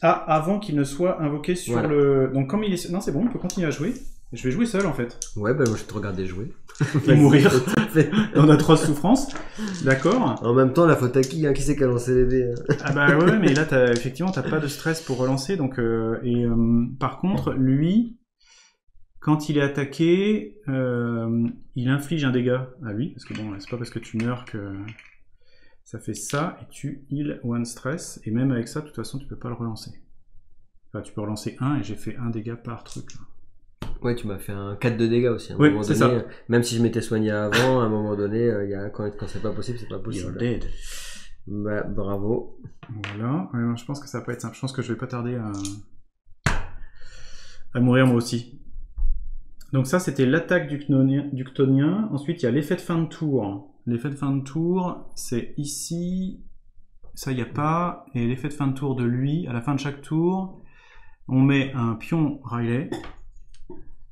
Ah, avant qu'il ne soit invoqué sur le. Donc, comme il est. Non, c'est bon, on peut continuer à jouer. Je vais jouer seul en fait. Ouais, bah moi je vais te regarder jouer. Et mourir. On a 3 souffrances. D'accord. En même temps, la faute à qui? Qui c'est qui a lancé les dés? Ah bah ouais, mais là, effectivement, t'as pas de stress pour relancer. Donc, par contre, lui. Quand il est attaqué, il inflige un dégât à lui, parce que bon, c'est pas parce que tu meurs que ça fait ça, et tu heal 1 stress, et même avec ça, de toute façon, tu peux pas le relancer. Enfin, tu peux relancer 1, et j'ai fait 1 dégât par truc. Là. Ouais, tu m'as fait un 4 de dégâts aussi. Oui, c'est ça. Même si je m'étais soigné avant, à un moment donné, quand c'est pas possible, c'est pas possible. You're dead. Bah, bravo. Voilà, je pense que ça va pas être simple. Je pense que je vais pas tarder à mourir moi aussi. Donc ça, c'était l'attaque du Ctonien. Ensuite, il y a l'effet de fin de tour. L'effet de fin de tour, c'est ici. Ça, il n'y a pas. Et l'effet de fin de tour de lui, à la fin de chaque tour, on met un pion Riley.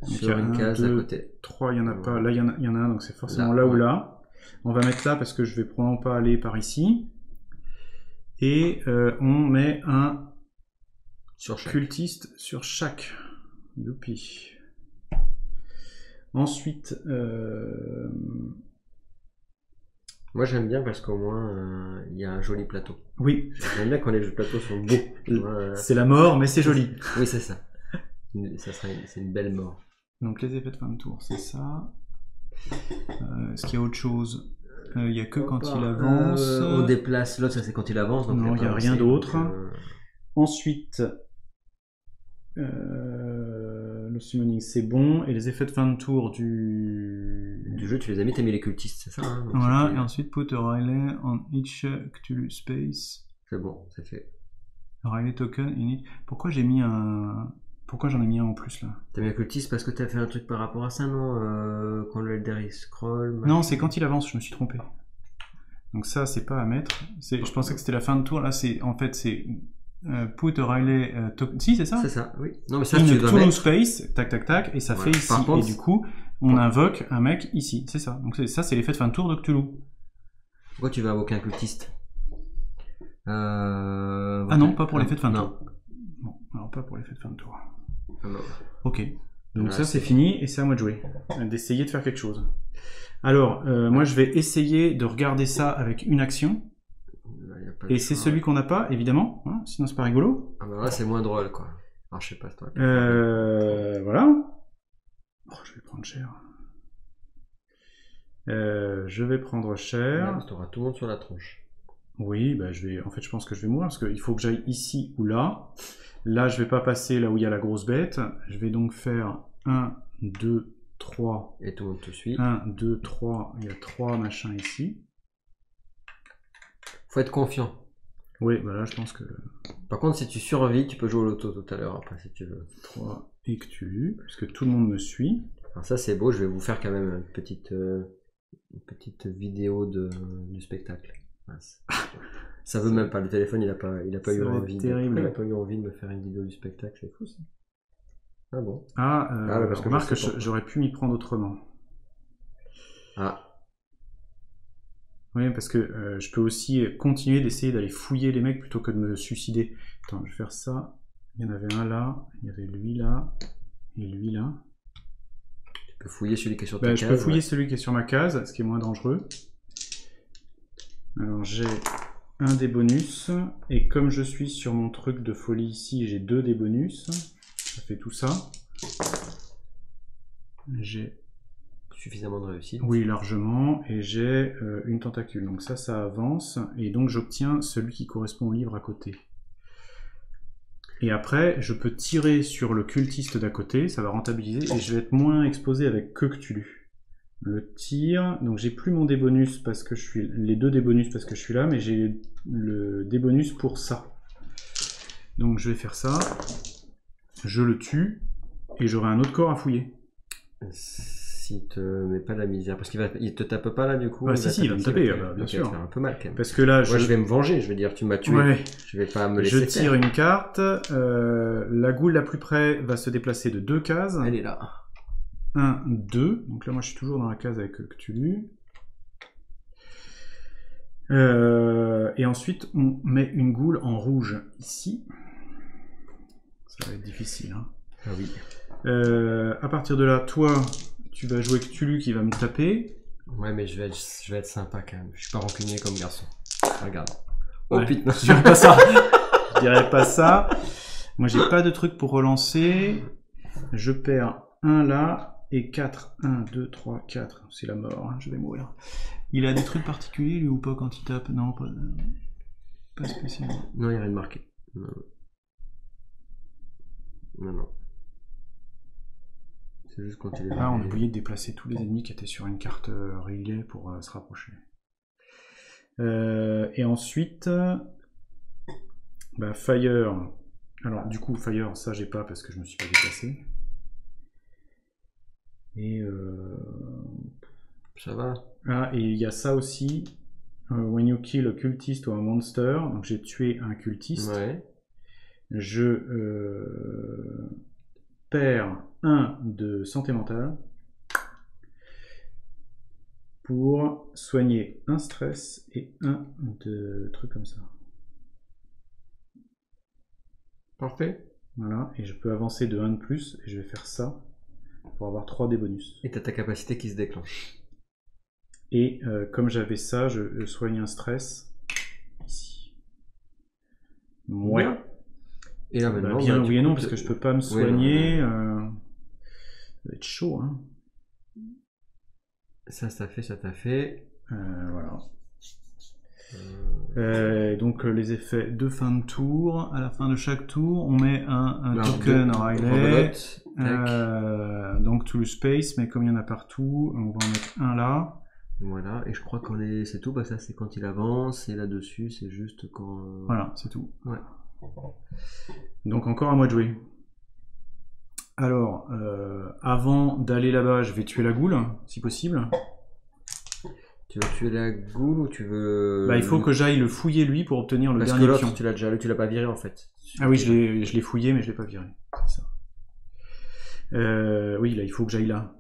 Sur une case à côté. 3, il n'y en a pas. Là, il y en a un, donc c'est forcément là ou là. On va mettre là parce que je vais probablement pas aller par ici. Et on met un cultiste sur chaque. Youpi. Ensuite, moi j'aime bien parce qu'au moins il y a un joli plateau. Oui. J'aime bien quand les plateaux sont beaux. C'est la mort, mais c'est joli. Oui, c'est ça. C'est une belle mort. Donc les effets de fin de tour, c'est ça. Est-ce qu'il y a autre chose? Il n'y a que quand il avance. On déplace l'autre, ça c'est quand il avance. Donc non, il n'y a rien d'autre. Ensuite, le summoning c'est bon, et les effets de fin de tour du jeu, tu les as mis, t'as mis les cultistes, c'est ça hein, voilà, et ensuite put a Riley on each Cthulhu space. C'est bon, c'est fait. Riley token in it. Pourquoi j'ai mis un... Pourquoi j'en ai mis un en plus là? T'as mis un cultiste parce que t'as fait un truc par rapport à ça, non quand le Elder scroll. Non, c'est quand il avance, je me suis trompé. Donc ça, c'est pas à mettre. Je pensais que c'était la fin de tour, là, en fait, c'est... put a Riley token. Si, c'est ça? C'est ça, oui. Non, mais ça, tu dois mettre space, tac, tac, tac, et ça fait ici. Par contre, et du coup, on invoque un mec ici. C'est ça. Donc ça, c'est l'effet de fin de tour de Cthulhu. Pourquoi tu vas invoquer un cultiste Ah non, pas pour l'effet de fin de tour. Bon, alors pas pour l'effet de fin de tour. Ok. Donc ça, c'est fini, et c'est à moi de jouer. D'essayer de faire quelque chose. Alors, moi, je vais essayer de regarder ça avec une action. Et c'est celui qu'on n'a pas, évidemment, hein, sinon c'est pas rigolo. Ah bah là c'est moins drôle quoi. Alors je sais pas toi. Voilà. Oh, je vais prendre cher. Je vais prendre cher. Tu auras tout le monde sur la tronche. Oui, bah en fait je pense que je vais mourir parce qu'il faut que j'aille ici ou là. Là je vais pas passer là où il y a la grosse bête. Je vais donc faire 1, 2, 3. Et tout le monde te suit. 1, 2, 3. Il y a 3 machins ici. Faut être confiant. Oui, bah là je pense que... Par contre, si tu survis, tu peux jouer au loto tout à l'heure après si tu veux. 3 et Cthulhu, puisque tout le monde me suit. Alors ça c'est beau, je vais vous faire quand même une petite vidéo du spectacle. Ça veut même pas, le téléphone il a pas eu envie. Terrible. Il a pas eu envie de me faire une vidéo du spectacle, c'est fou ça. Ah bon. Parce que remarque que j'aurais pu m'y prendre autrement. Oui, parce que je peux aussi continuer d'essayer d'aller fouiller les mecs plutôt que de me suicider. Attends, je vais faire ça. Il y en avait un là, il y avait lui là, et lui là. Tu peux fouiller celui qui est sur ta case. Je peux fouiller celui qui est sur ma case, ce qui est moins dangereux. Alors j'ai un des bonus, et comme je suis sur mon truc de folie ici, j'ai 2 des bonus. Ça fait tout ça. J'ai suffisamment de réussite. Oui, largement, et j'ai une tentacule. Donc ça avance, et donc j'obtiens celui qui correspond au livre à côté. Et après, je peux tirer sur le cultiste d'à côté, ça va rentabiliser, et je vais être moins exposé avec que Cthulhu. Le tir, donc j'ai plus mon débonus parce que je suis les 2 débonus parce que je suis là, mais j'ai le débonus pour ça. Donc je vais faire ça, je le tue, et j'aurai un autre corps à fouiller. S'il te met pas la misère, parce qu'il te tape pas là du coup. Si, il va me taper, bien sûr. Ça va faire un peu mal quand même. Parce que là, moi je vais me venger, je veux dire, tu m'as tué. Ouais. Je vais pas me laisser faire. Je tire une carte, la goule la plus près va se déplacer de 2 cases. Elle est là. 1, 2, donc là moi je suis toujours dans la case avec Cthulhu. Et ensuite on met une goule en rouge ici. Ça va être difficile. Hein. Ah oui. À partir de là, toi, tu vas jouer Cthulhu qui va me taper. Ouais, mais je vais être sympa quand même. Je suis pas rancunier comme garçon. Regarde. Oh ouais, putain. Je dirais pas ça. Je dirais pas ça. Moi, j'ai pas de truc pour relancer. Je perds 1 là et 4. 1, 2, 3, 4. C'est la mort. Hein. Je vais mourir. Il a des trucs particuliers, lui, ou pas, quand il tape? Non, pas spécialement. Non, il n'y a rien de marqué. Non. C'est juste quand il est... on a oublié de déplacer tous les ennemis qui étaient sur une carte relay pour se rapprocher. Et ensuite, Fire. Alors, du coup, Fire, ça j'ai pas parce que je me suis pas déplacé. Et ça va. Et il y a ça aussi. When you kill a cultist or a monster. Donc j'ai tué un cultiste. Ouais. Je perds 1 de santé mentale pour soigner un stress et 1 de trucs comme ça. Parfait. Voilà, et je peux avancer de 1 de plus, et je vais faire ça pour avoir 3 des bonus. Et t'as ta capacité qui se déclenche. Et comme j'avais ça, je soigne un stress ici. Ouais. Bien. Et là maintenant, bien oui et non, parce que je peux pas me soigner. Ça va être chaud, hein. Ça t'a fait. Voilà. Donc les effets de fin de tour. À la fin de chaque tour, on met un token Riley. Donc to space, mais comme il y en a partout, on va en mettre un là. Voilà, et je crois qu'on est. C'est tout, ça c'est quand il avance, et là-dessus c'est juste quand. Voilà, c'est tout. Ouais. Donc encore à moi de jouer. Alors, avant d'aller là-bas, je vais tuer la goule, si possible. Tu veux tuer la goule ou tu veux... il faut que j'aille le fouiller lui pour obtenir le dernier pion. Parce que l'autre, tu l'as pas viré en fait. Ah oui, je l'ai fouillé, mais je l'ai pas viré. C'est ça. Oui, là, il faut que j'aille là.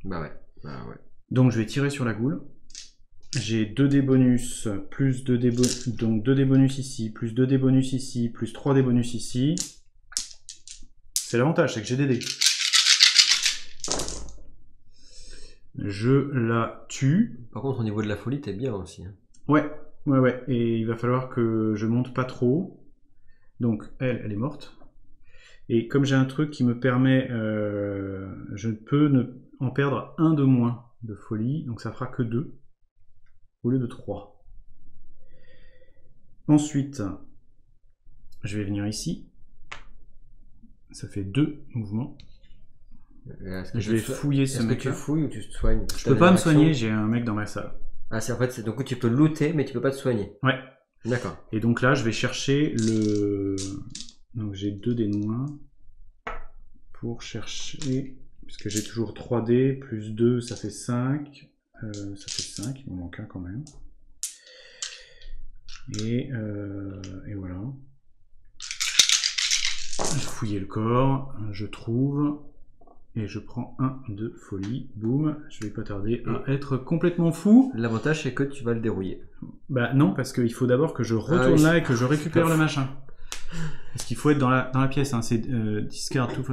Bah ouais. Donc je vais tirer sur la goule. J'ai 2 dés bonus, plus 2 dés bonus, donc 2 dés bonus ici, plus 2 dés bonus ici, plus 3 dés bonus ici. C'est l'avantage, c'est que j'ai des dés. Je la tue. Par contre, au niveau de la folie, t'es bien aussi. Hein. Ouais. Et il va falloir que je monte pas trop. Donc elle est morte. Et comme j'ai un truc qui me permet, je peux en perdre 1 de moins de folie, donc ça fera que 2 au lieu de 3. Ensuite, je vais venir ici. Ça fait 2 mouvements. Je vais fouiller ce mec. Est-ce que tu fouilles ou tu te soignes? Je peux pas me soigner, j'ai un mec dans ma salle. Ah, c'est en fait, donc tu peux looter, mais tu peux pas te soigner. Ouais. D'accord. Et donc là, je vais chercher le. Donc j'ai 2 dés de moins pour chercher. Puisque j'ai toujours 3 dés, plus 2, ça fait 5. Ça fait 5, il m'en manque un quand même. Et voilà. Je fouillais le corps, je trouve, et je prends un de folie. Boum, je vais pas tarder à être complètement fou. L'avantage, c'est que tu vas le dérouiller. Bah non, parce qu'il faut d'abord que je retourne là et que je récupère le machin. Parce qu'il faut être dans la pièce, hein. C'est discard tout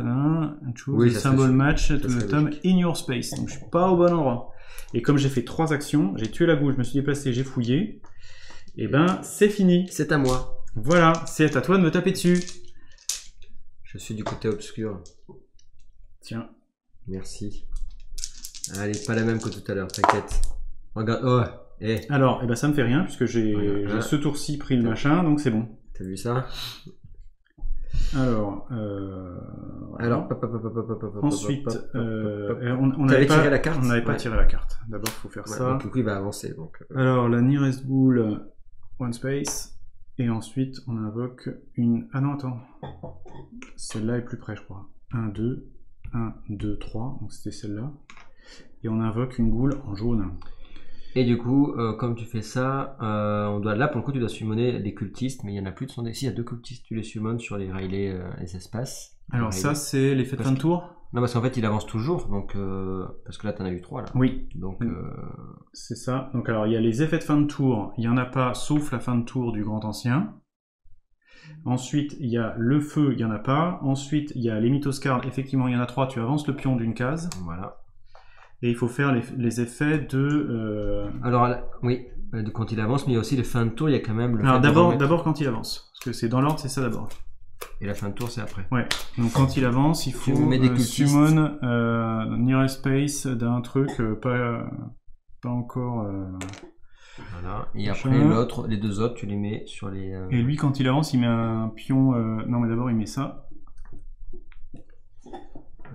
choose symbol match to the tome in your space. Donc je suis pas au bon endroit. Et comme j'ai fait 3 actions, j'ai tué la boule, je me suis déplacé, j'ai fouillé. Et ben c'est fini. C'est à moi. Voilà, c'est à toi de me taper dessus. Je suis du côté obscur. Tiens. Merci. Allez, pas la même que tout à l'heure, t'inquiète. Regarde, oh, Alors, eh ben ça me fait rien, puisque j'ai ce tour-ci pris le machin, donc c'est bon. T'as vu ça? Alors, Alors, ensuite, on n'avait tiré la carte. On n'avait pas tiré la carte. D'abord, il faut faire ça. Donc, du coup, il va avancer. Donc, Alors, la nearest boule, one space. Et ensuite, on invoque une... Ah non, attends. Celle-là est plus près, je crois. 1, 2, 1, 2, 3. Donc, c'était celle-là. Et on invoque une goule en jaune. Et du coup, comme tu fais ça, on doit là, pour le coup, tu dois summoner des cultistes, mais il y en a plus de son... Si, il y a 2 cultistes, tu les summones sur les Riley, les espaces. Alors ça, c'est l'effet de fin de tour? Non, parce qu'en fait, il avance toujours, donc... parce que là, tu en as eu 3, là. Oui. Donc... C'est ça. Donc alors, il y a les effets de fin de tour. Il n'y en a pas, sauf la fin de tour du Grand Ancien. Ensuite, il y a le feu, il n'y en a pas. Ensuite, il y a les mythoscards. Effectivement, il y en a 3. Tu avances le pion d'une case. Voilà. Et il faut faire les effets de... Alors, oui, quand il avance, mais il y a aussi les fins de tour, il y a quand même... Alors d'abord quand il avance. Parce que c'est dans l'ordre, c'est ça d'abord. Et la fin de tour, c'est après. Ouais. Donc quand il avance, il faut summon nearest space d'un truc pas encore... Voilà. Et après, l'autre, les 2 autres, tu les mets sur les... Et lui, quand il avance, il met un pion... Non, mais d'abord, il met ça.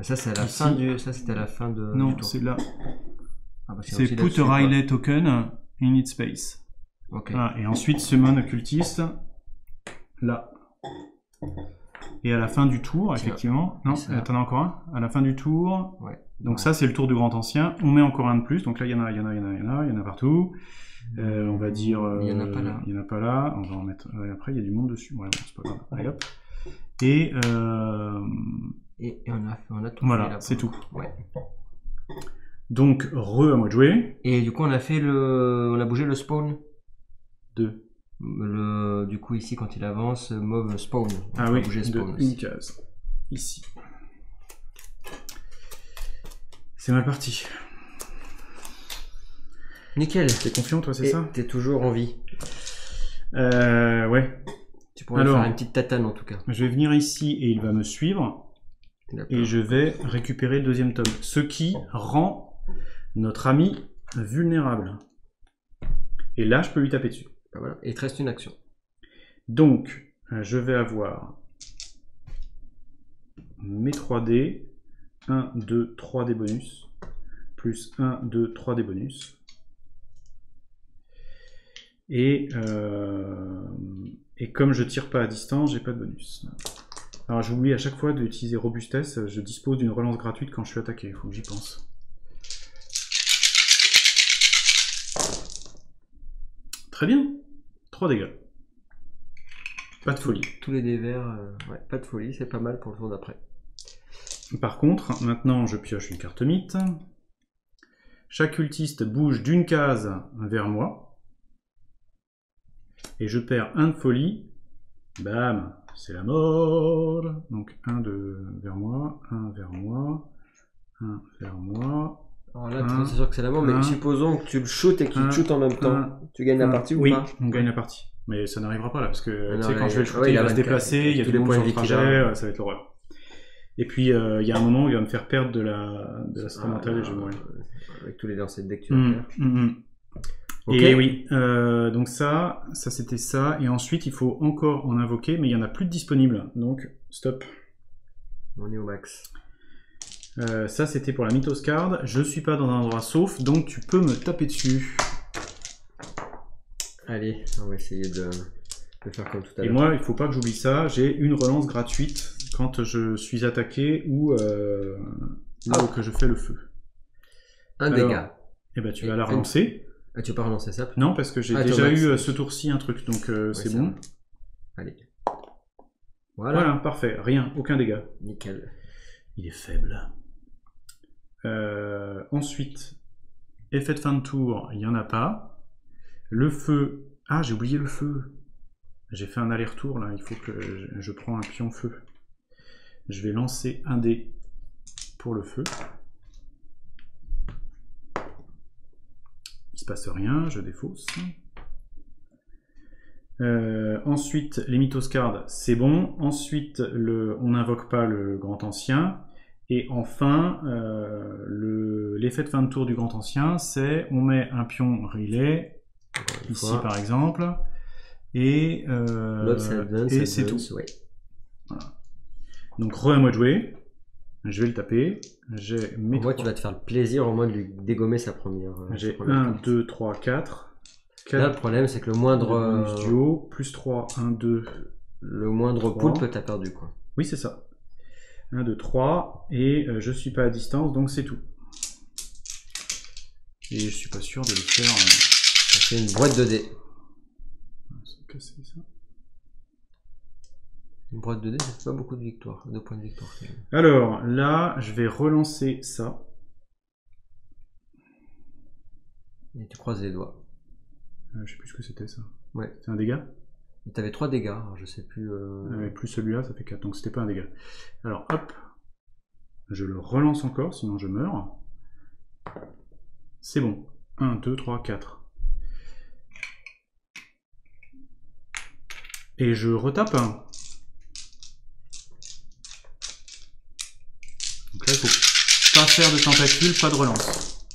Ça, c'est à la fin du... Ça, c'était à la fin de... Non, c'est là. Ah, bah, c'est put a Riley token in its space. Ok. Voilà. Et ensuite, summon occultiste. Là. Et à la fin du tour, effectivement... Non, t'en as encore un? À la fin du tour... Ouais. Donc ça, c'est le tour du Grand Ancien. On met encore un de plus. Donc là, il y en a partout. On va dire... il n'y en a pas là. Il n'y en a pas là. On va en mettre... après, il y a du monde dessus. Ouais, bon, c'est pas grave. Allez, hop. Et on a tout. Voilà, c'est tout. Ouais. Donc, à moi de jouer. Et du coup, on a fait on a bougé le spawn. Du coup, ici, quand il avance, mauve spawn. Ah oui, bouger spawn une case. Ici. C'est mal parti. Nickel. T'es confiant, toi, c'est ça? T'es toujours en vie. Ouais. Tu pourrais faire une petite tatane, en tout cas. Je vais venir ici et il va me suivre. Et je vais récupérer le 2e tome. Ce qui rend notre ami vulnérable. Et là, je peux lui taper dessus. Voilà. Et il te reste une action. Donc, je vais avoir mes 3D. 1, 2, 3 des bonus. Plus 1, 2, 3 des bonus. Et comme je tire pas à distance, j'ai pas de bonus. Alors j'oublie à chaque fois d'utiliser robustesse, je dispose d'une relance gratuite quand je suis attaqué, il faut que j'y pense. Très bien, 3 dégâts. Pas de folie. Tous les dés verts, ouais, pas de folie, c'est pas mal pour le tour d'après. Par contre, maintenant je pioche une carte mythe. Chaque cultiste bouge d'une case vers moi. Et je perds 1 de folie. Bam! C'est la mort. Donc 1 vers moi, 1 vers moi, 1 vers moi. Alors là, c'est sûr que c'est la mort, mais supposons que tu le shootes et que tu le shootes en même temps. Tu gagnes la partie ou pas? Oui, on gagne la partie. Mais ça n'arrivera pas là, parce que tu sais, quand je vais le shooter, il va se déplacer, il y a tous les points sur le trajet, ça va être l'horreur. Et puis il y a un moment où il va me faire perdre de la stress mentale et je vais mourir. Avec tous les lancers de deck que tu vas faire. Okay. Et oui, donc ça c'était ça, et ensuite il faut encore en invoquer, mais il n'y en a plus de disponible, donc stop. On est au max. Ça c'était pour la mythoscard, je suis pas dans un endroit sauf, donc tu peux me taper dessus. Allez, on va essayer de faire comme tout à l'heure. Et moi, il faut pas que j'oublie ça, j'ai une relance gratuite quand je suis attaqué ou que je fais le feu. Un dégât. Et ben tu vas la relancer. Ah, tu veux pas relancer ça? Non, parce que j'ai déjà eu ce tour-ci un truc, donc c'est bon. Allez. Voilà, parfait. Rien, aucun dégât. Nickel. Il est faible. Ensuite, effet de fin de tour, il n'y en a pas. Le feu. Ah, j'ai oublié le feu. J'ai fait un aller-retour là, il faut que je prends un pion feu. Je vais lancer un dé pour le feu. Il se passe rien, je défausse. Ensuite, les mythoscardes, c'est bon. Ensuite, on n'invoque pas le grand ancien. Et enfin, l'effet de fin de tour du grand ancien, c'est on met un pion relais, ici par exemple, et c'est tout. Ouais. Voilà. Donc, à moi de jouer. Je vais le taper. J'ai mes moi, tu vas te faire le plaisir au moins de lui dégommer sa première. J'ai 1, 2, 3, 4. Là, le problème, c'est que le moindre. Du haut, plus 3, 1, 2. Le moindre poulpe, t'as perdu, quoi. Oui, c'est ça. 1, 2, 3. Et je suis pas à distance, donc c'est tout. Et je suis pas sûr de le faire. Ça fait une boîte de dés. Casser ça. Une boîte de dés, ça fait pas beaucoup de victoires, de points de victoire. Alors là, je vais relancer ça. Et tu croises les doigts. Je sais plus ce que c'était ça. Ouais. C'est un dégât? T'avais 3 dégâts, alors je sais plus. Plus celui-là, ça fait 4, donc c'était pas un dégât. Alors hop, je le relance encore, sinon je meurs. C'est bon. 1, 2, 3, 4. Et je retape. Donc là, il faut pas faire de tentacules, pas de relance.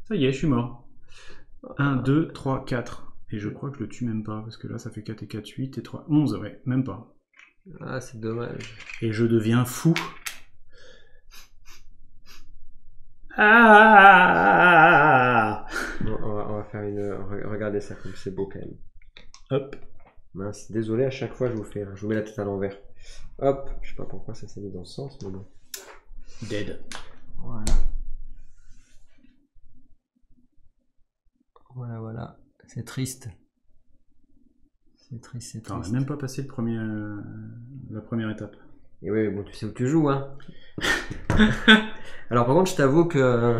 Ça y est, je suis mort. 1, 2, 3, 4. Et je crois que je le tue même pas, parce que là, ça fait 4 et 4, 8 et 3, 11, ouais, même pas. Ah, c'est dommage. Et je deviens fou. Ah, on va faire une... Regardez ça, comme c'est beau quand même. Hop. Mince, désolé, à chaque fois, je vous mets la tête à l'envers. Hop, je sais pas pourquoi ça s'est mis dans ce sens, mais bon. Dead. Voilà. Voilà. C'est triste. C'est triste. On n'a même pas passé la première étape. Et oui, bon, tu sais où tu joues, hein. Alors par contre, je t'avoue que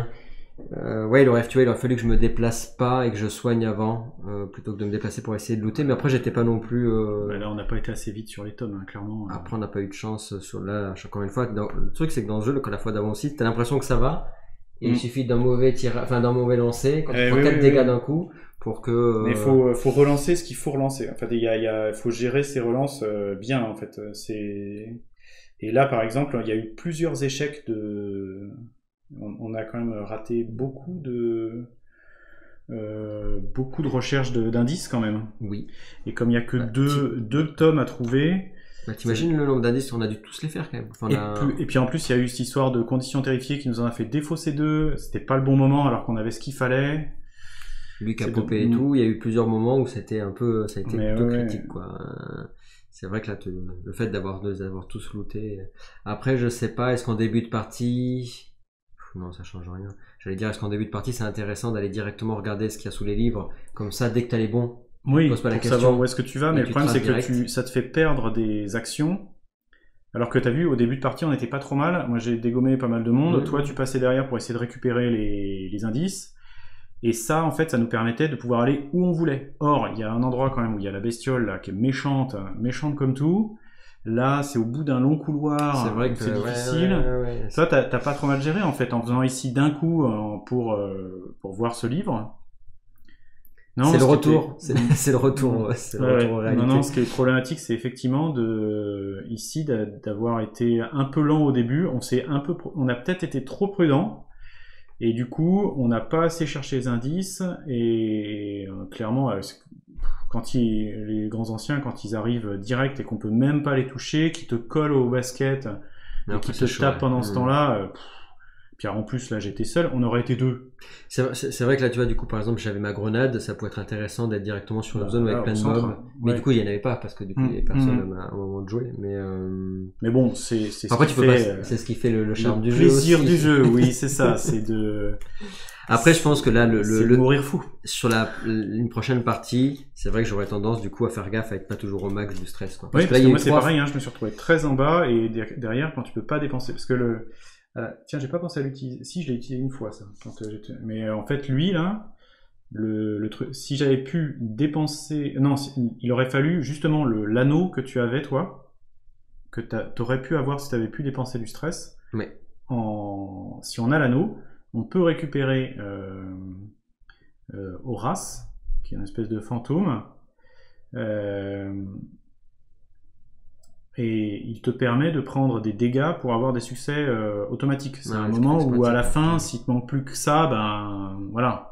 ouais, il aurait fallu que je me déplace pas et que je soigne avant, plutôt que de me déplacer pour essayer de looter. Mais après, j'étais pas non plus. Là, on n'a pas été assez vite sur les tomes, hein, clairement. Après, on n'a pas eu de chance sur là. Encore une fois, le truc c'est que dans ce jeu, la fois d'avant aussi, t'as l'impression que ça va. Et il suffit d'un mauvais d'un mauvais lancer, quand tu prends 4 dégâts d'un coup, pour que. Mais faut relancer ce qu'il faut relancer. En fait, il faut gérer ces relances bien, en fait. Et là, par exemple, il y a eu plusieurs échecs on a quand même raté beaucoup de recherches d'indices quand même. Oui. Et comme il n'y a que deux tomes à trouver. Bah, t'imagines le nombre d'indices, on a dû tous les faire quand même. Enfin, et puis en plus, il y a eu cette histoire de conditions terrifiées qui nous en a fait défausser 2. C'était pas le bon moment alors qu'on avait ce qu'il fallait. Lui qui a popé et tout, il y a eu plusieurs moments où c'était un peu, ça a été plutôt critique, quoi. C'est vrai que là, le fait d'avoir tous looté. Après, je sais pas, est-ce qu'en début de partie, non, ça change rien. J'allais dire, est-ce qu'en début de partie, c'est intéressant d'aller directement regarder ce qu'il y a sous les livres, comme ça, dès que t'as les bons. Oui, pose pas la pour question, savoir où est-ce que tu vas, mais le problème c'est direct. que ça te fait perdre des actions. Alors que t'as vu, au début de partie, on n'était pas trop mal. Moi, j'ai dégommé pas mal de monde. Toi, tu passais derrière pour essayer de récupérer les indices. Et ça, en fait, ça nous permettait de pouvoir aller où on voulait. Or, il y a un endroit quand même où il y a la bestiole là, qui est méchante comme tout. Là, c'est au bout d'un long couloir. C'est vrai que c'est difficile. Ouais. Ça, t'as pas trop mal géré en fait, en faisant ici d'un coup pour voir ce livre. C'est le retour. C'est le retour. C'est le retour en réalité. Non, ce qui est problématique, c'est effectivement d'avoir été un peu lent au début. On a peut-être été trop prudent. Et du coup, on n'a pas assez cherché les indices. Et clairement, les grands anciens, quand ils arrivent direct et qu'on peut même pas les toucher, qui te collent au basket et qui te tapent pendant ce temps-là. Puis en plus, là, j'étais seul, on aurait été 2. C'est vrai que là, tu vois, du coup, par exemple, j'avais ma grenade, ça pourrait être intéressant d'être directement sur une zone avec plein de mobs. Mais du coup, il n'y en avait pas, parce que du coup, il n'y avait personne à un moment de jouer. Mais bon, c'est ce qui fait le charme du jeu. Le plaisir du jeu, oui, c'est ça. Après, je pense que là, le mourir fou. Sur une prochaine partie, c'est vrai que j'aurais tendance du coup à faire gaffe à être pas toujours au max du stress. Quoi. Parce que là, moi c'est pareil, hein, je me suis retrouvé très en bas et derrière quand tu peux pas dépenser, parce que tiens, j'ai pas pensé à l'utiliser. Si, je l'ai utilisé une fois ça. Mais en fait, lui là, le truc, si j'avais pu dépenser, non, il aurait fallu justement l'anneau que tu avais toi, que t'aurais pu avoir si t'avais pu dépenser du stress. Mais si on a l'anneau, on peut récupérer Horace, qui est une espèce de fantôme, et il te permet de prendre des dégâts pour avoir des succès automatiques. C'est un moment où à la fin, s'il te manque plus que ça, ben voilà.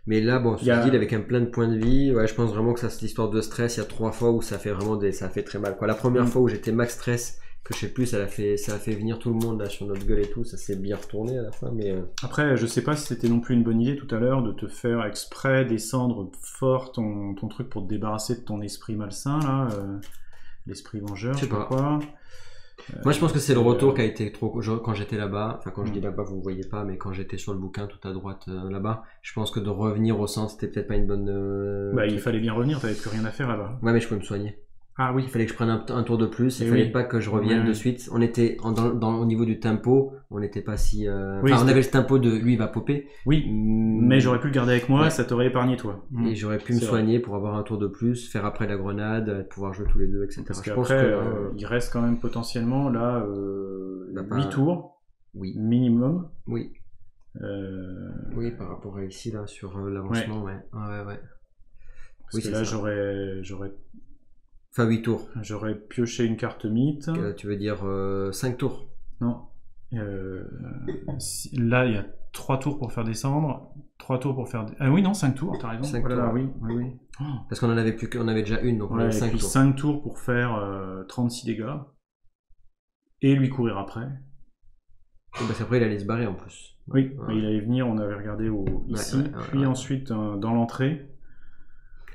Mais là, bon, ce qu'il dit avec un plein de points de vie, ouais, je pense vraiment que ça, cette histoire de stress, il y a 3 fois où ça fait vraiment ça fait très mal. Quoi. La première fois où j'étais max stress, que je sais plus, ça a fait venir tout le monde là sur notre gueule et tout, ça s'est bien retourné à la fin. Mais après, je sais pas si c'était non plus une bonne idée tout à l'heure de te faire exprès descendre fort ton truc pour te débarrasser de ton esprit malsain là, l'esprit vengeur, je sais pas quoi. Moi, je pense que c'est le retour qui a été trop. Quand j'étais là-bas, enfin, quand je dis là-bas, vous ne voyez pas, mais quand j'étais sur le bouquin tout à droite là-bas, je pense que de revenir au centre, c'était peut-être pas une bonne. Il fallait bien revenir, t'avais plus rien à faire là-bas. Ouais, mais je pouvais me soigner. Ah oui. Il fallait que je prenne un tour de plus, il fallait pas que je revienne de suite. On était au niveau du tempo, on n'était pas si. Oui, on avait le tempo de lui, il va popper. Oui, mais j'aurais pu le garder avec moi, ça t'aurait épargné toi. Et j'aurais pu me soigner pour avoir un tour de plus, faire après la grenade, pouvoir jouer tous les deux, etc. Parce qu'après, il reste quand même potentiellement là 8 tours minimum. Oui. Oui, par rapport à ici, là, sur l'avancement, ouais. Parce que là, j'aurais. Enfin, 8 tours. J'aurais pioché une carte mythe. Tu veux dire 5 tours? Non. Là, il y a 3 tours pour faire descendre. 3 tours pour faire... Ah oui, non, 5 tours, t'as raison. 5 tours. Oui. Parce qu'on en avait plus on avait déjà une, donc on avait 5 tours. 5 tours pour faire 36 dégâts. Et lui courir après. Parce qu'après, il allait se barrer en plus. Oui, il allait venir, on avait regardé ici. Puis ensuite, dans l'entrée.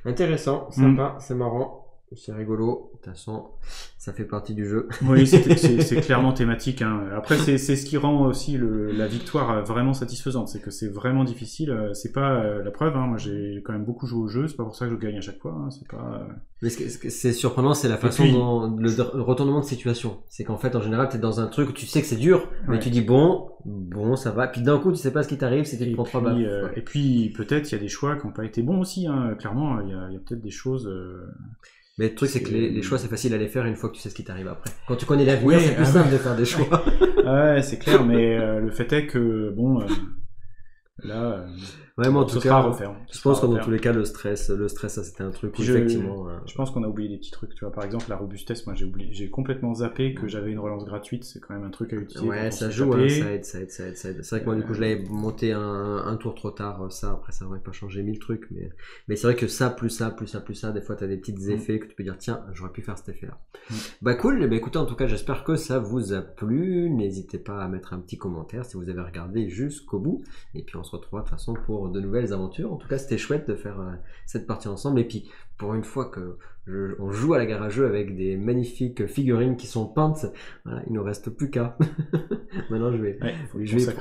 Intéressant, sympa, c'est marrant. C'est rigolo, de toute façon, ça fait partie du jeu. Oui, c'est clairement thématique. Hein. Après, c'est ce qui rend aussi la victoire vraiment satisfaisante. C'est que c'est vraiment difficile. C'est pas la preuve. Hein. Moi, j'ai quand même beaucoup joué au jeu. C'est pas pour ça que je gagne à chaque fois. Hein. C'est pas. Mais ce que c'est surprenant, c'est la façon dont le retournement de situation. C'est qu'en fait, en général, t'es dans un truc où tu sais que c'est dur, mais tu dis bon, ça va. Puis d'un coup, tu sais pas ce qui t'arrive, c'est que tu prends 3 balles. Et puis, peut-être, il y a des choix qui n'ont pas été bons aussi. Hein. Clairement, il y a peut-être des choses. Mais le truc, c'est que les choix, c'est facile à les faire une fois que tu sais ce qui t'arrive après. Quand tu connais l'avenir, c'est plus simple de faire des choix. Ouais, c'est clair, mais le fait est que, bon, là, vraiment, en tout cas, à refaire. Je pense que dans tous les cas, le stress, ça c'était un truc où effectivement. Je pense qu'on a oublié des petits trucs. Tu vois, par exemple, la robustesse, moi j'ai complètement zappé que j'avais une relance gratuite. C'est quand même un truc à utiliser. Ouais, ça joue, hein, ça aide. C'est vrai que moi, du coup, je l'avais monté un tour trop tard. Ça, après, ça n'aurait pas changé 1000 trucs. Mais c'est vrai que ça, plus ça, des fois, t'as des petits effets que tu peux dire, tiens, j'aurais pu faire cet effet-là. Bah, cool. Bah, écoutez, en tout cas, j'espère que ça vous a plu. N'hésitez pas à mettre un petit commentaire si vous avez regardé jusqu'au bout. Et puis, on se retrouvera de toute façon pour de nouvelles aventures. En tout cas, c'était chouette de faire cette partie ensemble. Et puis, pour une fois que on joue à la gare à jeu avec des magnifiques figurines qui sont peintes, voilà, il ne nous reste plus qu'à. Maintenant, je vais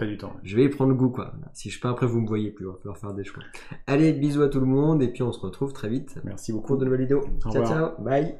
du temps. Je vais y prendre goût, quoi. Si je peins après, vous me voyez plus. Il va falloir faire des choix. Allez, bisous à tout le monde. Et puis, on se retrouve très vite. Merci beaucoup. Pour de nouvelles vidéos. Au Ciao, revoir. ciao. Bye.